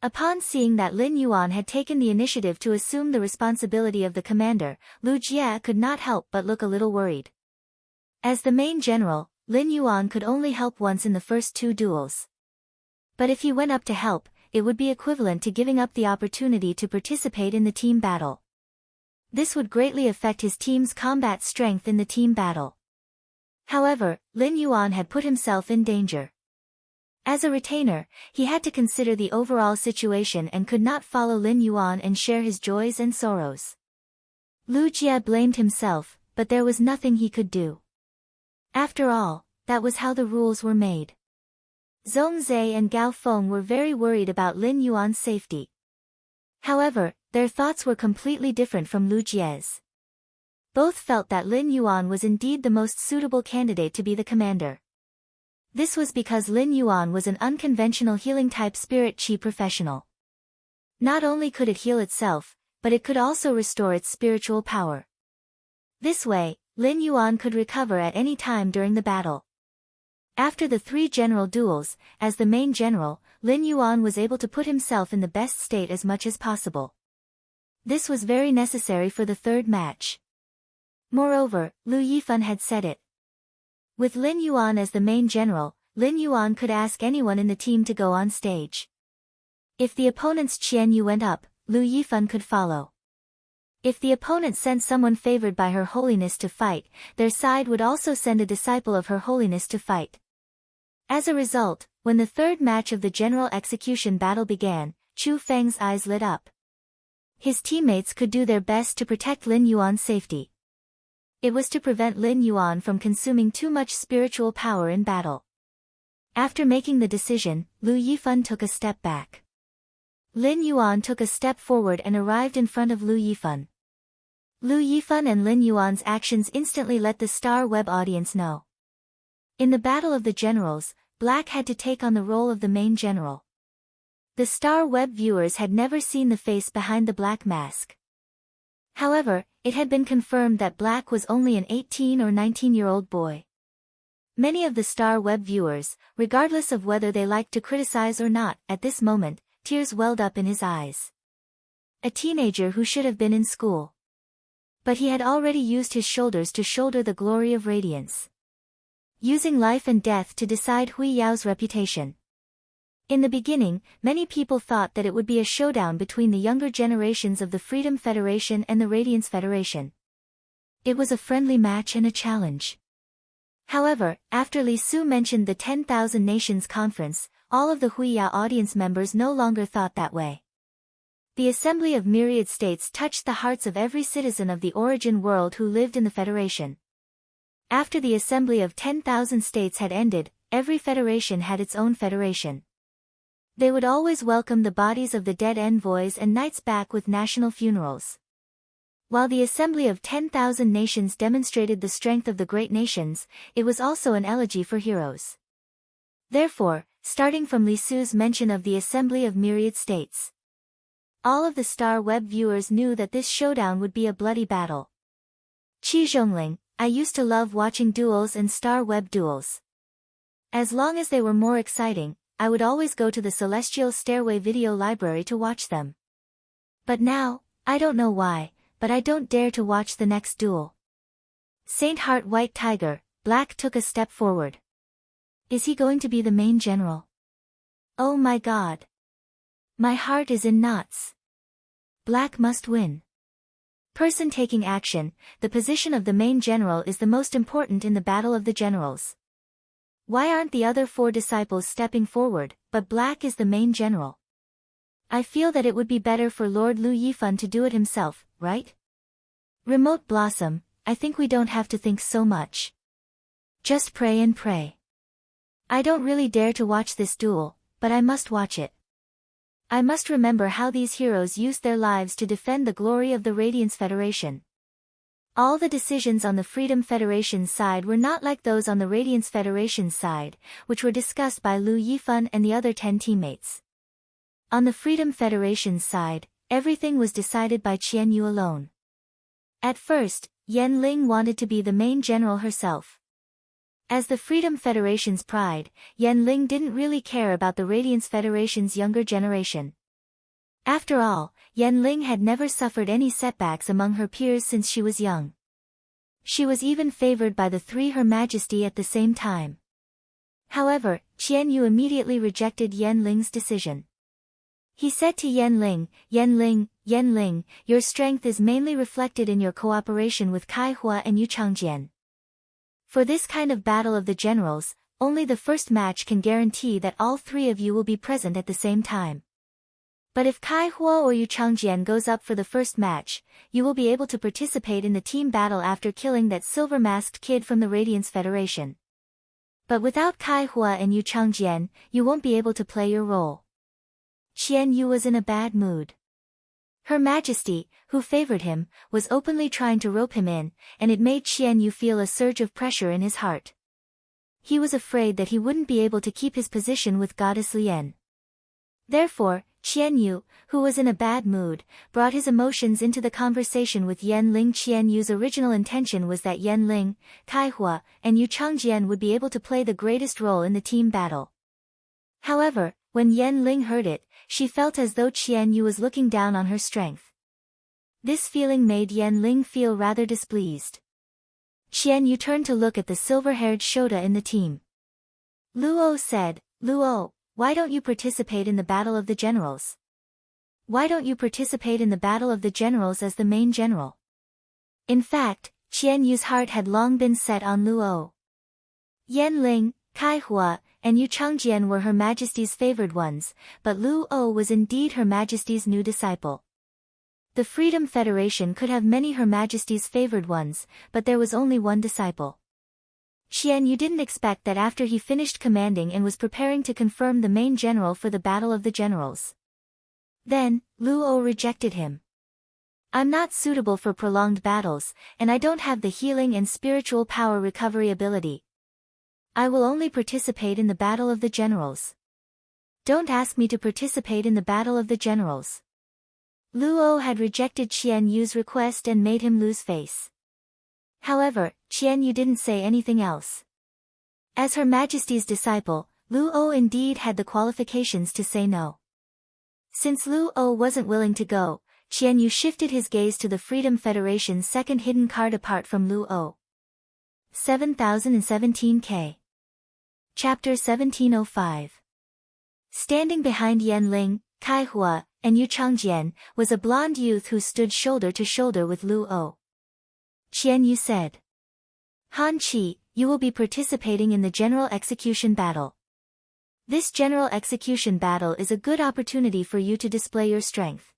Speaker 1: Upon seeing that Lin Yuan had taken the initiative to assume the responsibility of the commander, Lu Jie could not help but look a little worried. As the main general, Lin Yuan could only help once in the first 2 duels. But if he went up to help, it would be equivalent to giving up the opportunity to participate in the team battle. This would greatly affect his team's combat strength in the team battle. However, Lin Yuan had put himself in danger. As a retainer, he had to consider the overall situation and could not follow Lin Yuan and share his joys and sorrows. Lu Jie blamed himself, but there was nothing he could do. After all, that was how the rules were made. Zhongzhe and Gao Feng were very worried about Lin Yuan's safety. However, their thoughts were completely different from Lu Jie's. Both felt that Lin Yuan was indeed the most suitable candidate to be the commander. This was because Lin Yuan was an unconventional healing-type spirit qi professional. Not only could it heal itself, but it could also restore its spiritual power. This way, Lin Yuan could recover at any time during the battle. After the 3 general duels, as the main general, Lin Yuan was able to put himself in the best state as much as possible. This was very necessary for the 3rd match. Moreover, Lu Yifan had said it. With Lin Yuan as the main general, Lin Yuan could ask anyone in the team to go on stage. If the opponent's Qian Yu went up, Lu Yifan could follow. If the opponent sent someone favored by Her Holiness to fight, their side would also send a disciple of Her Holiness to fight. As a result, when the 3rd match of the general execution battle began, Chu Feng's eyes lit up. His teammates could do their best to protect Lin Yuan's safety. It was to prevent Lin Yuan from consuming too much spiritual power in battle. After making the decision, Lu Yifan took a step back. Lin Yuan took a step forward and arrived in front of Lu Yifan. Lu Yifan and Lin Yuan's actions instantly let the Star Web audience know. In the Battle of the Generals, Black had to take on the role of the main general. The Star Web viewers had never seen the face behind the black mask. However, it had been confirmed that Black was only an 18 or 19-year-old boy. Many of the Star Web viewers, regardless of whether they liked to criticize or not, at this moment, tears welled up in his eyes. A teenager who should have been in school. But he had already used his shoulders to shoulder the glory of radiance. Using life and death to decide Hui Yao's reputation. In the beginning, many people thought that it would be a showdown between the younger generations of the Freedom Federation and the Radiance Federation. It was a friendly match and a challenge. However, after Li Su mentioned the 10,000 Nations Conference, all of the Huiyao audience members no longer thought that way. The Assembly of Myriad States touched the hearts of every citizen of the origin world who lived in the Federation. After the Assembly of 10,000 States had ended, every federation had its own federation. They would always welcome the bodies of the dead envoys and knights back with national funerals. While the Assembly of 10,000 Nations demonstrated the strength of the great nations, it was also an elegy for heroes. Therefore, starting from Li Su's mention of the Assembly of Myriad States, all of the Star Web viewers knew that this showdown would be a bloody battle. Qi Zhongling, I used to love watching duels and Star Web duels. As long as they were more exciting, I would always go to the Celestial Stairway video library to watch them. But now, I don't know why, but I don't dare to watch the next duel. Saint Heart White Tiger, Black took a step forward. Is he going to be the main general? Oh my god. My heart is in knots. Black must win. Person taking action, the position of the main general is the most important in the battle of the generals. Why aren't the other 4 disciples stepping forward, but Black is the main general? I feel that it would be better for Lord Lu Yifan to do it himself, right? Remote Blossom, I think we don't have to think so much. Just pray and pray. I don't really dare to watch this duel, but I must watch it. I must remember how these heroes used their lives to defend the glory of the Radiance Federation. All the decisions on the Freedom Federation's side were not like those on the Radiance Federation's side, which were discussed by Lu Yifan and the other 10 teammates. On the Freedom Federation's side, everything was decided by Qian Yu alone. At first, Yan Ling wanted to be the main general herself. As the Freedom Federation's pride, Yan Ling didn't really care about the Radiance Federation's younger generation. After all, Yan Ling had never suffered any setbacks among her peers since she was young. She was even favored by the 3 Her Majesty at the same time. However, Qian Yu immediately rejected Yan Ling's decision. He said to Yan Ling, "Yan Ling, Yan Ling, your strength is mainly reflected in your cooperation with Kai Hua and Yu Changjian. For this kind of battle of the generals, only the first match can guarantee that all 3 of you will be present at the same time. But if Kai Hua or Yu Changjian goes up for the first match, you will be able to participate in the team battle after killing that silver-masked kid from the Radiance Federation. But without Kai Hua and Yu Changjian, you won't be able to play your role." Qian Yu was in a bad mood. Her Majesty, who favored him, was openly trying to rope him in, and it made Qian Yu feel a surge of pressure in his heart. He was afraid that he wouldn't be able to keep his position with Goddess Lien. Therefore, Qian Yu, who was in a bad mood, brought his emotions into the conversation with Yan Ling. Qian Yu's original intention was that Yan Ling, Kai Hua, and Yu Changjian would be able to play the greatest role in the team battle. However, when Yan Ling heard it, she felt as though Qian Yu was looking down on her strength. This feeling made Yan Ling feel rather displeased. Qian Yu turned to look at the silver-haired Shota in the team. Luo said, "Luo, why don't you participate in the Battle of the Generals? Why don't you participate in the Battle of the Generals as the main general?" In fact, Qian Yu's heart had long been set on Luo. Yan Ling, Kai Hua, and Yu Changjian were Her Majesty's favored ones, but Luo was indeed Her Majesty's new disciple. The Freedom Federation could have many Her Majesty's favored ones, but there was only one disciple. Qian Yu didn't expect that after he finished commanding and was preparing to confirm the main general for the Battle of the Generals. Then, Luo rejected him. "I'm not suitable for prolonged battles, and I don't have the healing and spiritual power recovery ability. I will only participate in the Battle of the Generals. Don't ask me to participate in the Battle of the Generals." Luo had rejected Qian Yu's request and made him lose face. However, Qian Yu didn't say anything else. As Her Majesty's disciple, Luo indeed had the qualifications to say no. Since Luo wasn't willing to go, Qian Yu shifted his gaze to the Freedom Federation's second hidden card apart from Luo. 7017K. Chapter 1705. Standing behind Yan Ling, Kai Hua, and Yu Changjian, was a blonde youth who stood shoulder to shoulder with Luo. Qian Yu said, "Han Qi, you will be participating in the General Execution Battle. This General Execution Battle is a good opportunity for you to display your strength.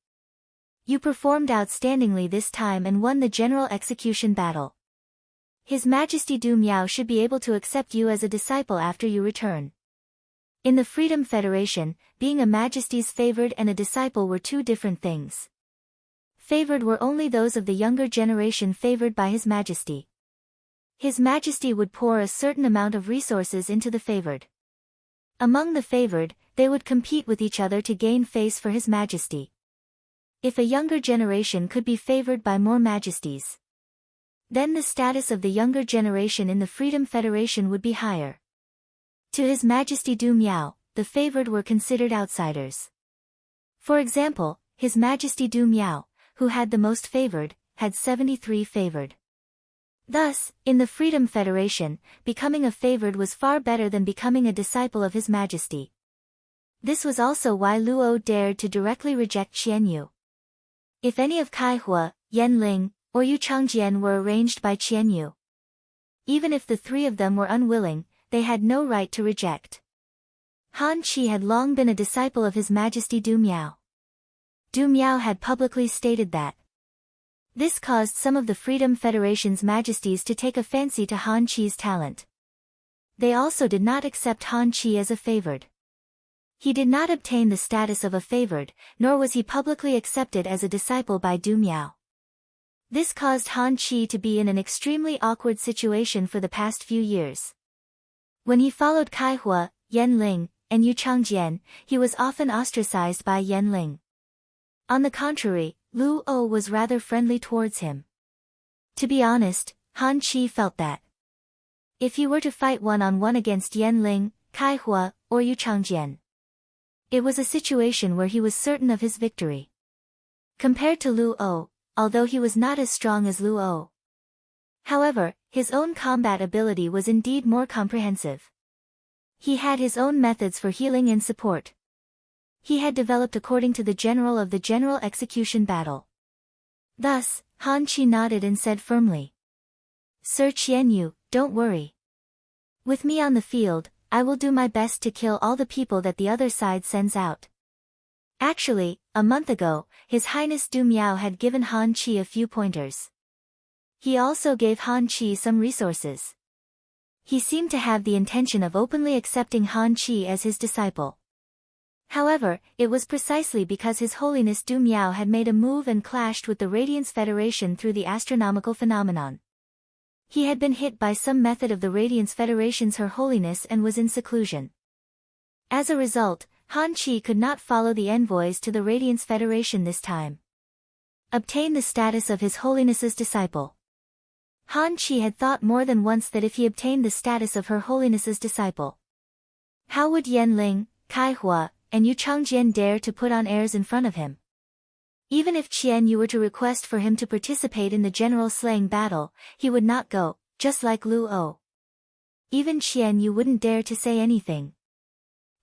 Speaker 1: You performed outstandingly this time and won the General Execution Battle. His Majesty Du Miao should be able to accept you as a disciple after you return." In the Freedom Federation, being a Majesty's favored and a disciple were two different things. Favored were only those of the younger generation favored by His Majesty. His Majesty would pour a certain amount of resources into the favored. Among the favored, they would compete with each other to gain face for His Majesty. If a younger generation could be favored by more majesties, then the status of the younger generation in the Freedom Federation would be higher. To His Majesty Du Miao, the favored were considered outsiders. For example, His Majesty Du Miao, who had the most favored, had 73 favored. Thus, in the Freedom Federation, becoming a favored was far better than becoming a disciple of His Majesty. This was also why Luo dared to directly reject Qian Yu. If any of Kai Hua, Yanling, or Yu Changjian were arranged by Qianyu. Even if the three of them were unwilling, they had no right to reject. Han Qi had long been a disciple of His Majesty Du Miao. Du Miao had publicly stated that. This caused some of the Freedom Federation's majesties to take a fancy to Han Qi's talent. They also did not accept Han Qi as a favored. He did not obtain the status of a favored, nor was he publicly accepted as a disciple by Du Miao. This caused Han Qi to be in an extremely awkward situation for the past few years. When he followed Kaihua, Yanling, and Yu Changjian, he was often ostracized by Yanling. On the contrary, Lu O was rather friendly towards him. To be honest, Han Qi felt that if he were to fight one-on-one against Yanling, Kaihua, or Yu Changjian, it was a situation where he was certain of his victory. Compared to Lu O, although he was not as strong as Lu O, however, his own combat ability was indeed more comprehensive. He had his own methods for healing and support. He had developed according to the general of the general execution battle. Thus, Han Qi nodded and said firmly, "Sir Qianyu, don't worry. With me on the field, I will do my best to kill all the people that the other side sends out." Actually, a month ago, His Highness Du Miao had given Han Qi a few pointers. He also gave Han Qi some resources. He seemed to have the intention of openly accepting Han Qi as his disciple. However, it was precisely because His Holiness Du Miao had made a move and clashed with the Radiance Federation through the astronomical phenomenon. He had been hit by some method of the Radiance Federation's Her Holiness and was in seclusion. As a result, Han Qi could not follow the envoys to the Radiance Federation this time. Obtain the status of His Holiness's disciple. Han Qi had thought more than once that if he obtained the status of Her Holiness's disciple, how would Yanling, Kaihua, and Yu Changjian dare to put on airs in front of him? Even if Qianyu were to request for him to participate in the general slaying battle, he would not go, just like Lu O. Even Qianyu wouldn't dare to say anything.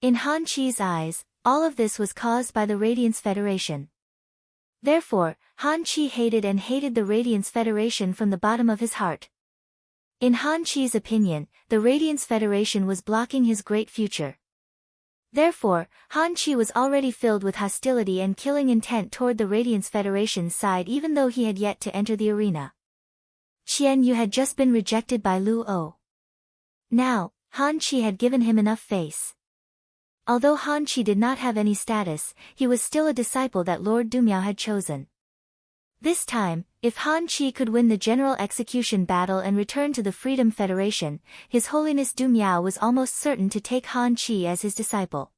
Speaker 1: In Han Qi's eyes, all of this was caused by the Radiance Federation. Therefore, Han Qi hated the Radiance Federation from the bottom of his heart. In Han Qi's opinion, the Radiance Federation was blocking his great future. Therefore, Han Qi was already filled with hostility and killing intent toward the Radiance Federation's side even though he had yet to enter the arena. Qianyu had just been rejected by Lu O. Now, Han Qi had given him enough face. Although Han Qi did not have any status, he was still a disciple that Lord Du Miao had chosen. This time, if Han Qi could win the general execution battle and return to the Freedom Federation, His Holiness Du Miao was almost certain to take Han Qi as his disciple.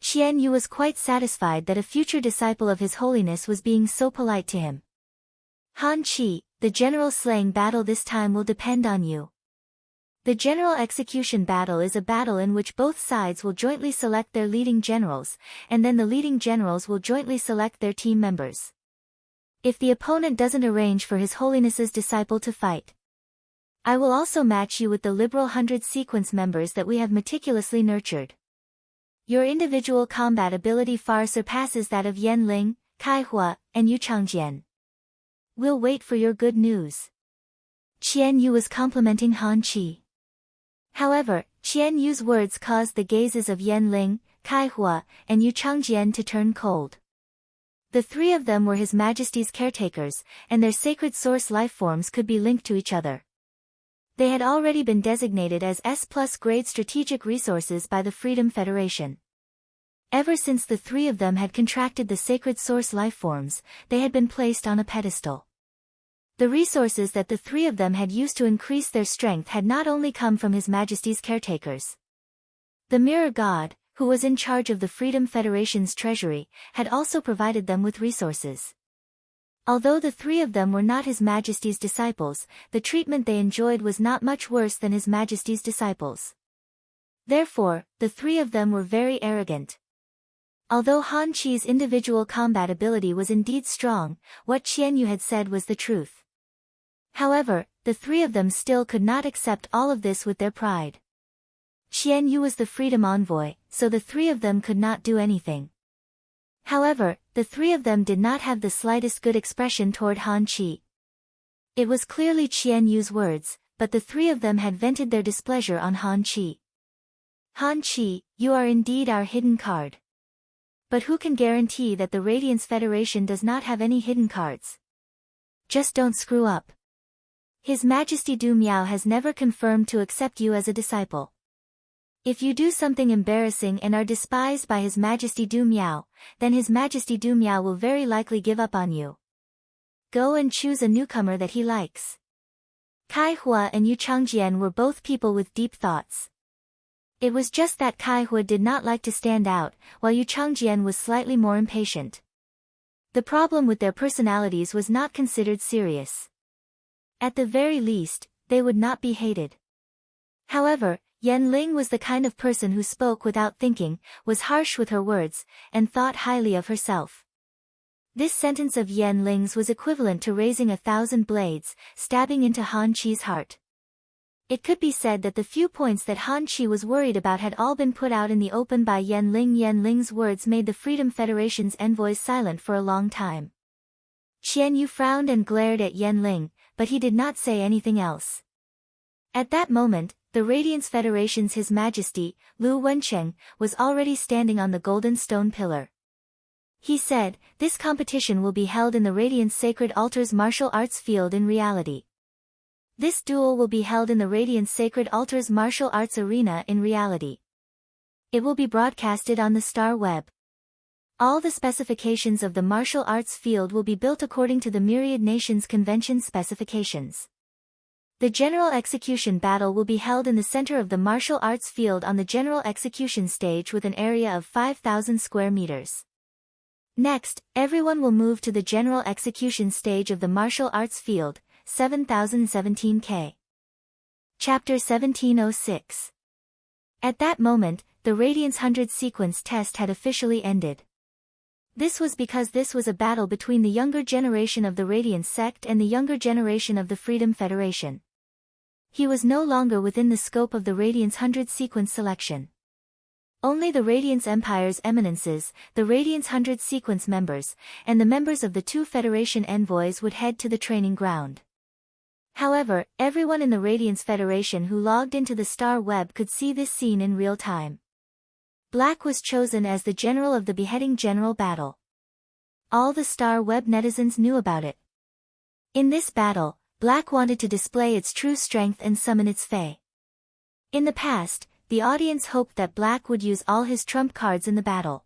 Speaker 1: Qianyu was quite satisfied that a future disciple of His Holiness was being so polite to him. Han Qi, the general slaying battle this time will depend on you. The general execution battle is a battle in which both sides will jointly select their leading generals, and then the leading generals will jointly select their team members. If the opponent doesn't arrange for His Holiness's disciple to fight, I will also match you with the liberal 100 sequence members that we have meticulously nurtured. Your individual combat ability far surpasses that of Yanling, Kaihua, and Yu Changjian. We'll wait for your good news. Qianyu was complimenting Han Qi. However, Qianyu's words caused the gazes of Yanling, Kaihua, and Yu Changjian to turn cold. The three of them were His Majesty's caretakers, and their sacred source lifeforms could be linked to each other. They had already been designated as S+ grade strategic resources by the Freedom Federation. Ever since the three of them had contracted the sacred source lifeforms, they had been placed on a pedestal. The resources that the three of them had used to increase their strength had not only come from His Majesty's caretakers. The Mirror God, who was in charge of the Freedom Federation's treasury, had also provided them with resources. Although the three of them were not His Majesty's disciples, the treatment they enjoyed was not much worse than His Majesty's disciples. Therefore, the three of them were very arrogant. Although Han Qi's individual combat ability was indeed strong, what Qianyu had said was the truth. However, the three of them still could not accept all of this with their pride. Qianyu was the freedom envoy, so the three of them could not do anything. However, the The three of them did not have the slightest good expression toward Han Chi. It was clearly Qian Yu's words, but the three of them had vented their displeasure on Han Chi. Han Chi, you are indeed our hidden card. But who can guarantee that the Radiance Federation does not have any hidden cards? Just don't screw up. His Majesty Du Miao has never confirmed to accept you as a disciple. If you do something embarrassing and are despised by His Majesty Du Miao, then His Majesty Du Miao will very likely give up on you. Go and choose a newcomer that he likes. Kai Hua and Yu Changjian were both people with deep thoughts. It was just that Kai Hua did not like to stand out, while Yu Changjian was slightly more impatient. The problem with their personalities was not considered serious. At the very least, they would not be hated. However, Yan Ling was the kind of person who spoke without thinking, was harsh with her words, and thought highly of herself. This sentence of Yan Ling's was equivalent to raising 1,000 blades, stabbing into Han Chi's heart. It could be said that the few points that Han Chi was worried about had all been put out in the open by Yan Ling. Yan Ling's words made the Freedom Federation's envoys silent for a long time. Qian Yu frowned and glared at Yan Ling, but he did not say anything else. At that moment, the Radiance Federation's His Majesty, Lu Wencheng, was already standing on the golden stone pillar. He said, "This competition will be held in the Radiance Sacred Altar's martial arts field in reality. This duel will be held in the Radiance Sacred Altar's martial arts arena in reality. It will be broadcasted on the Star Web. All the specifications of the martial arts field will be built according to the Myriad Nations Convention specifications. The general execution battle will be held in the center of the martial arts field on the general execution stage with an area of 5,000 square meters. Next, everyone will move to the general execution stage of the martial arts field, 7017 K. Chapter 1706. At that moment, the Radiance 100 sequence test had officially ended. This was because this was a battle between the younger generation of the Radiance sect and the younger generation of the Freedom Federation. He was no longer within the scope of the Radiance 100 sequence selection. Only the Radiance Empire's eminences, the Radiance 100 sequence members, and the members of the two Federation envoys would head to the training ground. However, everyone in the Radiance Federation who logged into the Star Web could see this scene in real time. Black was chosen as the general of the beheading general battle. All the Star Web netizens knew about it. In this battle, Black wanted to display its true strength and summon its Fae. In the past, the audience hoped that Black would use all his trump cards in the battle.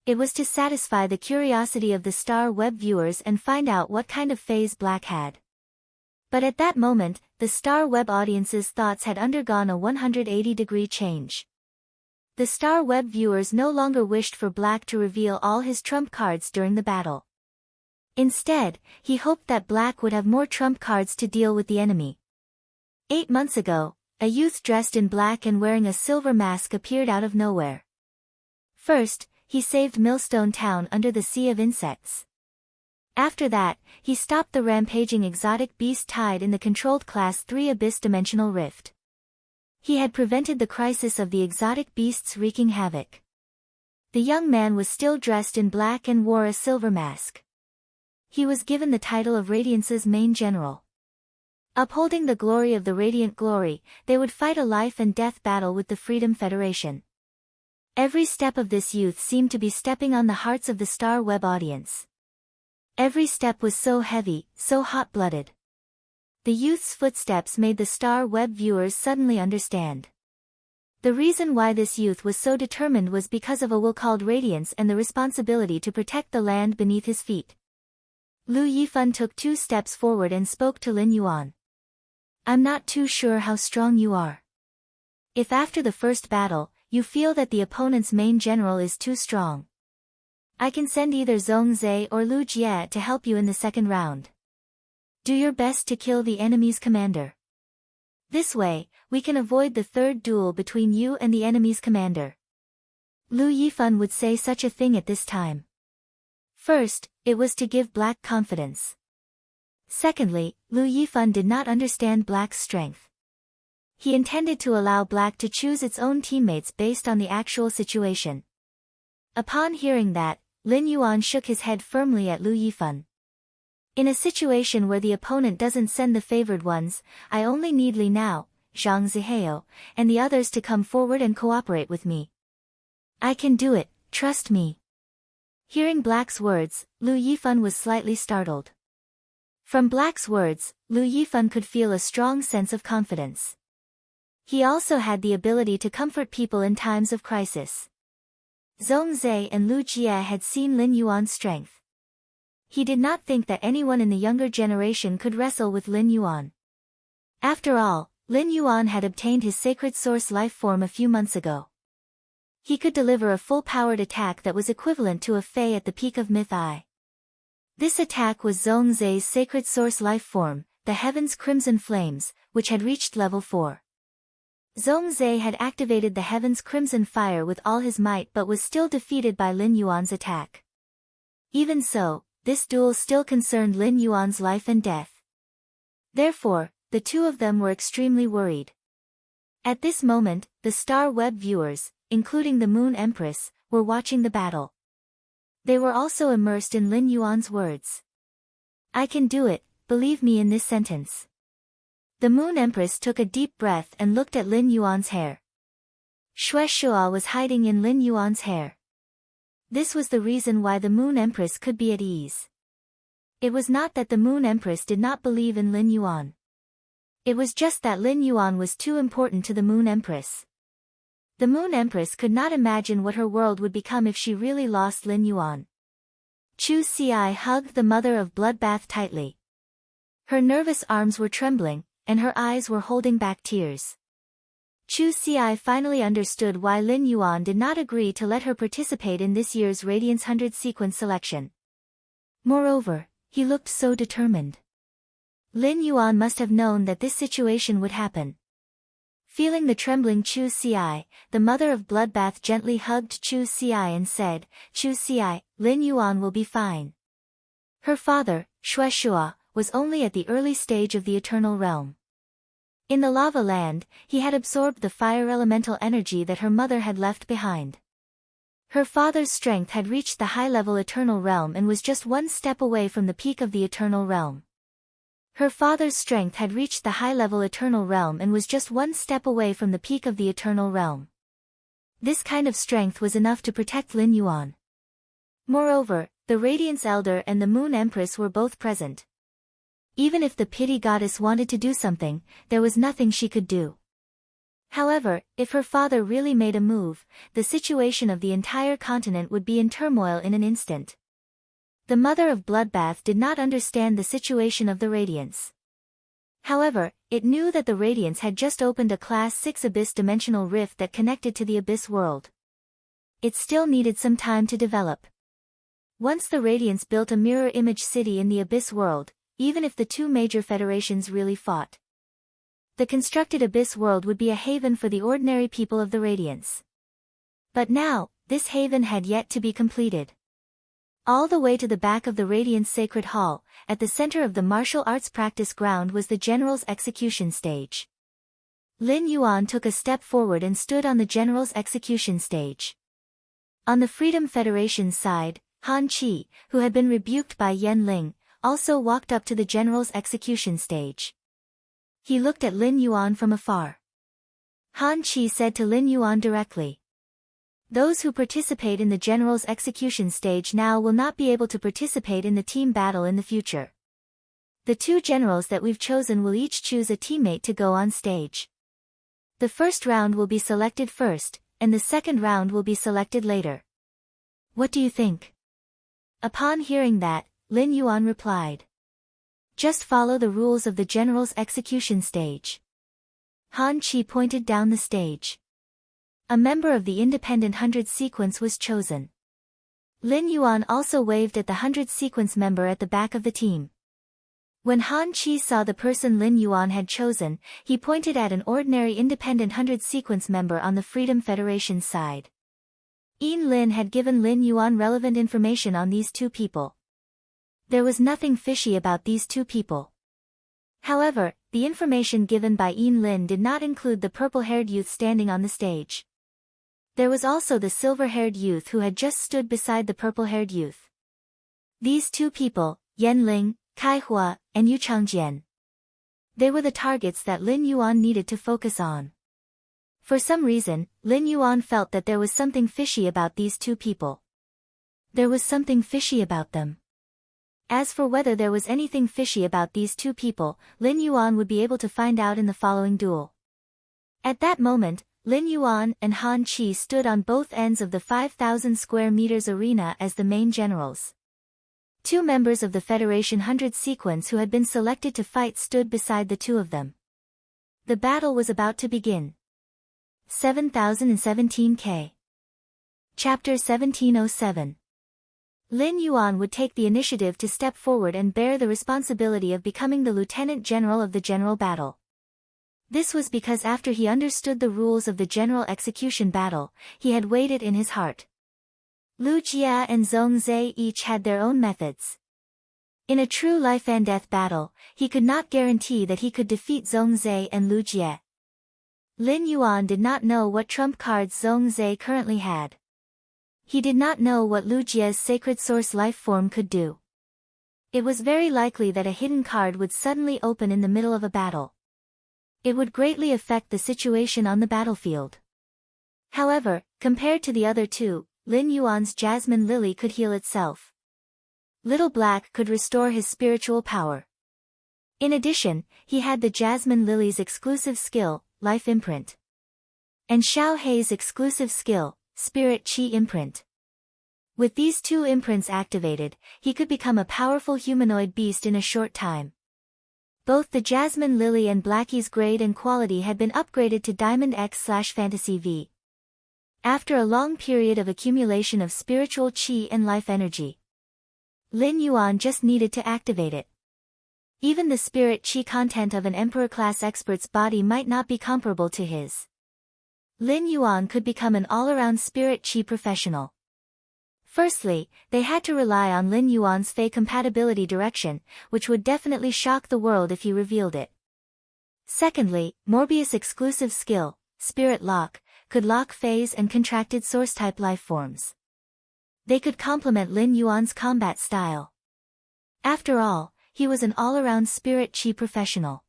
Speaker 1: It was to satisfy the curiosity of the Star Web viewers and find out what kind of Faes Black had. But at that moment, the Star Web audience's thoughts had undergone a 180-degree change. The Star Web viewers no longer wished for Black to reveal all his trump cards during the battle. Instead, he hoped that Black would have more trump cards to deal with the enemy. 8 months ago, a youth dressed in black and wearing a silver mask appeared out of nowhere. First, he saved Millstone Town under the Sea of Insects. After that, he stopped the rampaging exotic beast Tide in the controlled Class 3 Abyss Dimensional Rift. He had prevented the crisis of the exotic beasts wreaking havoc. The young man was still dressed in black and wore a silver mask. He was given the title of Radiance's main general. Upholding the glory of the Radiant Glory, they would fight a life and death battle with the Freedom Federation. Every step of this youth seemed to be stepping on the hearts of the Star Web audience. Every step was so heavy, so hot-blooded. The youth's footsteps made the Star Web viewers suddenly understand. The reason why this youth was so determined was because of a will called Radiance and the responsibility to protect the land beneath his feet. Lu Yifan took 2 steps forward and spoke to Lin Yuan. "I'm not too sure how strong you are. If after the first battle, you feel that the opponent's main general is too strong, I can send either Zhong Zhe or Lu Jie to help you in the second round. Do your best to kill the enemy's commander. This way, we can avoid the third duel between you and the enemy's commander." Lu Yifan would say such a thing at this time. First, it was to give Black confidence. Secondly, Lu Yifan did not understand Black's strength. He intended to allow Black to choose its own teammates based on the actual situation. Upon hearing that, Lin Yuan shook his head firmly at Lu Yifan. In a situation where the opponent doesn't send the favored ones, I only need Li Nao, Zhang Zihao, and the others to come forward and cooperate with me. I can do it, trust me. Hearing Black's words, Lu Yifan was slightly startled. From Black's words, Lu Yifan could feel a strong sense of confidence. He also had the ability to comfort people in times of crisis. Zhong Zhe and Lu Jie had seen Lin Yuan's strength. He did not think that anyone in the younger generation could wrestle with Lin Yuan. After all, Lin Yuan had obtained his sacred source life form a few months ago. He could deliver a full-powered attack that was equivalent to a Fei at the peak of Myth I. This attack was Zhong Zhe's sacred source life form, the Heaven's Crimson Flames, which had reached level 4. Zhong Zhe had activated the Heaven's Crimson Fire with all his might but was still defeated by Lin Yuan's attack. Even so, this duel still concerned Lin Yuan's life and death. Therefore, the two of them were extremely worried. At this moment, the Star Web viewers, including the Moon Empress, were watching the battle. They were also immersed in Lin Yuan's words. I can do it, believe me in this sentence. The Moon Empress took a deep breath and looked at Lin Yuan's hair. Xue Shua was hiding in Lin Yuan's hair. This was the reason why the Moon Empress could be at ease. It was not that the Moon Empress did not believe in Lin Yuan. It was just that Lin Yuan was too important to the Moon Empress. The Moon Empress could not imagine what her world would become if she really lost Lin Yuan. Chu Xi hugged the mother of Bloodbath tightly. Her nervous arms were trembling, and her eyes were holding back tears. Chu Xi finally understood why Lin Yuan did not agree to let her participate in this year's Radiance 100 sequence selection. Moreover, he looked so determined. Lin Yuan must have known that this situation would happen. Feeling the trembling Chu Xi, the mother of Bloodbath gently hugged Chu Xi and said, Chu Xi, Lin Yuan will be fine. Her father, Xue Shua, was only at the early stage of the Eternal Realm. In the Lava Land, he had absorbed the fire elemental energy that her mother had left behind. Her father's strength had reached the high-level Eternal Realm and was just one step away from the peak of the Eternal Realm. Her father's strength had reached the high-level Eternal Realm and was just one step away from the peak of the Eternal Realm. This kind of strength was enough to protect Lin Yuan. Moreover, the Radiance Elder and the Moon Empress were both present. Even if the Pity Goddess wanted to do something, there was nothing she could do. However, if her father really made a move, the situation of the entire continent would be in turmoil in an instant. The mother of Bloodbath did not understand the situation of the Radiance. However, it knew that the Radiance had just opened a Class 6 Abyss dimensional rift that connected to the Abyss world. It still needed some time to develop. Once the Radiance built a mirror image city in the Abyss world, even if the two major federations really fought, the constructed Abyss world would be a haven for the ordinary people of the Radiance. But now, this haven had yet to be completed. All the way to the back of the Radiance Sacred Hall, at the center of the martial arts practice ground was the General's execution stage. Lin Yuan took a step forward and stood on the General's execution stage. On the Freedom Federation's side, Han Qi, who had been rebuked by Yan Ling, also walked up to the General's execution stage. He looked at Lin Yuan from afar. Han Qi said to Lin Yuan directly, those who participate in the General's execution stage now will not be able to participate in the team battle in the future. The two generals that we've chosen will each choose a teammate to go on stage. The first round will be selected first, and the second round will be selected later. What do you think? Upon hearing that, Lin Yuan replied, just follow the rules of the General's execution stage. Han Qi pointed down the stage. A member of the Independent 100 sequence was chosen. Lin Yuan also waved at the 100 sequence member at the back of the team. When Han Qi saw the person Lin Yuan had chosen, he pointed at an ordinary Independent 100 sequence member on the Freedom Federation's side. Yin Lin had given Lin Yuan relevant information on these two people. There was nothing fishy about these two people. However, the information given by Yin Lin did not include the purple-haired youth standing on the stage. There was also the silver-haired youth who had just stood beside the purple-haired youth. These two people, Yan Ling, Kai Hua, and Yu Changjian. They were the targets that Lin Yuan needed to focus on. For some reason, Lin Yuan felt that there was something fishy about these two people. There was something fishy about them. As for whether there was anything fishy about these two people, Lin Yuan would be able to find out in the following duel. At that moment, Lin Yuan and Han Qi stood on both ends of the 5,000 square meters arena as the main generals. Two members of the Federation 100 sequence who had been selected to fight stood beside the two of them. The battle was about to begin. 7017K. Chapter 1707. Lin Yuan would take the initiative to step forward and bear the responsibility of becoming the lieutenant general of the general battle. This was because after he understood the rules of the general execution battle, he had weighed it in his heart. Lu Jie and Zhong Zhe each had their own methods. In a true life-and-death battle, he could not guarantee that he could defeat Zhong Zhe and Lu Jie. Lin Yuan did not know what trump cards Zhong Zhe currently had. He did not know what Lu Jie's sacred source life form could do. It was very likely that a hidden card would suddenly open in the middle of a battle. It would greatly affect the situation on the battlefield. However, compared to the other two, Lin Yuan's Jasmine Lily could heal itself. Little Black could restore his spiritual power. In addition, he had the Jasmine Lily's exclusive skill, Life Imprint. And Xiao Hei's exclusive skill, Spirit Qi Imprint. With these two imprints activated, he could become a powerful humanoid beast in a short time. Both the Jasmine Lily and Blackie's grade and quality had been upgraded to Diamond X/Fantasy V. After a long period of accumulation of spiritual qi and life energy, Lin Yuan just needed to activate it. Even the spirit qi content of an Emperor-class expert's body might not be comparable to his. Lin Yuan could become an all-around spirit qi professional. Firstly, they had to rely on Lin Yuan's Fey compatibility direction, which would definitely shock the world if he revealed it. Secondly, Morbius' exclusive skill, Spirit Lock, could lock Feys and contracted source-type life forms. They could complement Lin Yuan's combat style. After all, he was an all-around spirit qi professional.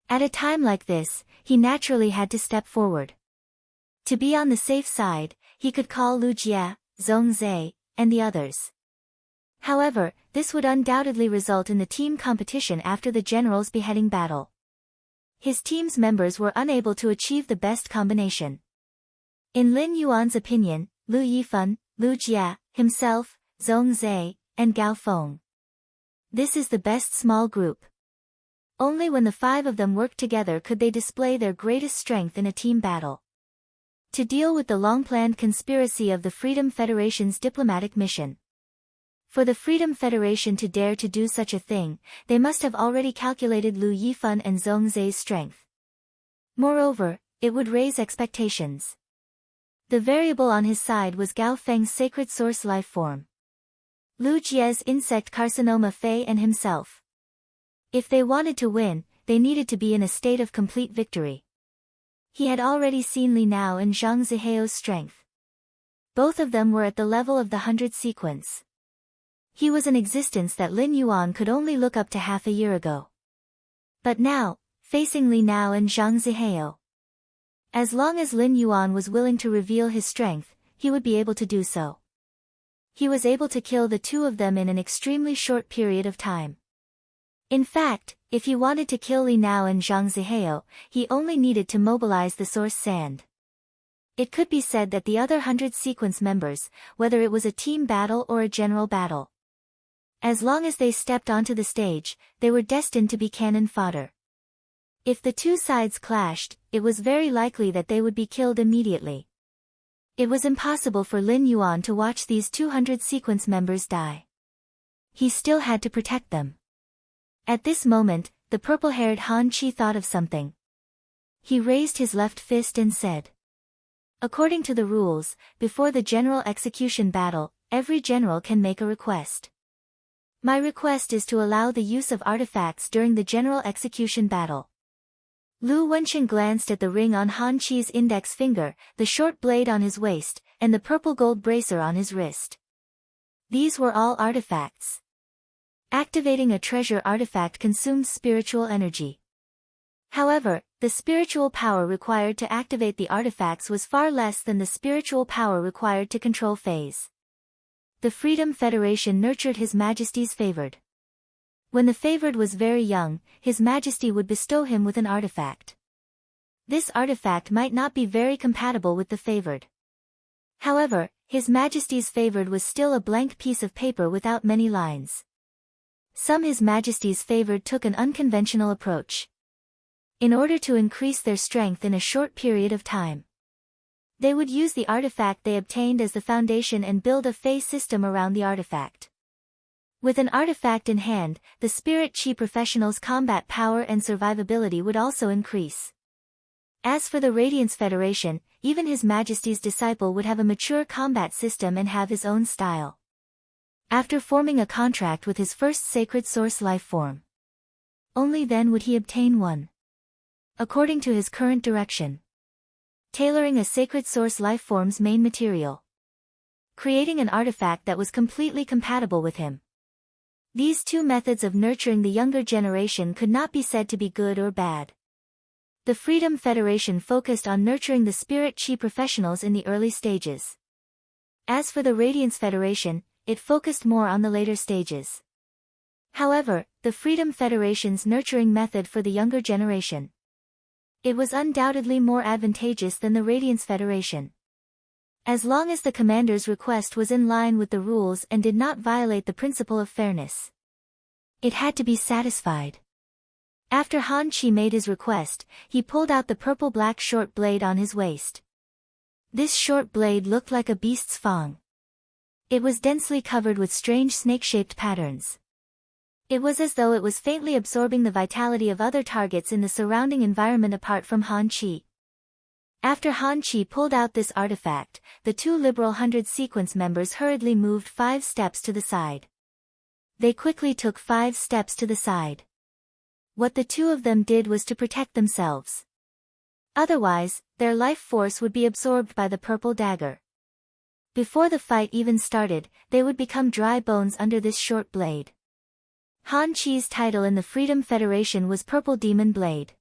Speaker 1: At a time like this, he naturally had to step forward. To be on the safe side, he could call Lu Jie, Zhong Zhe, and the others. However, this would undoubtedly result in the team competition after the general's beheading battle. His team's members were unable to achieve the best combination. In Lin Yuan's opinion, Lu Yifan, Lu Jie, himself, Zhong Zhe, and Gao Feng. This is the best small group. Only when the five of them worked together could they display their greatest strength in a team battle. To deal with the long-planned conspiracy of the Freedom Federation's diplomatic mission. For the Freedom Federation to dare to do such a thing, they must have already calculated Lu Yifan and Zhong Zhe's strength. Moreover, it would raise expectations. The variable on his side was Gao Feng's sacred source life form, Lu Jie's insect carcinoma Fei, and himself. If they wanted to win, they needed to be in a state of complete victory. He had already seen Li Nao and Zhang Ziheo's strength. Both of them were at the level of the 100 sequence. He was an existence that Lin Yuan could only look up to half a year ago. But now, facing Li Nao and Zhang Ziheo. As long as Lin Yuan was willing to reveal his strength, he would be able to do so. He was able to kill the two of them in an extremely short period of time. In fact, if he wanted to kill Li Nao and Zhang Ziheo, he only needed to mobilize the source sand. It could be said that the other 100 sequence members, whether it was a team battle or a general battle, as long as they stepped onto the stage, they were destined to be cannon fodder. If the two sides clashed, it was very likely that they would be killed immediately. It was impossible for Lin Yuan to watch these 200 sequence members die. He still had to protect them. At this moment, the purple-haired Han Qi thought of something. He raised his left fist and said, "According to the rules, before the general execution battle, every general can make a request. My request is to allow the use of artifacts during the general execution battle." Lu Wenchen glanced at the ring on Han Chi's index finger, the short blade on his waist, and the purple gold bracer on his wrist. These were all artifacts. Activating a treasure artifact consumes spiritual energy. However, the spiritual power required to activate the artifacts was far less than the spiritual power required to control phase. The Freedom Federation nurtured His Majesty's favored. When the favored was very young, His Majesty would bestow him with an artifact. This artifact might not be very compatible with the favored. However, His Majesty's favored was still a blank piece of paper without many lines. Some His Majesty's favored took an unconventional approach. In order to increase their strength in a short period of time, they would use the artifact they obtained as the foundation and build a phase system around the artifact. With an artifact in hand, the Spirit Chi professionals' combat power and survivability would also increase. As for the Radiance Federation, even His Majesty's disciple would have a mature combat system and have his own style. After forming a contract with his first sacred source life form, only then would he obtain one. According to his current direction, tailoring a sacred source life form's main material, creating an artifact that was completely compatible with him. These two methods of nurturing the younger generation could not be said to be good or bad. The Freedom Federation focused on nurturing the Spirit Chi professionals in the early stages. As for the Radiance Federation, it focused more on the later stages. However, the Freedom Federation's nurturing method for the younger generation, it was undoubtedly more advantageous than the Radiance Federation. As long as the commander's request was in line with the rules and did not violate the principle of fairness, it had to be satisfied. After Han Chi made his request, he pulled out the purple-black short blade on his waist. This short blade looked like a beast's fang. It was densely covered with strange snake-shaped patterns. It was as though it was faintly absorbing the vitality of other targets in the surrounding environment apart from Han Chi. After Han Chi pulled out this artifact, the two Liberal 100 sequence members hurriedly moved 5 steps to the side. They quickly took 5 steps to the side. What the two of them did was to protect themselves. Otherwise, their life force would be absorbed by the purple dagger. Before the fight even started, they would become dry bones under this short blade. Han Chi's title in the Freedom Federation was Purple Demon Blade.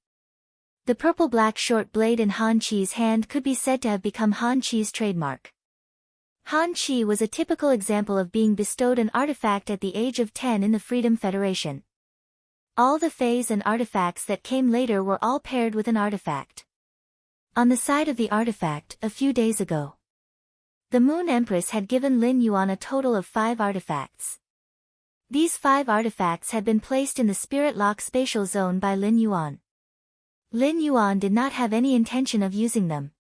Speaker 1: The purple-black short blade in Han Chi's hand could be said to have become Han Chi's trademark. Han Chi was a typical example of being bestowed an artifact at the age of 10 in the Freedom Federation. All the phase and artifacts that came later were all paired with an artifact. On the side of the artifact, a few days ago, the Moon Empress had given Lin Yuan a total of 5 artifacts. These 5 artifacts had been placed in the Spirit Lock spatial zone by Lin Yuan. Lin Yuan did not have any intention of using them.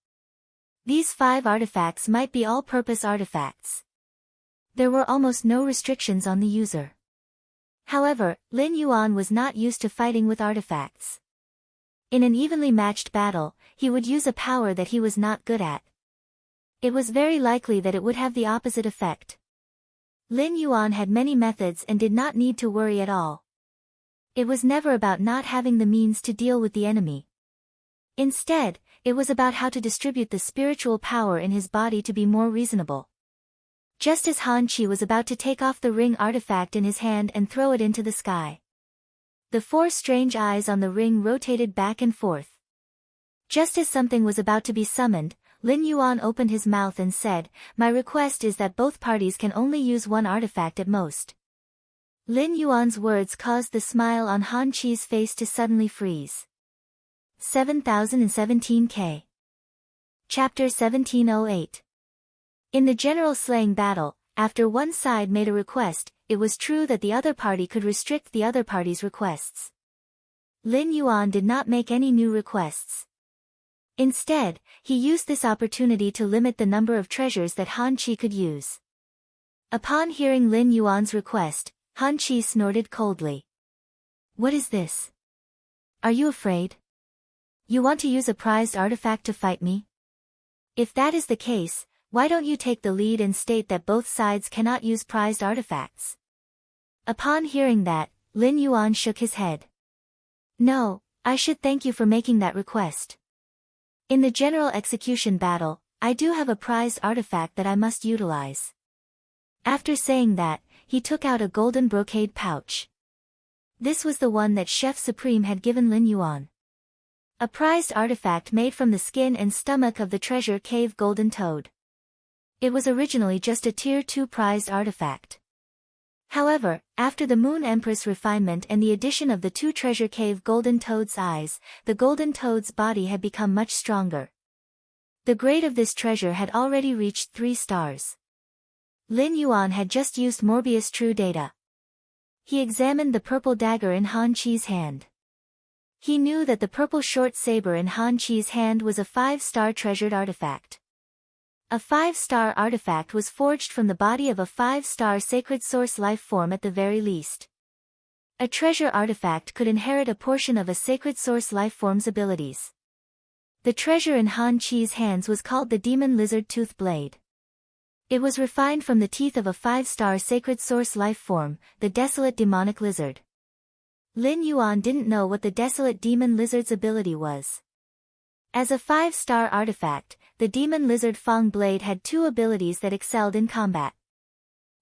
Speaker 1: These 5 artifacts might be all-purpose artifacts. There were almost no restrictions on the user. However, Lin Yuan was not used to fighting with artifacts. In an evenly matched battle, he would use a power that he was not good at. It was very likely that it would have the opposite effect. Lin Yuan had many methods and did not need to worry at all. It was never about not having the means to deal with the enemy. Instead, it was about how to distribute the spiritual power in his body to be more reasonable. Just as Han Chi was about to take off the ring artifact in his hand and throw it into the sky, the 4 strange eyes on the ring rotated back and forth. Just as something was about to be summoned, Lin Yuan opened his mouth and said, "My request is that both parties can only use 1 artifact at most." Lin Yuan's words caused the smile on Han Chi's face to suddenly freeze. 7017K. Chapter 1708. In the general slaying battle, after one side made a request, it was true that the other party could restrict the other party's requests. Lin Yuan did not make any new requests. Instead, he used this opportunity to limit the number of treasures that Han Chi could use. Upon hearing Lin Yuan's request, Han Chi snorted coldly. "What is this? Are you afraid? You want to use a prized artifact to fight me? If that is the case, why don't you take the lead and state that both sides cannot use prized artifacts?" Upon hearing that, Lin Yuan shook his head. "No, I should thank you for making that request. In the general execution battle, I do have a prized artifact that I must utilize. After saying that, he took out a golden brocade pouch. This was the one that Chef Supreme had given Lin Yuan. A prized artifact made from the skin and stomach of the treasure cave golden toad. It was originally just a tier 2 prized artifact. However, after the Moon Empress refinement and the addition of the 2 treasure cave golden toad's eyes, the golden toad's body had become much stronger. The grade of this treasure had already reached 3 stars. Lin Yuan had just used Morbius True Data. He examined the purple dagger in Han Chi's hand. He knew that the purple short saber in Han Chi's hand was a 5-star treasured artifact. A 5-star artifact was forged from the body of a 5-star sacred source life form at the very least. A treasure artifact could inherit a portion of a sacred source life form's abilities. The treasure in Han Chi's hands was called the Demon Lizard Tooth Blade. It was refined from the teeth of a 5-star sacred source life form, the Desolate Demonic Lizard. Lin Yuan didn't know what the Desolate Demon Lizard's ability was. As a 5-star artifact, the Demon Lizard Fang Blade had 2 abilities that excelled in combat.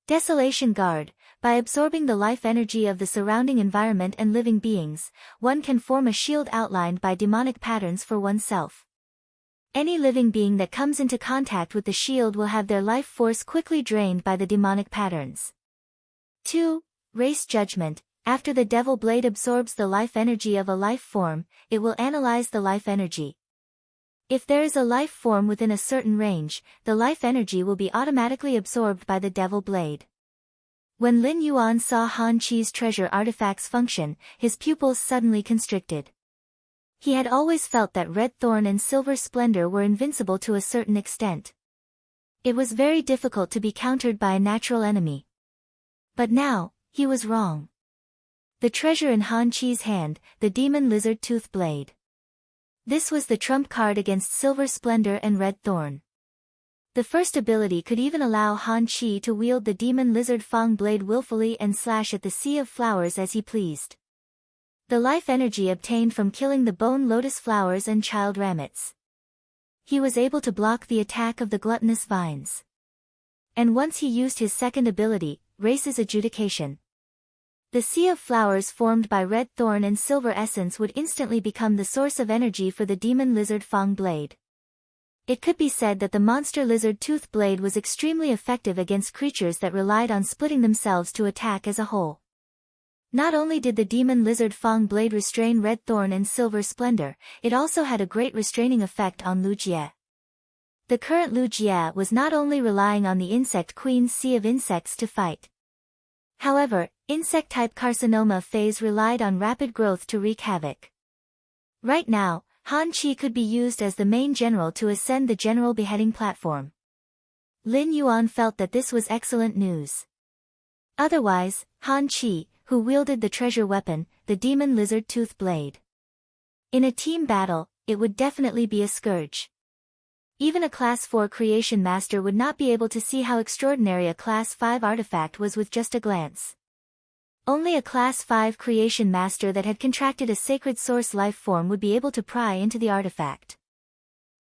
Speaker 1: Desolation Guard. By absorbing the life energy of the surrounding environment and living beings, one can form a shield outlined by demonic patterns for oneself. Any living being that comes into contact with the shield will have their life force quickly drained by the demonic patterns. 2. Race Judgment. After the Devil Blade absorbs the life energy of a life form, it will analyze the life energy. If there is a life form within a certain range, the life energy will be automatically absorbed by the Devil Blade. When Lin Yuan saw Han Chi's treasure artifact's function, his pupils suddenly constricted. He had always felt that Red Thorn and Silver Splendor were invincible to a certain extent. It was very difficult to be countered by a natural enemy. But now, he was wrong. The treasure in Han Chi's hand, the Demon Lizard Tooth Blade. This was the trump card against Silver Splendor and Red Thorn. The first ability could even allow Han Chi to wield the Demon Lizard Fang Blade willfully and slash at the Sea of Flowers as he pleased. The life energy obtained from killing the Bone Lotus Flowers and Child Ramets. He was able to block the attack of the Gluttonous Vines. And once he used his second ability, Race's Adjudication. The Sea of Flowers formed by Red Thorn and Silver Essence would instantly become the source of energy for the Demon Lizard Fang Blade. It could be said that the Monster Lizard Tooth Blade was extremely effective against creatures that relied on splitting themselves to attack as a whole. Not only did the Demon Lizard Fang Blade restrain Red Thorn and Silver Splendor, it also had a great restraining effect on Lu Jie. The current Lu Jie was not only relying on the Insect Queen's Sea of Insects to fight. However, insect-type carcinoma phase relied on rapid growth to wreak havoc. Right now, Han Chi could be used as the main general to ascend the general beheading platform. Lin Yuan felt that this was excellent news. Otherwise, Han Chi, who wielded the treasure weapon, the Demon Lizard Tooth Blade. In a team battle, it would definitely be a scourge. Even a Class 4 Creation Master would not be able to see how extraordinary a Class 5 artifact was with just a glance. Only a Class 5 Creation Master that had contracted a sacred source life form would be able to pry into the artifact.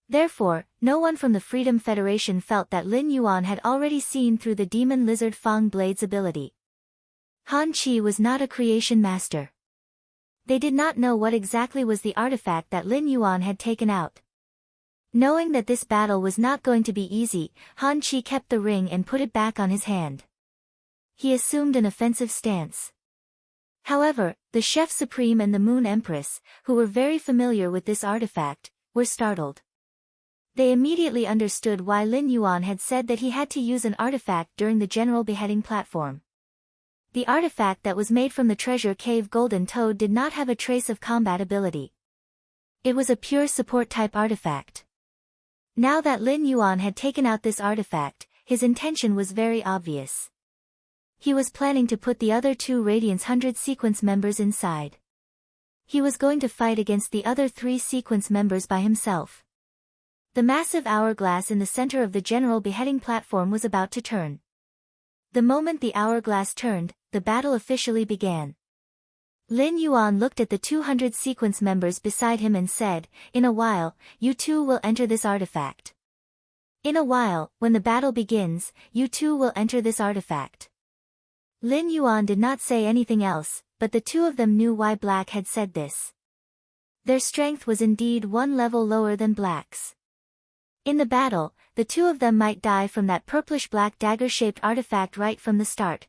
Speaker 1: Therefore, no one from the Freedom Federation felt that Lin Yuan had already seen through the Demon Lizard Fang Blade's ability. Han Chi was not a Creation Master. They did not know what exactly was the artifact that Lin Yuan had taken out. Knowing that this battle was not going to be easy, Han Chi kept the ring and put it back on his hand. He assumed an offensive stance. However, the Chef Supreme and the Moon Empress, who were very familiar with this artifact, were startled. They immediately understood why Lin Yuan had said that he had to use an artifact during the general beheading platform. The artifact that was made from the treasure cave Golden Toad did not have a trace of combat ability. It was a pure support-type artifact. Now that Lin Yuan had taken out this artifact, his intention was very obvious. He was planning to put the other 2 Radiance 100 sequence members inside. He was going to fight against the other 3 sequence members by himself. The massive hourglass in the center of the general beheading platform was about to turn. The moment the hourglass turned, the battle officially began. Lin Yuan looked at the 200 sequence members beside him and said, "In a while, you too will enter this artifact. In a while, when the battle begins, you too will enter this artifact." Lin Yuan did not say anything else, but the two of them knew why Black had said this. Their strength was indeed one level lower than Black's. In the battle, the two of them might die from that purplish-black dagger-shaped artifact right from the start.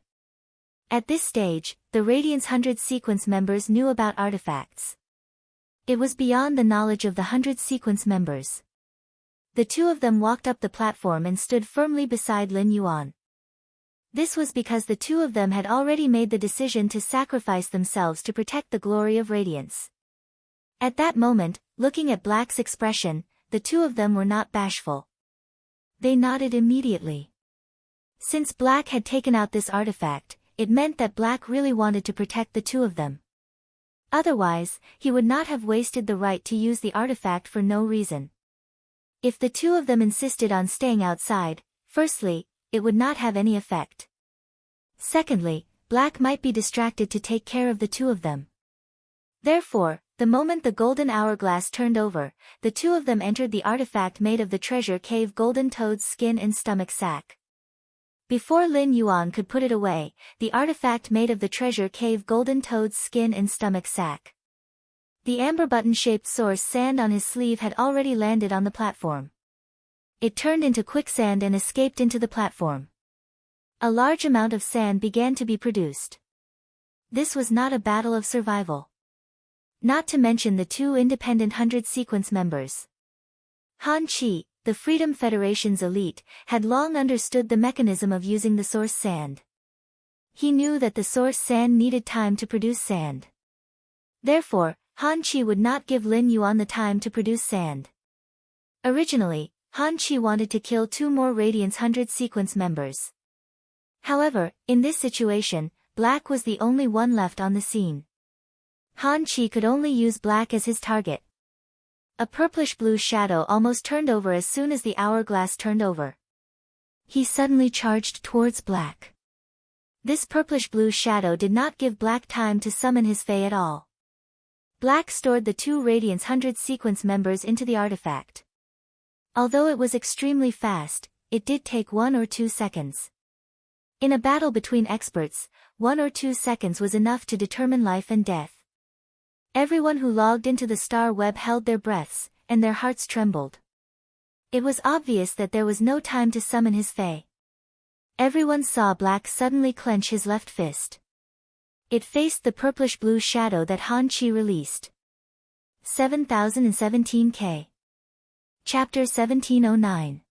Speaker 1: At this stage, the Radiant's 100 sequence members knew about artifacts. It was beyond the knowledge of the 100 sequence members. The two of them walked up the platform and stood firmly beside Lin Yuan. This was because the two of them had already made the decision to sacrifice themselves to protect the glory of Radiance. At that moment, looking at Black's expression, the two of them were not bashful. They nodded immediately. Since Black had taken out this artifact, it meant that Black really wanted to protect the two of them. Otherwise, he would not have wasted the right to use the artifact for no reason. If the two of them insisted on staying outside, firstly, it would not have any effect. Secondly, Black might be distracted to take care of the two of them. Therefore, the moment the golden hourglass turned over, the two of them entered the artifact made of the treasure cave golden toad's skin and stomach sack. Before Lin Yuan could put it away, the artifact made of the treasure cave golden toad's skin and stomach sack. The amber button-shaped source sand on his sleeve had already landed on the platform. It turned into quicksand and escaped into the platform. A large amount of sand began to be produced. This was not a battle of survival. Not to mention the two independent 100 sequence members. Han Chi, the Freedom Federation's elite, had long understood the mechanism of using the source sand. He knew that the source sand needed time to produce sand. Therefore, Han Chi would not give Lin Yuan the time to produce sand. Originally, Han Chi wanted to kill two more Radiance 100 sequence members. However, in this situation, Black was the only one left on the scene. Han Chi could only use Black as his target. A purplish-blue shadow almost turned over as soon as the hourglass turned over. He suddenly charged towards Black. This purplish-blue shadow did not give Black time to summon his Fae at all. Black stored the two Radiance 100 sequence members into the artifact. Although it was extremely fast, it did take 1 or 2 seconds. In a battle between experts, 1 or 2 seconds was enough to determine life and death. Everyone who logged into the star web held their breaths, and their hearts trembled. It was obvious that there was no time to summon his Fae. Everyone saw Black suddenly clench his left fist. It faced the purplish-blue shadow that Han Chi released. 7017K. Chapter 1709.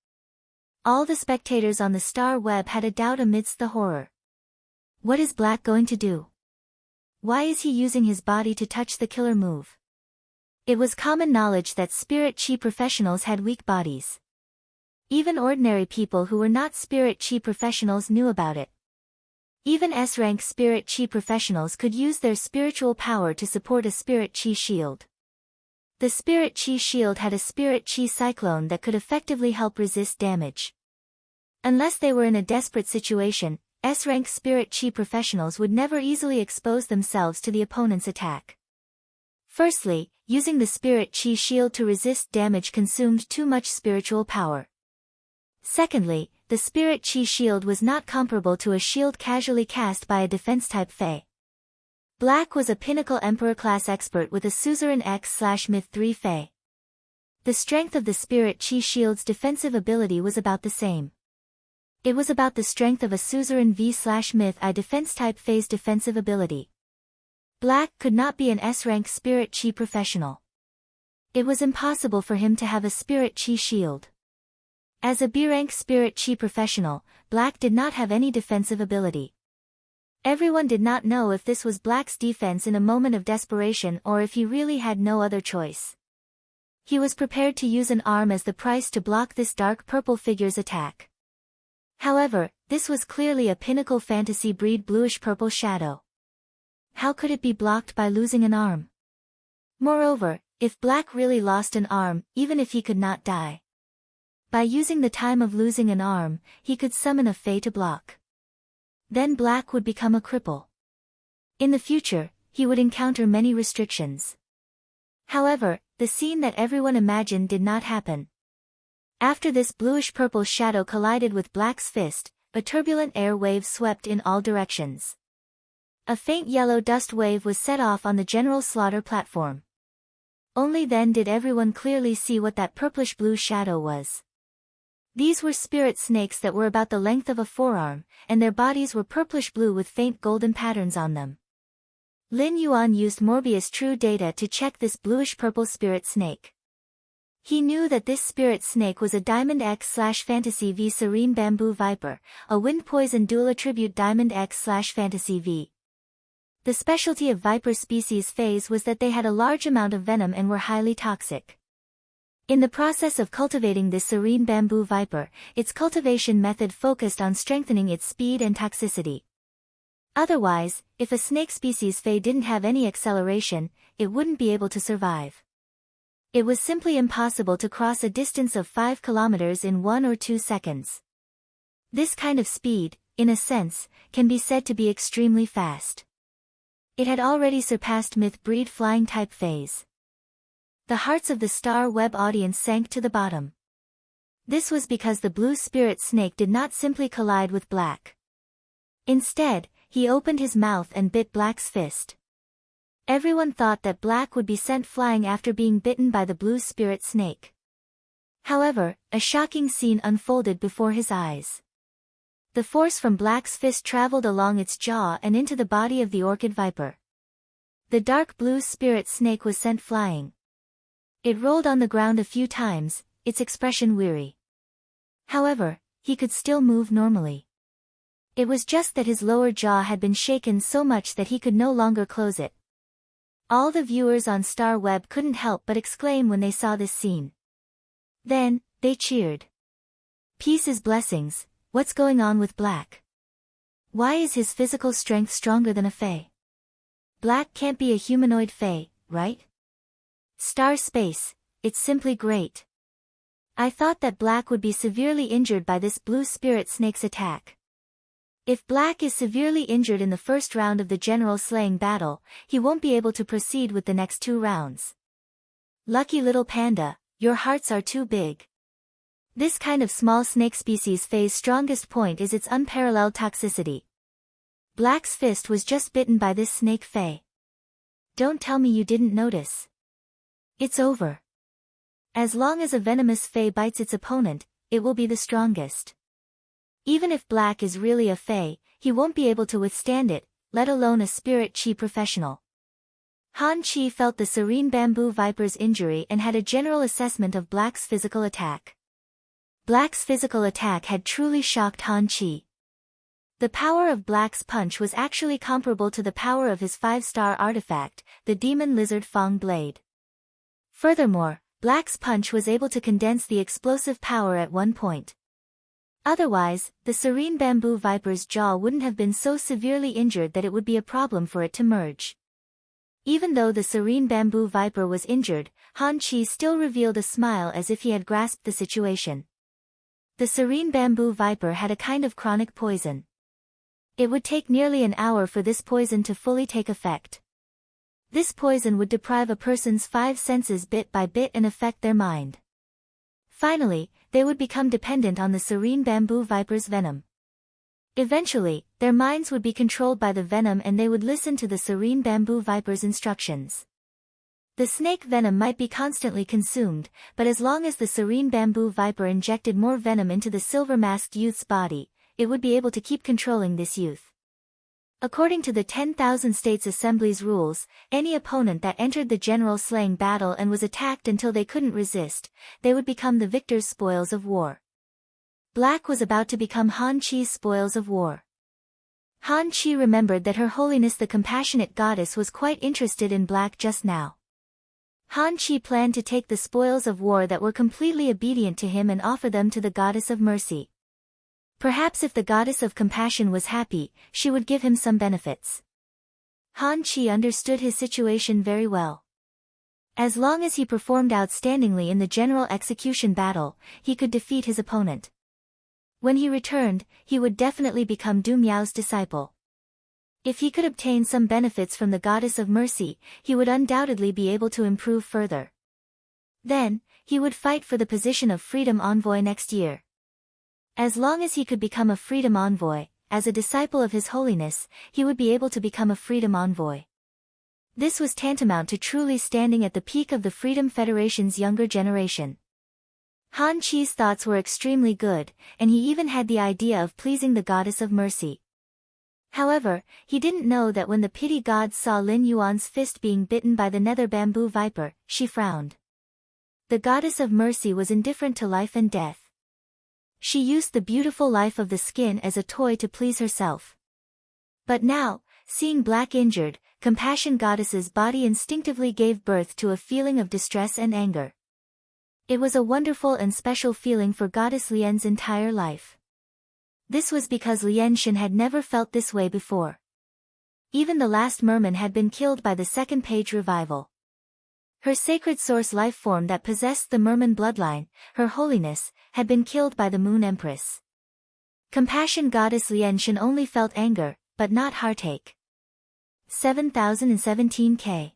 Speaker 1: All the spectators on the star web had a doubt amidst the horror. What is Black going to do? Why is he using his body to touch the killer move? It was common knowledge that spirit chi professionals had weak bodies. Even ordinary people who were not spirit chi professionals knew about it. Even S-rank spirit chi professionals could use their spiritual power to support a spirit chi shield. The spirit chi shield had a spirit chi cyclone that could effectively help resist damage. Unless they were in a desperate situation, S-rank spirit chi professionals would never easily expose themselves to the opponent's attack. Firstly, using the spirit chi shield to resist damage consumed too much spiritual power. Secondly, the spirit chi shield was not comparable to a shield casually cast by a defense-type Fae. Black was a pinnacle Emperor-class expert with a Suzerain X/Myth 3 Fae. The strength of the spirit chi shield's defensive ability was about the same. It was about the strength of a Suzerain V/Myth I defense-type Fae's defensive ability. Black could not be an S-rank spirit chi professional. It was impossible for him to have a spirit chi shield. As a B-rank spirit chi professional, Black did not have any defensive ability. Everyone did not know if this was Black's defense in a moment of desperation or if he really had no other choice. He was prepared to use an arm as the price to block this dark purple figure's attack. However, this was clearly a pinnacle fantasy breed bluish-purple shadow. How could it be blocked by losing an arm? Moreover, if Black really lost an arm, even if he could not die, by using the time of losing an arm, he could summon a Fae to block. Then Black would become a cripple. In the future, he would encounter many restrictions. However, the scene that everyone imagined did not happen. After this bluish-purple shadow collided with Black's fist, a turbulent air wave swept in all directions. A faint yellow dust wave was set off on the general slaughter platform. Only then did everyone clearly see what that purplish-blue shadow was. These were spirit snakes that were about the length of a forearm, and their bodies were purplish-blue with faint golden patterns on them. Lin Yuan used Morbius True Data to check this bluish-purple spirit snake. He knew that this spirit snake was a Diamond X/Fantasy V Serene Bamboo Viper, a wind poison dual attribute Diamond X/Fantasy V. The specialty of viper species phase was that they had a large amount of venom and were highly toxic. In the process of cultivating this serene bamboo viper, its cultivation method focused on strengthening its speed and toxicity. Otherwise, if a snake species Fey didn't have any acceleration, it wouldn't be able to survive. It was simply impossible to cross a distance of 5 kilometers in 1 or 2 seconds. This kind of speed, in a sense, can be said to be extremely fast. It had already surpassed myth-breed flying type phase. The hearts of the Star Web audience sank to the bottom. This was because the blue spirit snake did not simply collide with Black. Instead, he opened his mouth and bit Black's fist. Everyone thought that Black would be sent flying after being bitten by the blue spirit snake. However, a shocking scene unfolded before his eyes. The force from Black's fist traveled along its jaw and into the body of the orchid viper. The dark blue spirit snake was sent flying. It rolled on the ground a few times, its expression weary. However, he could still move normally. It was just that his lower jaw had been shaken so much that he could no longer close it. All the viewers on Star Web couldn't help but exclaim when they saw this scene. Then, they cheered. Peace is blessings. What's going on with Black? Why is his physical strength stronger than a Fae? Black can't be a humanoid Fae, right? Star Space, it's simply great. I thought that Black would be severely injured by this blue spirit snake's attack. If Black is severely injured in the first round of the general slaying battle, he won't be able to proceed with the next 2 rounds. Lucky little panda, your hearts are too big. This kind of small snake species Fae's strongest point is its unparalleled toxicity. Black's fist was just bitten by this snake Fae. Don't tell me you didn't notice. It's over. As long as a venomous Fae bites its opponent, it will be the strongest. Even if Black is really a Fae, he won't be able to withstand it, let alone a spirit chi professional. Han Chi felt the serene bamboo viper's injury and had a general assessment of Black's physical attack. Black's physical attack had truly shocked Han Chi. The power of Black's punch was actually comparable to the power of his 5-star artifact, the Demon Lizard Fang Blade. Furthermore, Black's punch was able to condense the explosive power at one point. Otherwise, the serene bamboo viper's jaw wouldn't have been so severely injured that it would be a problem for it to merge. Even though the serene bamboo viper was injured, Han Chi still revealed a smile as if he had grasped the situation. The serene bamboo viper had a kind of chronic poison. It would take nearly an hour for this poison to fully take effect. This poison would deprive a person's 5 senses bit by bit and affect their mind. Finally, they would become dependent on the serene bamboo viper's venom. Eventually, their minds would be controlled by the venom and they would listen to the serene bamboo viper's instructions. The snake venom might be constantly consumed, but as long as the serene bamboo viper injected more venom into the silver-masked youth's body, it would be able to keep controlling this youth. According to the 10,000 States Assembly's rules, any opponent that entered the general slaying battle and was attacked until they couldn't resist, they would become the victor's spoils of war. Black was about to become Han Chi's spoils of war. Han Chi remembered that Her Holiness the Compassionate Goddess was quite interested in Black just now. Han Chi planned to take the spoils of war that were completely obedient to him and offer them to the Goddess of Mercy. Perhaps if the Goddess of Compassion was happy, she would give him some benefits. Han Chi understood his situation very well. As long as he performed outstandingly in the general execution battle, he could defeat his opponent. When he returned, he would definitely become Du Miao's disciple. If he could obtain some benefits from the goddess of mercy, he would undoubtedly be able to improve further. Then, he would fight for the position of Freedom Envoy next year. As long as he could become a Freedom Envoy, as a disciple of His Holiness, he would be able to become a Freedom Envoy. This was tantamount to truly standing at the peak of the Freedom Federation's younger generation. Han Chi's thoughts were extremely good, and he even had the idea of pleasing the goddess of mercy. However, he didn't know that when the pity gods saw Lin Yuan's fist being bitten by the nether bamboo viper, she frowned. The goddess of mercy was indifferent to life and death. She used the beautiful life of the skin as a toy to please herself. But now, seeing Black injured, Compassion Goddess's body instinctively gave birth to a feeling of distress and anger. It was a wonderful and special feeling for Goddess Lian's entire life. This was because Lian Shen had never felt this way before. Even the last merman had been killed by the second page revival. Her sacred source life form that possessed the merman bloodline, Her Holiness, had been killed by the Moon Empress. Compassion Goddess Lian Shen only felt anger, but not heartache. 7017K